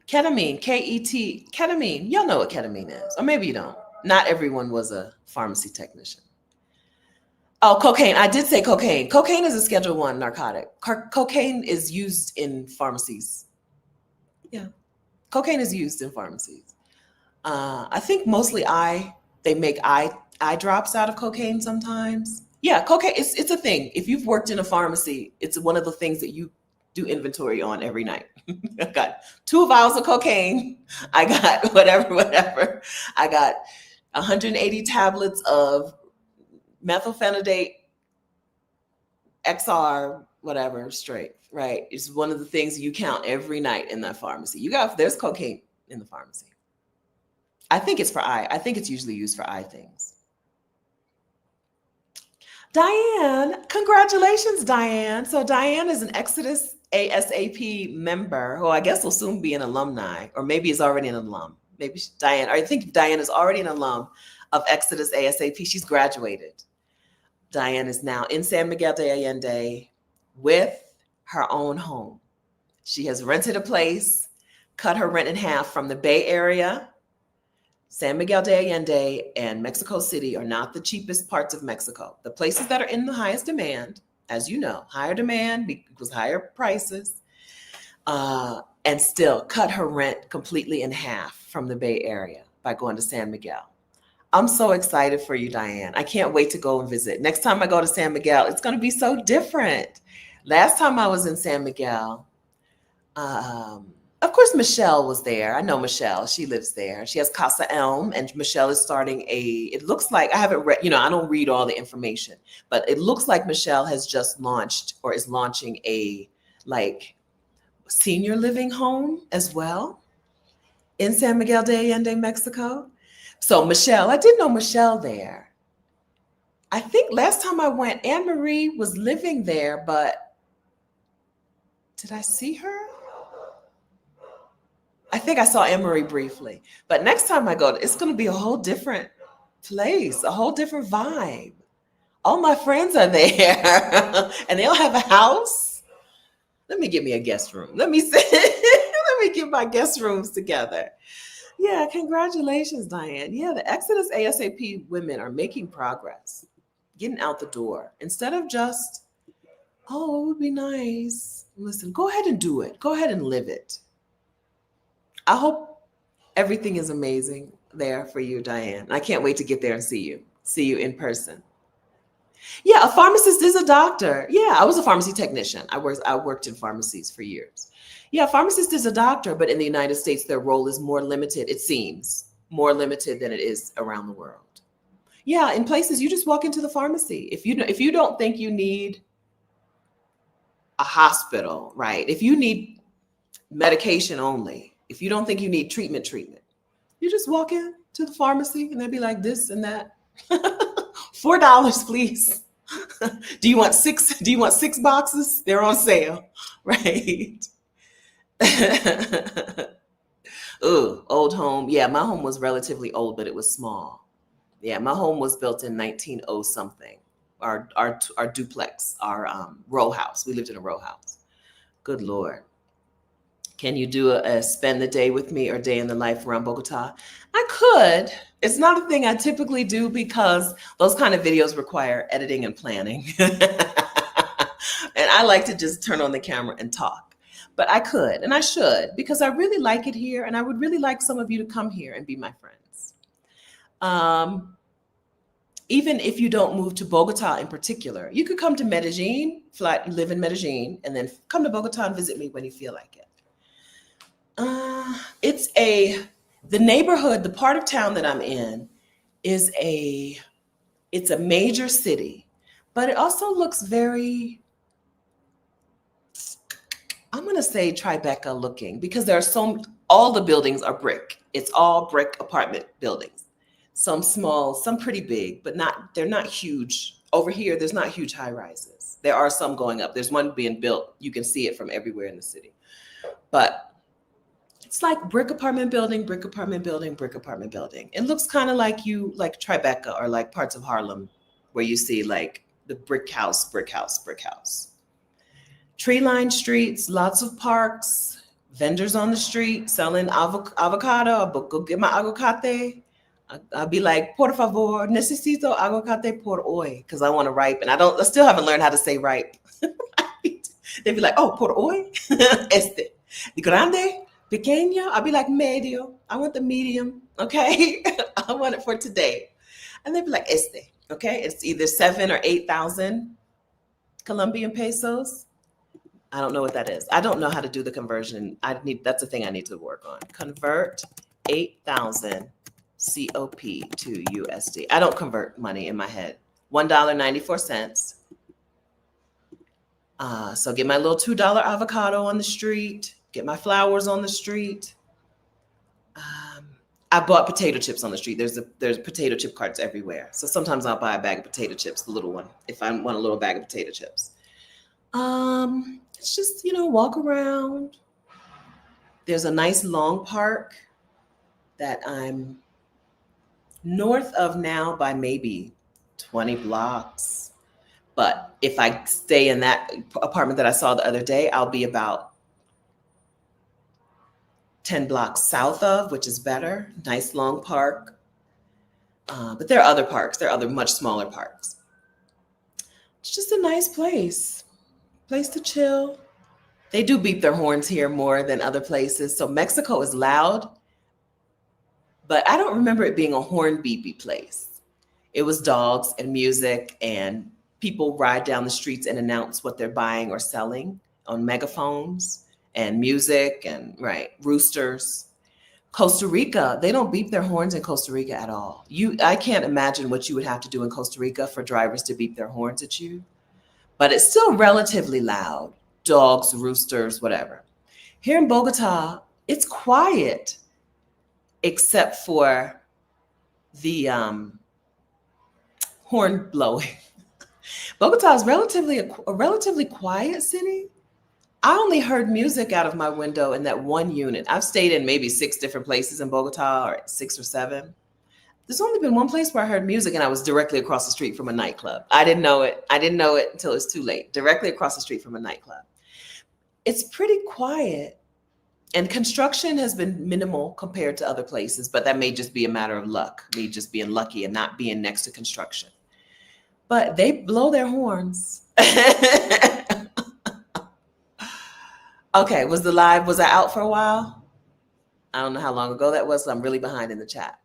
Ketamine, K-E-T, ketamine. Y'all know what ketamine is, or maybe you don't. Not everyone was a pharmacy technician. Oh, cocaine. I did say cocaine. Cocaine is a Schedule 1 narcotic. Cocaine is used in pharmacies. Yeah, cocaine is used in pharmacies. I think mostly they make eye drops out of cocaine sometimes. Yeah, cocaine, it's a thing. If you've worked in a pharmacy, it's one of the things that do inventory on every night. I got 2 vials of cocaine. I got whatever. I got 180 tablets of methylphenidate XR, whatever, straight, right? It's one of the things you count every night in that pharmacy. There's cocaine in the pharmacy. I think it's for eye. I think it's usually used for eye things. Diane, congratulations, Diane. So Diane is an Exodus ASAP member who I guess will soon be an alumni, or maybe is already an alum. Maybe Diane, or I think Diane is already an alum of Exodus ASAP. She's graduated. Diane is now in San Miguel de Allende with her own home. She has rented a place, cut her rent in half from the Bay Area. San Miguel de Allende and Mexico City are not the cheapest parts of Mexico. The places that are in the highest demand, as you know, higher demand because higher prices, and still cut her rent completely in half from the Bay Area by going to San Miguel. I'm so excited for you, Diane. I can't wait to go and visit. Next time I go to San Miguel, it's going to be so different. Last time I was in San Miguel, of course, Michelle was there. I know Michelle. She lives there. She has Casa Elm, and Michelle is starting it looks like, I haven't read, I don't read all the information, but it looks like Michelle has just launched or is launching a senior living home as well in San Miguel de Allende, Mexico. So Michelle, I did know Michelle there. I think last time I went, Anne Marie was living there, but did I see her? I think I saw Anne Marie briefly, but next time I go, it's going to be a whole different place, a whole different vibe. All my friends are there and they all have a house. Let me get me a guest room. Let me get my guest rooms together. Yeah, congratulations, Diane. Yeah, the Exodus ASAP women are making progress, getting out the door instead of just, oh, it would be nice. Listen, go ahead and do it. Go ahead and live it. I hope everything is amazing there for you, Diane. I can't wait to get there and see you in person. Yeah, a pharmacist is a doctor. Yeah, I was a pharmacy technician. I worked in pharmacies for years. Yeah, pharmacist is a doctor, but in the United States, their role is more limited. It seems more limited than it is around the world. Yeah, in places you just walk into the pharmacy. If you don't think you need a hospital, right? If you need medication only, if you don't think you need treatment, you just walk in to the pharmacy and they'll be like this and that. $4, please. Do you want six boxes? They're on sale, right? Ooh, old home. Yeah, my home was relatively old, but it was small. Yeah, my home was built in 1900 something. Our duplex, our row house. We lived in a row house. Good Lord. Can you do a spend the day with me or day in the life around Bogota? I could. It's not a thing I typically do because those kind of videos require editing and planning. And I like to just turn on the camera and talk. But I could, and I should, because I really like it here, and I would really like some of you to come here and be my friends. Even if you don't move to Bogota in particular, you could come to Medellin, live in Medellin, and then come to Bogota and visit me when you feel like it. The neighborhood, the part of town that I'm in it's a major city, but it also looks very, I'm going to say Tribeca looking, because all the buildings are brick. It's all brick apartment buildings. Some small, some pretty big, but they're not huge. Over here, there's not huge high rises. There are some going up. There's one being built. You can see it from everywhere in the city. But it's like brick apartment building, brick apartment building, brick apartment building. It looks kind of like Tribeca or like parts of Harlem where you see like the brick house, brick house, brick house. Tree-lined streets, lots of parks, vendors on the street selling avocado. I'll go get my aguacate. I'll be like, por favor, necesito aguacate por hoy, because I want to ripe. And I still haven't learned how to say ripe. They'd be like, oh, por hoy? Grande? Pequeño? I'll be like, medio. I want the medium, okay? I want it for today. And they'd be like, okay? It's either 7,000 or 8,000 Colombian pesos. I don't know what that is. I don't know how to do the conversion. That's a thing I need to work on. Convert 8,000 COP to USD. I don't convert money in my head. $1.94. So get my little $2 avocado on the street, get my flowers on the street. I bought potato chips on the street. There's potato chip carts everywhere. So sometimes I'll buy a bag of potato chips, the little one, if I want a little bag of potato chips. It's just, walk around. There's a nice long park that I'm north of now by maybe 20 blocks. But if I stay in that apartment that I saw the other day, I'll be about 10 blocks south of, which is better. Nice long park. But there are other parks. There are other much smaller parks. It's just a nice place to chill. They do beep their horns here more than other places. So Mexico is loud, but I don't remember it being a horn beepy place. It was dogs and music, and people ride down the streets and announce what they're buying or selling on megaphones, and music and roosters. Costa Rica, they don't beep their horns in Costa Rica at all. I can't imagine what you would have to do in Costa Rica for drivers to beep their horns at you, but it's still relatively loud. Dogs, roosters, whatever. Here in Bogota, it's quiet, except for the horn blowing. Bogota is a relatively quiet city. I only heard music out of my window in that one unit. I've stayed in maybe 6 different places in Bogota, or 6 or 7. There's only been one place where I heard music, and I was directly across the street from a nightclub. I didn't know it until it's too late. Directly across the street from a nightclub. It's pretty quiet, and construction has been minimal compared to other places, but that may just be a matter of luck, me just being lucky and not being next to construction. But they blow their horns. Okay, was I out for a while? I don't know how long ago that was, so I'm really behind in the chat.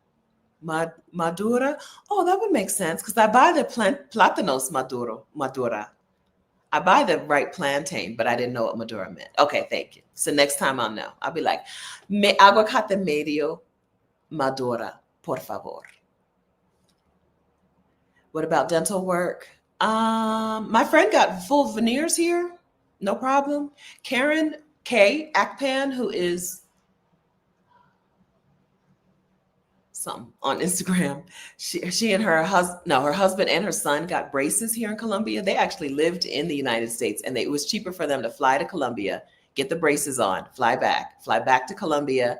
Madura? Oh, that would make sense, because I buy the plátanos madura. I buy the right plantain, but I didn't know what madura meant. Okay, thank you. So next time I'll know. I'll be like, aguacate medio madura, por favor. What about dental work? My friend got full veneers here. No problem. Karen K. Akpan, who is something on Instagram, she and her husband and her son got braces here in Colombia. They actually lived in the United States, and it was cheaper for them to fly to Colombia, get the braces on, fly back to Colombia,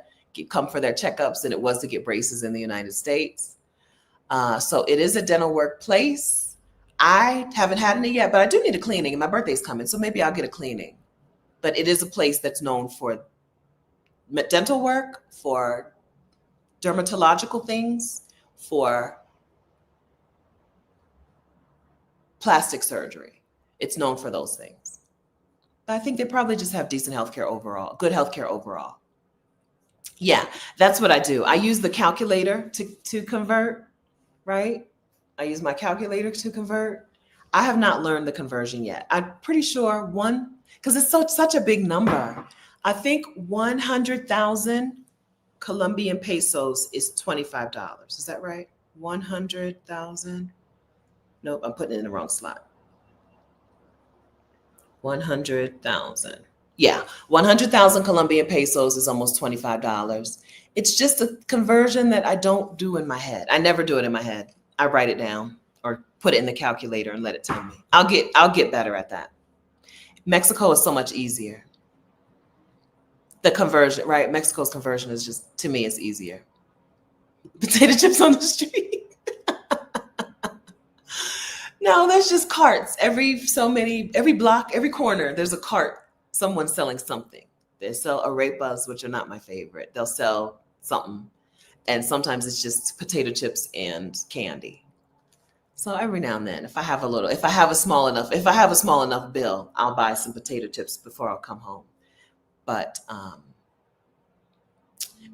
come for their checkups, than it was to get braces in the United States. So it is a dental work place. I haven't had any yet, but I do need a cleaning, and my birthday's coming, so maybe I'll get a cleaning. But it is a place that's known for dental work, for dermatological things, for plastic surgery. It's known for those things. But I think they probably just have decent healthcare overall, good healthcare overall. Yeah, that's what I do. I use the calculator to convert, right? I use my calculator to convert. I have not learned the conversion yet. I'm pretty sure because it's such a big number. I think 100,000 Colombian pesos is $25. Is that right? 100,000. Nope, I'm putting it in the wrong slot. 100,000. Yeah, 100,000 Colombian pesos is almost $25. It's just a conversion that I don't do in my head. I never do it in my head. I write it down or put it in the calculator and let it tell me. I'll get better at that. Mexico is so much easier. The conversion, right? Mexico's conversion is just, to me, it's easier. Potato chips on the street. No, there's just carts. Every block, every corner, there's a cart. Someone's selling something. They sell arepas, which are not my favorite. They'll sell something. And sometimes it's just potato chips and candy. So every now and then, if I have a small enough bill, I'll buy some potato chips before I'll come home. But,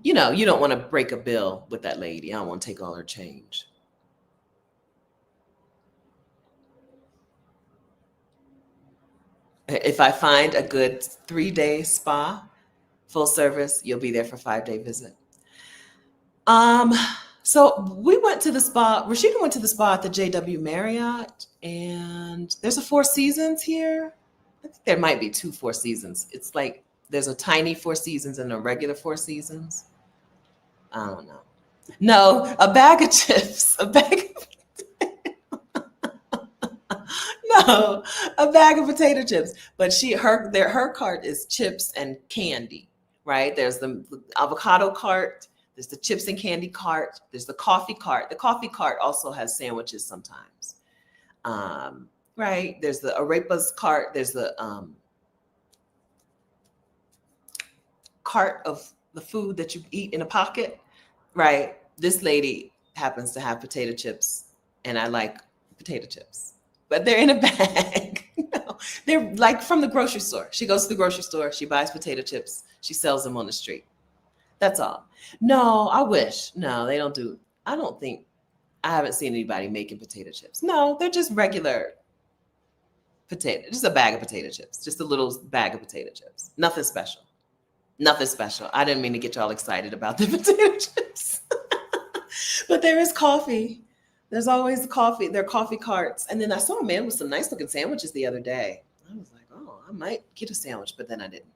you don't want to break a bill with that lady. I don't want to take all her change. If I find a good 3-day spa, full service, you'll be there for a 5-day visit. Um, so we went to the spa. Rashida went to the spa at the JW Marriott, and there's a Four Seasons here. I think there might be 2 Four Seasons. It's like there's a tiny Four Seasons and a regular Four Seasons. I don't know. No, a bag of chips, a bag no, a bag of potato chips. But her cart is chips and candy, right? There's the avocado cart, there's the chips and candy cart, there's the coffee cart. The coffee cart also has sandwiches sometimes. Right? There's the arepas cart, there's the cart of the food that you eat in a pocket, right? This lady happens to have potato chips, and I like potato chips, but they're in a bag. No, they're like from the grocery store. She goes to the grocery store, she buys potato chips, she sells them on the street. That's all. No, I wish. No, they don't do. I don't think, I haven't seen anybody making potato chips. No, they're just regular potato, just a bag of potato chips, just a little bag of potato chips. Nothing special. Nothing special. I didn't mean to get y'all excited about the potato chips. But there is coffee. There's always coffee. There are coffee carts. And then I saw a man with some nice looking sandwiches the other day. I was like, oh, I might get a sandwich, but then I didn't.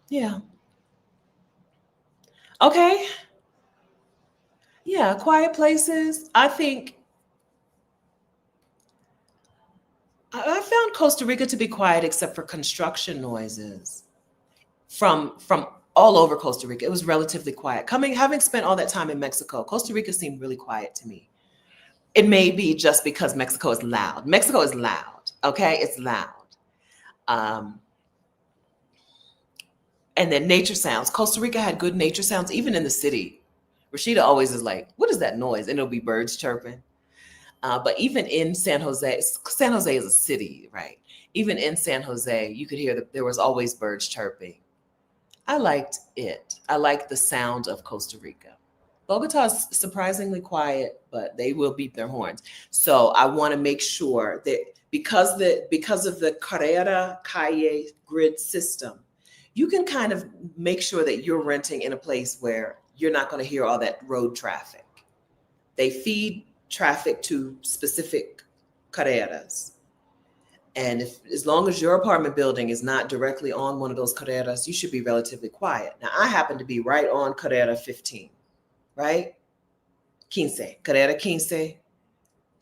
Yeah. Okay. Yeah, quiet places. I think I found Costa Rica to be quiet except for construction noises from all over Costa Rica. It was relatively quiet. Having spent all that time in Mexico, Costa Rica seemed really quiet to me. It may be just because Mexico is loud. Mexico is loud. Okay, it's loud. And then nature sounds. Costa Rica had good nature sounds, even in the city. Rashida always is like, "What is that noise?" And it'll be birds chirping. But even in San Jose is a city, right? Even in San Jose, you could hear that there was always birds chirping. I liked it. I liked the sound of Costa Rica. Bogota is surprisingly quiet, but they will beat their horns. So I want to make sure that because of the Carrera Calle grid system, you can kind of make sure that you're renting in a place where you're not going to hear all that road traffic. They feed traffic to specific carreras. And as long as your apartment building is not directly on one of those carreras, you should be relatively quiet. Now, I happen to be right on Carrera 15, right? Carrera 15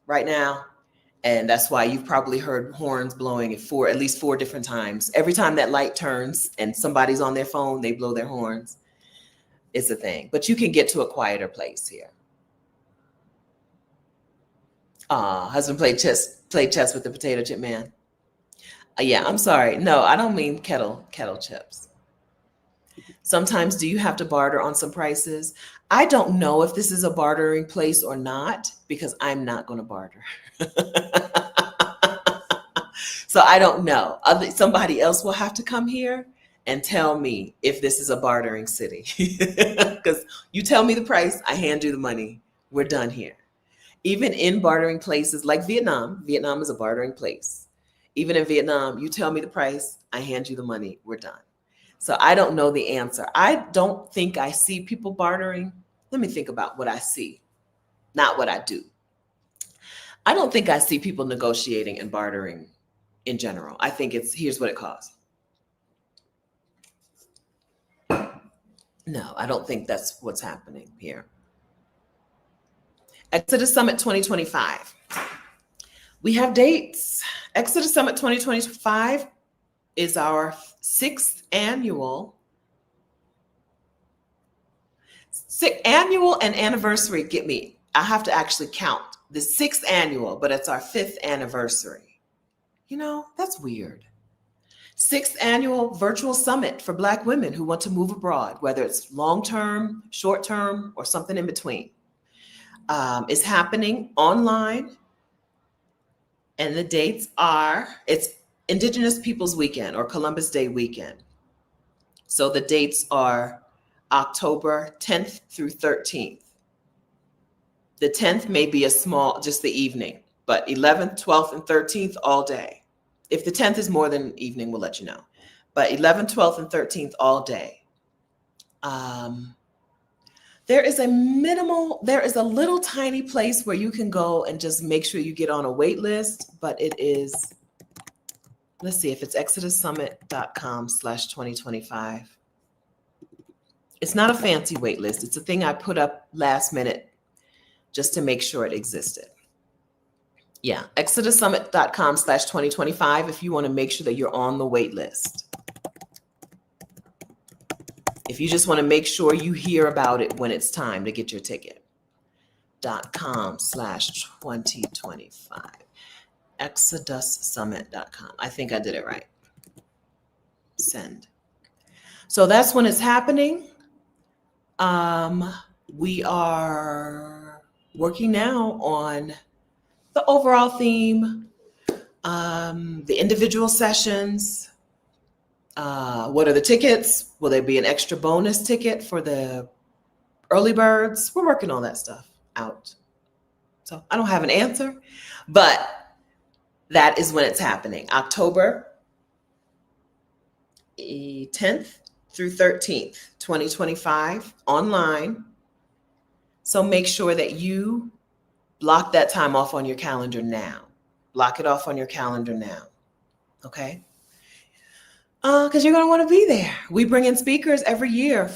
right now. And that's why you've probably heard horns blowing at least four different times. Every time that light turns and somebody's on their phone, they blow their horns. It's a thing. But you can get to a quieter place here. Husband played chess with the potato chip man. Yeah, I'm sorry. No, I don't mean kettle chips. Sometimes do you have to barter on some prices? I don't know if this is a bartering place or not because I'm not going to barter. So I don't know. Somebody else will have to come here and tell me if this is a bartering city. Because you tell me the price, I hand you the money. We're done here. Even in bartering places like Vietnam is a bartering place. Even in Vietnam, you tell me the price, I hand you the money, we're done. So I don't know the answer. I don't think I see people bartering. Let me think about what I see, not what I do. I don't think I see people negotiating and bartering in general. I think here's what it costs. No, I don't think that's what's happening here. Exodus Summit 2025. We have dates. Exodus Summit 2025 is our 6th annual and anniversary. Get me. I have to actually count the 6th annual, but it's our 5th anniversary. You know, that's weird. 6th annual virtual summit for Black women who want to move abroad, whether it's long-term, short-term, or something in between. Is happening online. And the dates it's Indigenous Peoples Weekend or Columbus Day weekend. So the dates are October 10th through 13th. The 10th may be just the evening, but 11th, 12th, and 13th all day. If the 10th is more than evening, we'll let you know. But 11th, 12th, and 13th all day. There is a little tiny place where you can go and just make sure you get on a wait list, but it is, let's see if it's exodussummit.com/2025. It's not a fancy wait list. It's a thing I put up last minute just to make sure it existed. Yeah, exodussummit.com/2025 if you want to make sure that you're on the wait list. If you just want to make sure you hear about it when it's time to get your ticket. .com/2025. exodussummit.com. I think I did it right. Send. So that's when it's happening. We are working now on the overall theme, the individual sessions. What are the tickets? Will there be an extra bonus ticket for the early birds? We're working all that stuff out. So I don't have an answer, but that is when it's happening. October 10th through 13th, 2025, online. So make sure that you block that time off on your calendar now. Block it off on your calendar now. Okay? Because you're going to want to be there. We bring in speakers every year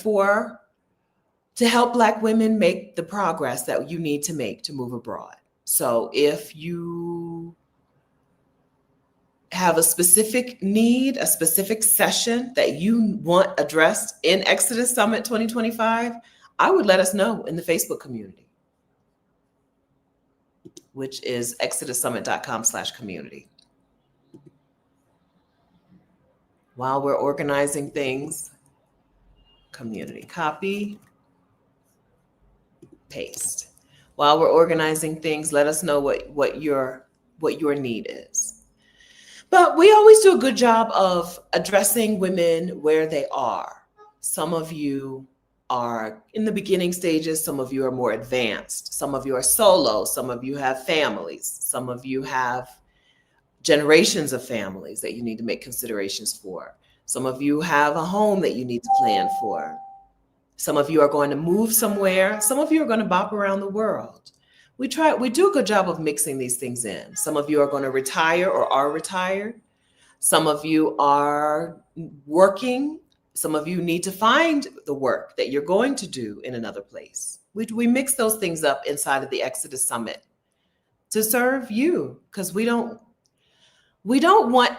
to help Black women make the progress that you need to make to move abroad. So if you have a specific need, a specific session that you want addressed in Exodus Summit 2025, I would let us know in the Facebook community, which is exodussummit.com/community. While we're organizing things, community, copy, paste. While we're organizing things, let us know what your need is. But we always do a good job of addressing women where they are. Some of you are in the beginning stages. Some of you are more advanced. Some of you are solo. Some of you have families. Some of you have generations of families that you need to make considerations for. Some of you have a home that you need to plan for. Some of you are going to move somewhere. Some of you are going to bop around the world. We do a good job of mixing these things in. Some of you are going to retire or are retired. Some of you are working. Some of you need to find the work that you're going to do in another place. We mix those things up inside of the Exodus Summit to serve you, because we don't want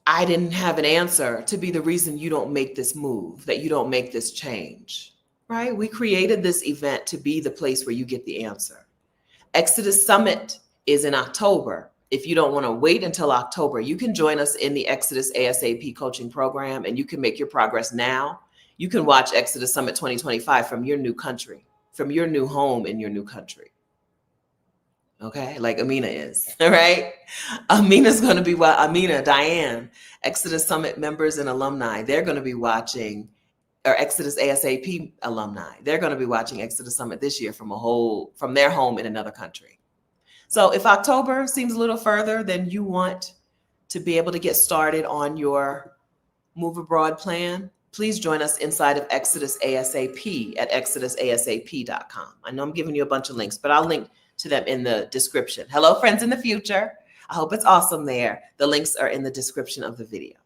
I didn't have an answer to be the reason you don't make this move, that you don't make this change, right? We created this event to be the place where you get the answer. Exodus Summit is in October. If you don't want to wait until October, you can join us in the Exodus ASAP coaching program, and you can make your progress now. You can watch Exodus Summit 2025 from your new country, from your new home in your new country. Okay, like Amina is, right? Amina's going to be Diane, Exodus Summit members and alumni, they're going to be watching, or Exodus ASAP alumni, they're going to be watching Exodus Summit this year from their home in another country. So if October seems a little further, then you want to be able to get started on your move abroad plan, please join us inside of Exodus ASAP at exodusasap.com. I know I'm giving you a bunch of links, but I'll link to them in the description. Hello, friends in the future. I hope it's awesome there. The links are in the description of the video.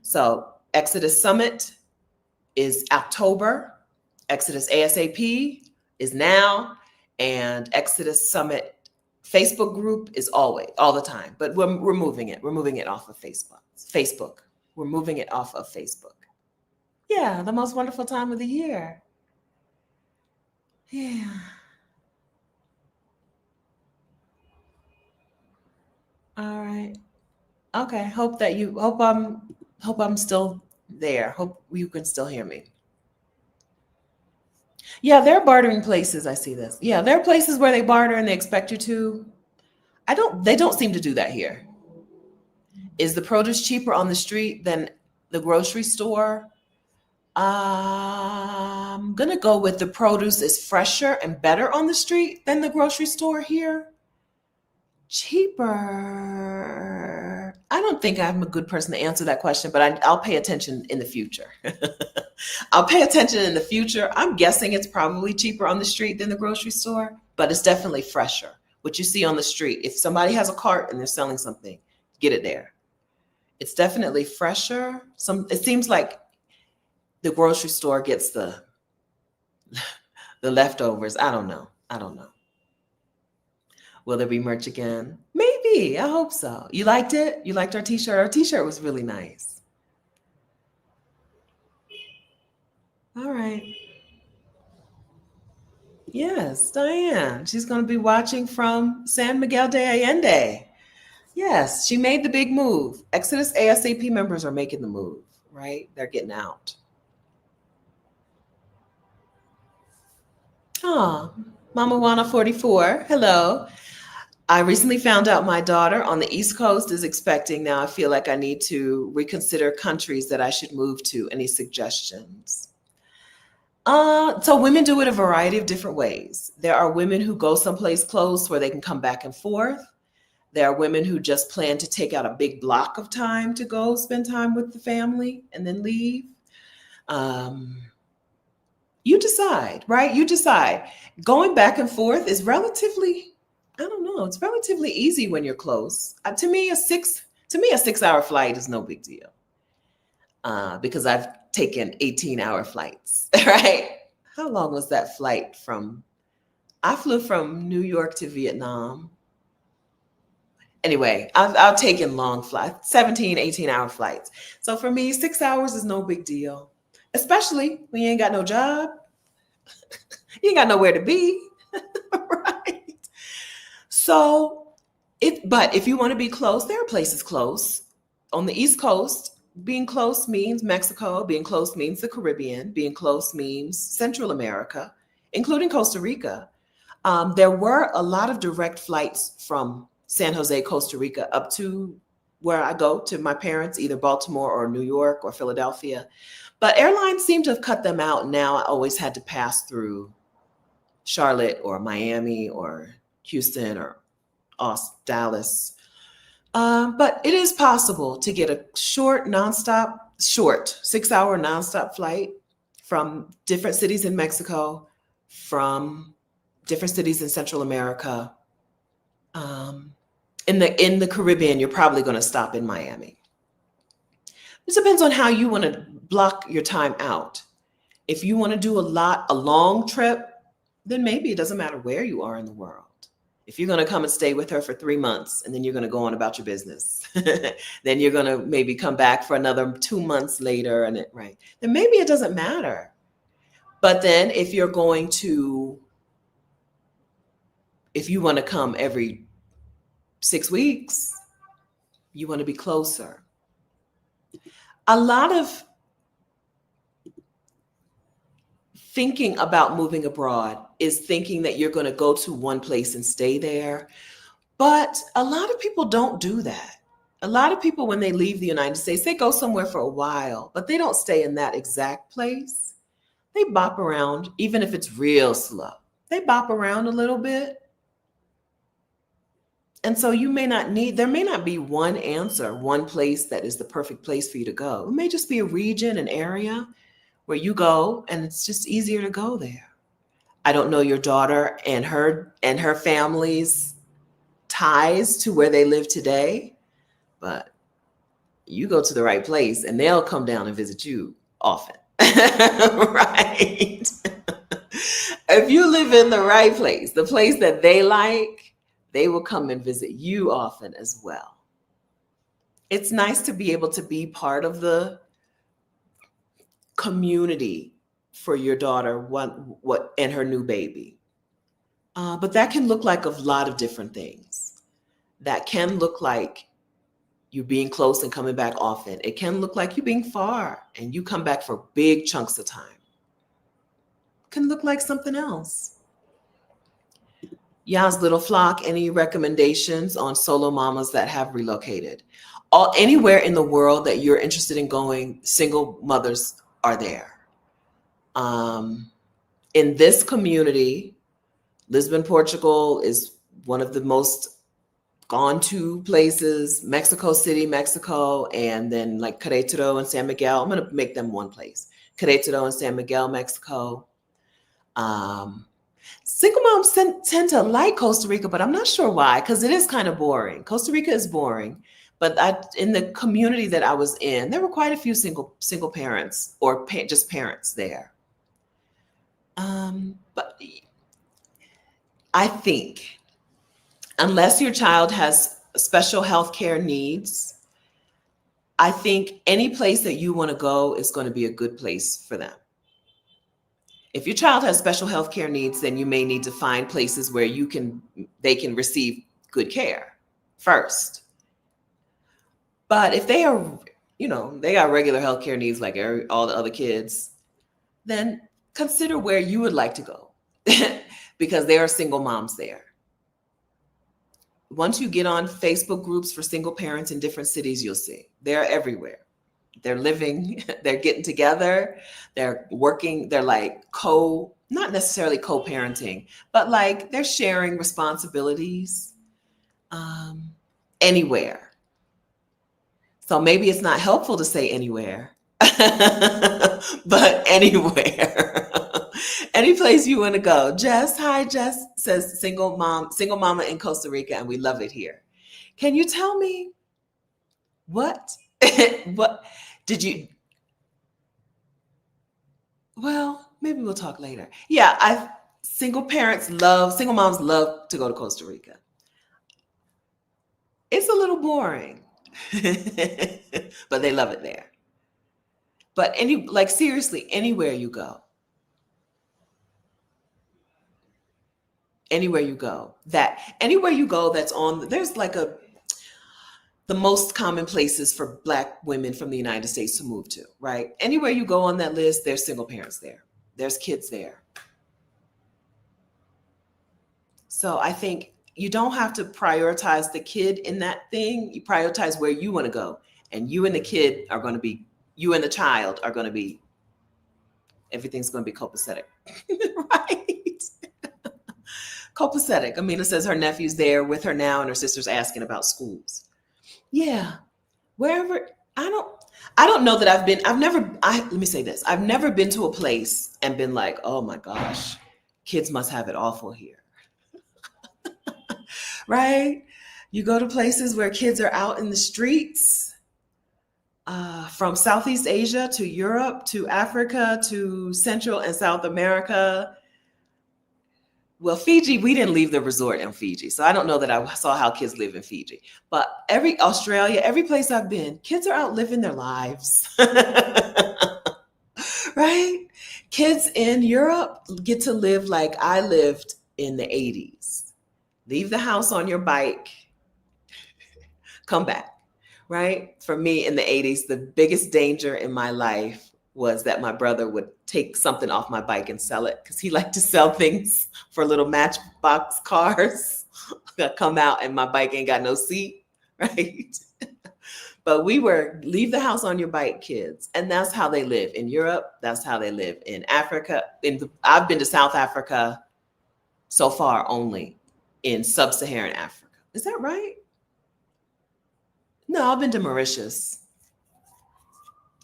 So Exodus Summit is October. Exodus ASAP is now. And Exodus Summit Facebook group is all the time. But we're moving it. We're moving it off of Facebook. We're moving it off of Facebook. Yeah, the most wonderful time of the year. Yeah. All right. Okay. Hope I'm still there. Hope you can still hear me. Yeah, there are bartering places. I see this. Yeah, there are places where they barter and they expect you to. They don't seem to do that here. Is the produce cheaper on the street than the grocery store? I'm going to go with the produce is fresher and better on the street than the grocery store here. Cheaper. I don't think I'm a good person to answer that question, but I'll pay attention in the future. I'll pay attention in the future. I'm guessing it's probably cheaper on the street than the grocery store, but it's definitely fresher. What you see on the street, if somebody has a cart and they're selling something, get it there. It's definitely fresher. It seems like the grocery store gets the leftovers. I don't know. Will there be merch again? Maybe. I hope so. You liked it? You liked our t-shirt? Our t-shirt was really nice. All right. Yes, Diane. She's going to be watching from San Miguel de Allende. Yes, she made the big move. Exodus ASAP members are making the move, right? They're getting out. Oh, Mama Wana 44. Hello. I recently found out my daughter on the East Coast is expecting. Now I feel like I need to reconsider countries that I should move to. Any suggestions? So women do it a variety of different ways. There are women who go someplace close where they can come back and forth. There are women who just plan to take out a big block of time to go spend time with the family and then leave. You decide, right? You decide. Going back and forth is relatively, I don't know, it's relatively easy when you're close. To me, a 6-hour flight is no big deal. Because I've taken 18-hour flights, right? How long was that flight I flew from New York to Vietnam. Anyway, I've taken long flights, 17, 18-hour flights. So for me, 6 hours is no big deal, especially when you ain't got no job. You ain't got nowhere to be, right? So, but if you want to be close, there are places close. On the East Coast, being close means Mexico. Being close means the Caribbean. Being close means Central America, including Costa Rica. There were a lot of direct flights from San Jose, Costa Rica, up to where I go to my parents, either Baltimore or New York or Philadelphia. But airlines seem to have cut them out. Now I always had to pass through Charlotte or Miami or Houston or Dallas. But it is possible to get a short 6-hour nonstop flight from different cities in Mexico, from different cities in Central America. In the Caribbean, you're probably going to stop in Miami. It depends on how you want to block your time out. If you want to do a long trip, then maybe it doesn't matter where you are in the world. If you're going to come and stay with her for 3 months and then you're going to go on about your business, then you're going to maybe come back for another 2 months later, right? Then maybe it doesn't matter. But then if you want to come every 6 weeks, you want to be closer. A lot of thinking about moving abroad is thinking that you're going to go to one place and stay there. But a lot of people don't do that. A lot of people, when they leave the United States, they go somewhere for a while, but they don't stay in that exact place. They bop around, even if it's real slow. They bop around a little bit. And so there may not be one answer, one place that is the perfect place for you to go. It may just be a region, an area where you go and it's just easier to go there. I don't know your daughter and her family's ties to where they live today, but you go to the right place and they'll come down and visit you often, right? If you live in the right place, the place that they like, they will come and visit you often as well. It's nice to be able to be part of the community for your daughter and her new baby. But that can look like a lot of different things. That can look like you being close and coming back often. It can look like you being far and you come back for big chunks of time. It can look like something else. Yas Little Flock, any recommendations on solo mamas that have relocated? Anywhere in the world that you're interested in going, single mothers are there. In this community, Lisbon, Portugal is one of the most gone to places, Mexico City, Mexico, and then like Queretaro and San Miguel. I'm going to make them one place. Queretaro and San Miguel, Mexico. Single moms tend to like Costa Rica, but I'm not sure why, because it is kind of boring. Costa Rica is boring, but in the community that I was in, there were quite a few single parents or just parents there. But I think unless your child has special health care needs, I think any place that you want to go is going to be a good place for them. If your child has special health care needs, then you may need to find places where they can receive good care first. But if they are, they got regular health care needs like all the other kids, then consider where you would like to go because there are single moms there. Once you get on Facebook groups for single parents in different cities, you'll see they're everywhere. They're living, they're getting together, they're working, they're like not necessarily co-parenting, but like they're sharing responsibilities anywhere. So maybe it's not helpful to say anywhere, but anywhere. Any place you want to go. Jess, hi, Jess says single mama in Costa Rica, and we love it here. Can you tell me what did you? Well, maybe we'll talk later. Yeah, single moms love to go to Costa Rica. It's a little boring, but they love it there. But seriously, anywhere you go that's there's like the most common places for Black women from the United States to move to, right? Anywhere you go on that list, there's single parents there. There's kids there. So I think you don't have to prioritize the kid in that thing. You prioritize where you want to go. And you and the child are going to be, everything's going to be copacetic, right? Copacetic. Amina says her nephew's there with her now and her sister's asking about schools. Yeah, wherever. I don't know that let me say this. I've never been to a place and been like, oh my gosh, kids must have it awful here. Right? You go to places where kids are out in the streets, from Southeast Asia to Europe to Africa to Central and South America. Well, Fiji, we didn't leave the resort in Fiji, so I don't know that I saw how kids live in Fiji. But Australia, every place I've been, kids are out living their lives, right? Kids in Europe get to live like I lived in the 80s. Leave the house on your bike, come back, right? For me in the 80s, the biggest danger in my life was that my brother would take something off my bike and sell it because he liked to sell things for little matchbox cars that come out and my bike ain't got no seat, right? But we were leave the house on your bike kids. And that's how they live in Europe. That's how they live in Africa. I've been to South Africa so far only in sub-Saharan Africa. Is that right? No, I've been to Mauritius.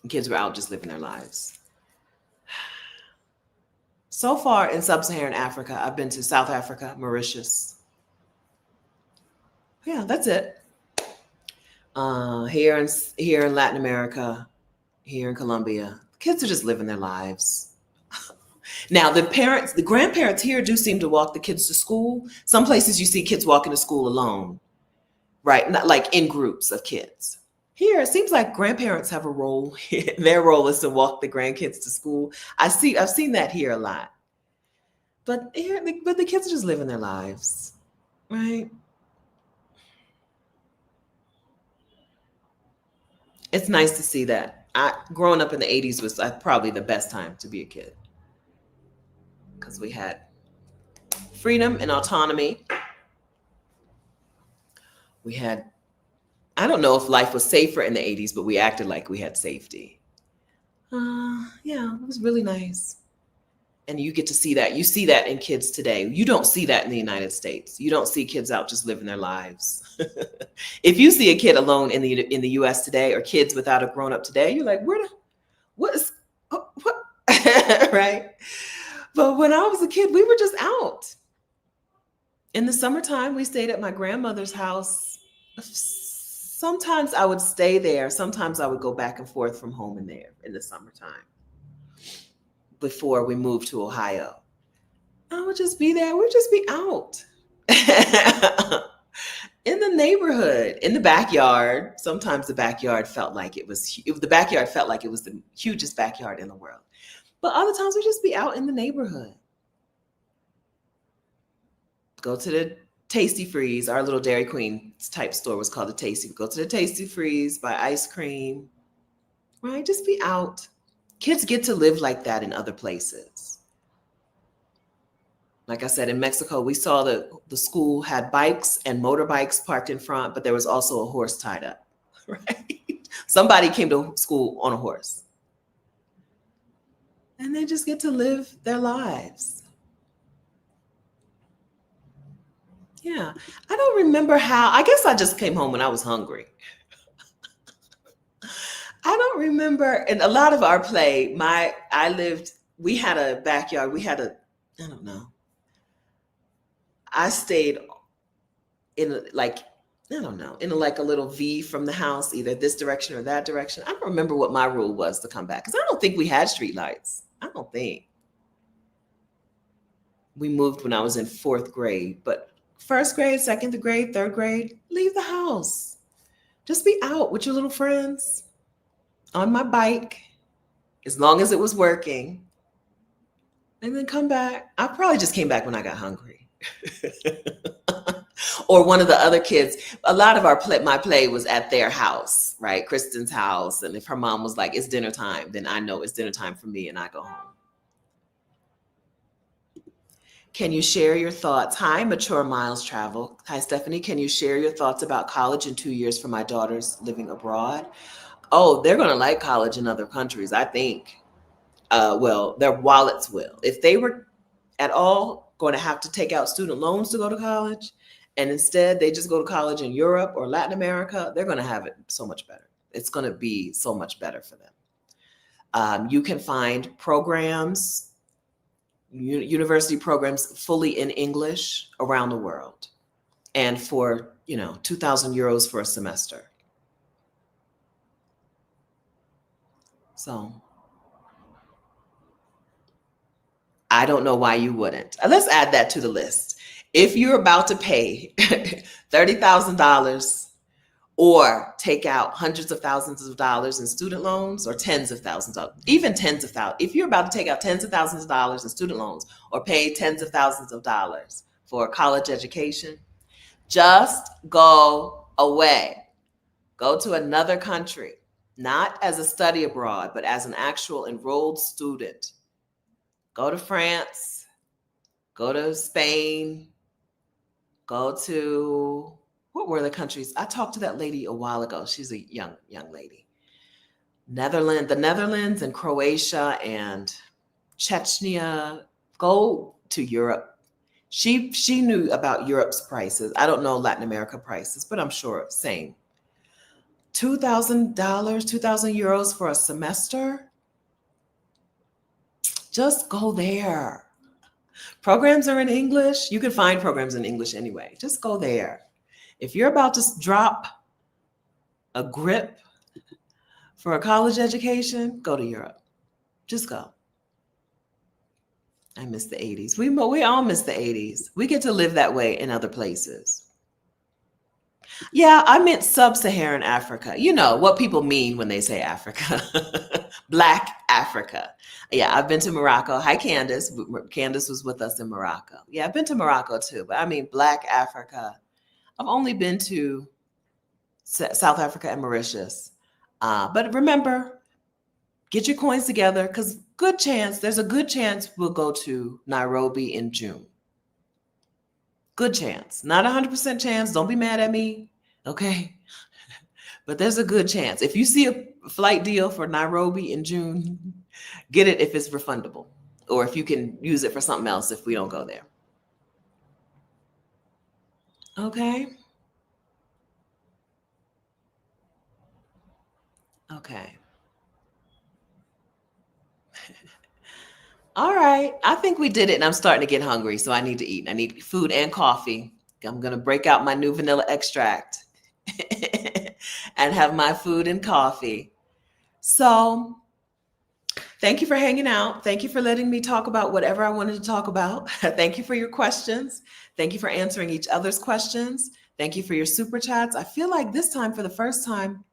Kids were out just living their lives. So far in sub-Saharan Africa, I've been to South Africa, Mauritius. Yeah, that's it. Here in Latin America, here in Colombia, kids are just living their lives. Now, the grandparents here do seem to walk the kids to school. Some places you see kids walking to school alone, right? Not like in groups of kids. Here, it seems like grandparents have a role. Their role is to walk the grandkids to school. I've seen that here a lot. But the kids are just living their lives, right? It's nice to see that. Growing up in the 80s was probably the best time to be a kid because we had freedom and autonomy. We had, I don't know if life was safer in the 80s, but we acted like we had safety. Yeah, it was really nice. And you get to see that. You see that in kids today. You don't see that in the United States. You don't see kids out just living their lives. If you see a kid alone in the US today, or kids without a grown up today, you're like, what is, what? Right? But when I was a kid, we were just out. In the summertime, we stayed at my grandmother's house. Sometimes I would stay there. Sometimes I would go back and forth from home and there in the summertime before we moved to Ohio. I would just be there. We'd just be out in the neighborhood, in the backyard. Sometimes the backyard felt like it was the hugest backyard in the world. But other times we'd just be out in the neighborhood. Go to the Tasty Freeze. Our little Dairy Queen type store was called the Tasty. Go to the Tasty Freeze, buy ice cream, right? Just be out. Kids get to live like that in other places. Like I said, in Mexico, we saw the school had bikes and motorbikes parked in front, but there was also a horse tied up, right? Somebody came to school on a horse. And they just get to live their lives. Yeah. I don't remember how. I guess I just came home when I was hungry. I don't remember. And a lot of our play, we had a backyard. I don't know. I stayed in a little V from the house, either this direction or that direction. I don't remember what my rule was to come back, because I don't think we had street lights. I don't think. We moved when I was in 4th grade, but 1st grade, 2nd grade, 3rd grade, leave the house. Just be out with your little friends on my bike, as long as it was working, and then come back. I probably just came back when I got hungry. Or one of the other kids, a lot of my play was at their house, right? Kristen's house. And if her mom was like, it's dinner time, then I know it's dinner time for me and I go home. Can you share your thoughts? Hi, Mature Miles Travel. Hi, Stephanie. Can you share your thoughts about college in 2 years for my daughters living abroad? Oh, they're going to like college in other countries, I think. Well, their wallets will. If they were at all going to have to take out student loans to go to college, and instead they just go to college in Europe or Latin America, they're going to have it so much better. It's going to be so much better for them. You can find programs, university programs fully in English around the world, and for 2,000 euros for a semester. So I don't know why you wouldn't. Let's add that to the list. If you're about to pay $30,000 or take out hundreds of thousands of dollars in student loans, or tens of thousands of, even tens of thousands, if you're about to take out tens of thousands of dollars in student loans or pay tens of thousands of dollars for a college education, just go away. Go to another country, not as a study abroad, but as an actual enrolled student. Go to France, go to Spain, go to, what were the countries? I talked to that lady a while ago. She's a young lady. The Netherlands and Croatia and Chechnya. Go to Europe. She knew about Europe's prices. I don't know Latin America prices, but I'm sure same. $2,000, 2,000 euros for a semester. Just go there. Programs are in English. You can find programs in English anyway. Just go there. If you're about to drop a grip for a college education, go to Europe. Just go. I miss the 80s. We all miss the 80s. We get to live that way in other places. Yeah, I meant sub-Saharan Africa. You know what people mean when they say Africa. Black Africa. Yeah, I've been to Morocco. Hi, Candace. Candace was with us in Morocco. Yeah, I've been to Morocco too, but I mean Black Africa. I've only been to South Africa and Mauritius. But remember, get your coins together, because there's a good chance we'll go to Nairobi in June. Good chance. Not 100% chance. Don't be mad at me. Okay. But there's a good chance. If you see a flight deal for Nairobi in June, get it if it's refundable. or if you can use it for something else if we don't go there. Okay. Okay. All right. I think we did it, and I'm starting to get hungry, so I need to eat. I need food and coffee. I'm going to break out my new vanilla extract and have my food and coffee. So, thank you for hanging out. Thank you for letting me talk about whatever I wanted to talk about. Thank you for your questions. Thank you for answering each other's questions. Thank you for your super chats. I feel like this time, for the first time,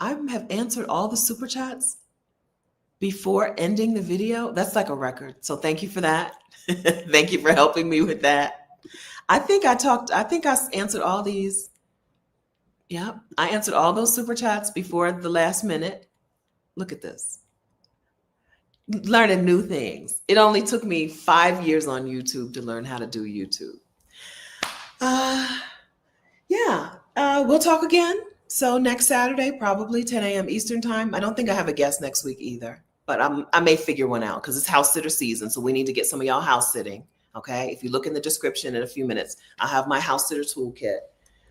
I have answered all the super chats before ending the video. That's like a record. So thank you for that. Thank you for helping me with that. I think I answered all these. Yeah, I answered all those super chats before the last minute. Look at this. Learning new things. It only took me 5 years on YouTube to learn how to do YouTube. We'll talk again. So next Saturday, probably 10 a.m. Eastern time. I don't think I have a guest next week either, but I may figure one out because it's house sitter season. So we need to get some of y'all house sitting. Okay. If you look in the description in a few minutes, I'll have my house sitter toolkit.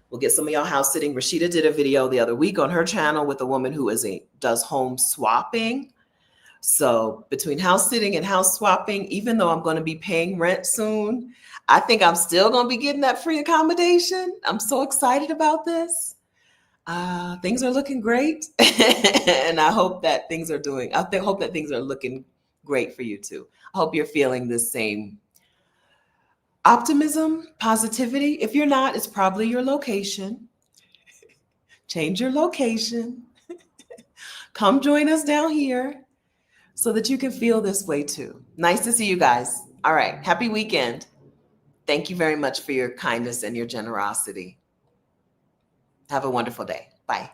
We'll get some of y'all house sitting. Rashida did a video the other week on her channel with a woman who does home swapping. So between house sitting and house swapping, even though I'm going to be paying rent soon, I think I'm still going to be getting that free accommodation. I'm so excited about this. Things are looking great. And I hope that things are looking great for you too. I hope you're feeling the same optimism, positivity. If you're not, it's probably your location. Change your location. Come join us down here so that you can feel this way too. Nice to see you guys. All right. Happy weekend. Thank you very much for your kindness and your generosity. Have a wonderful day. Bye.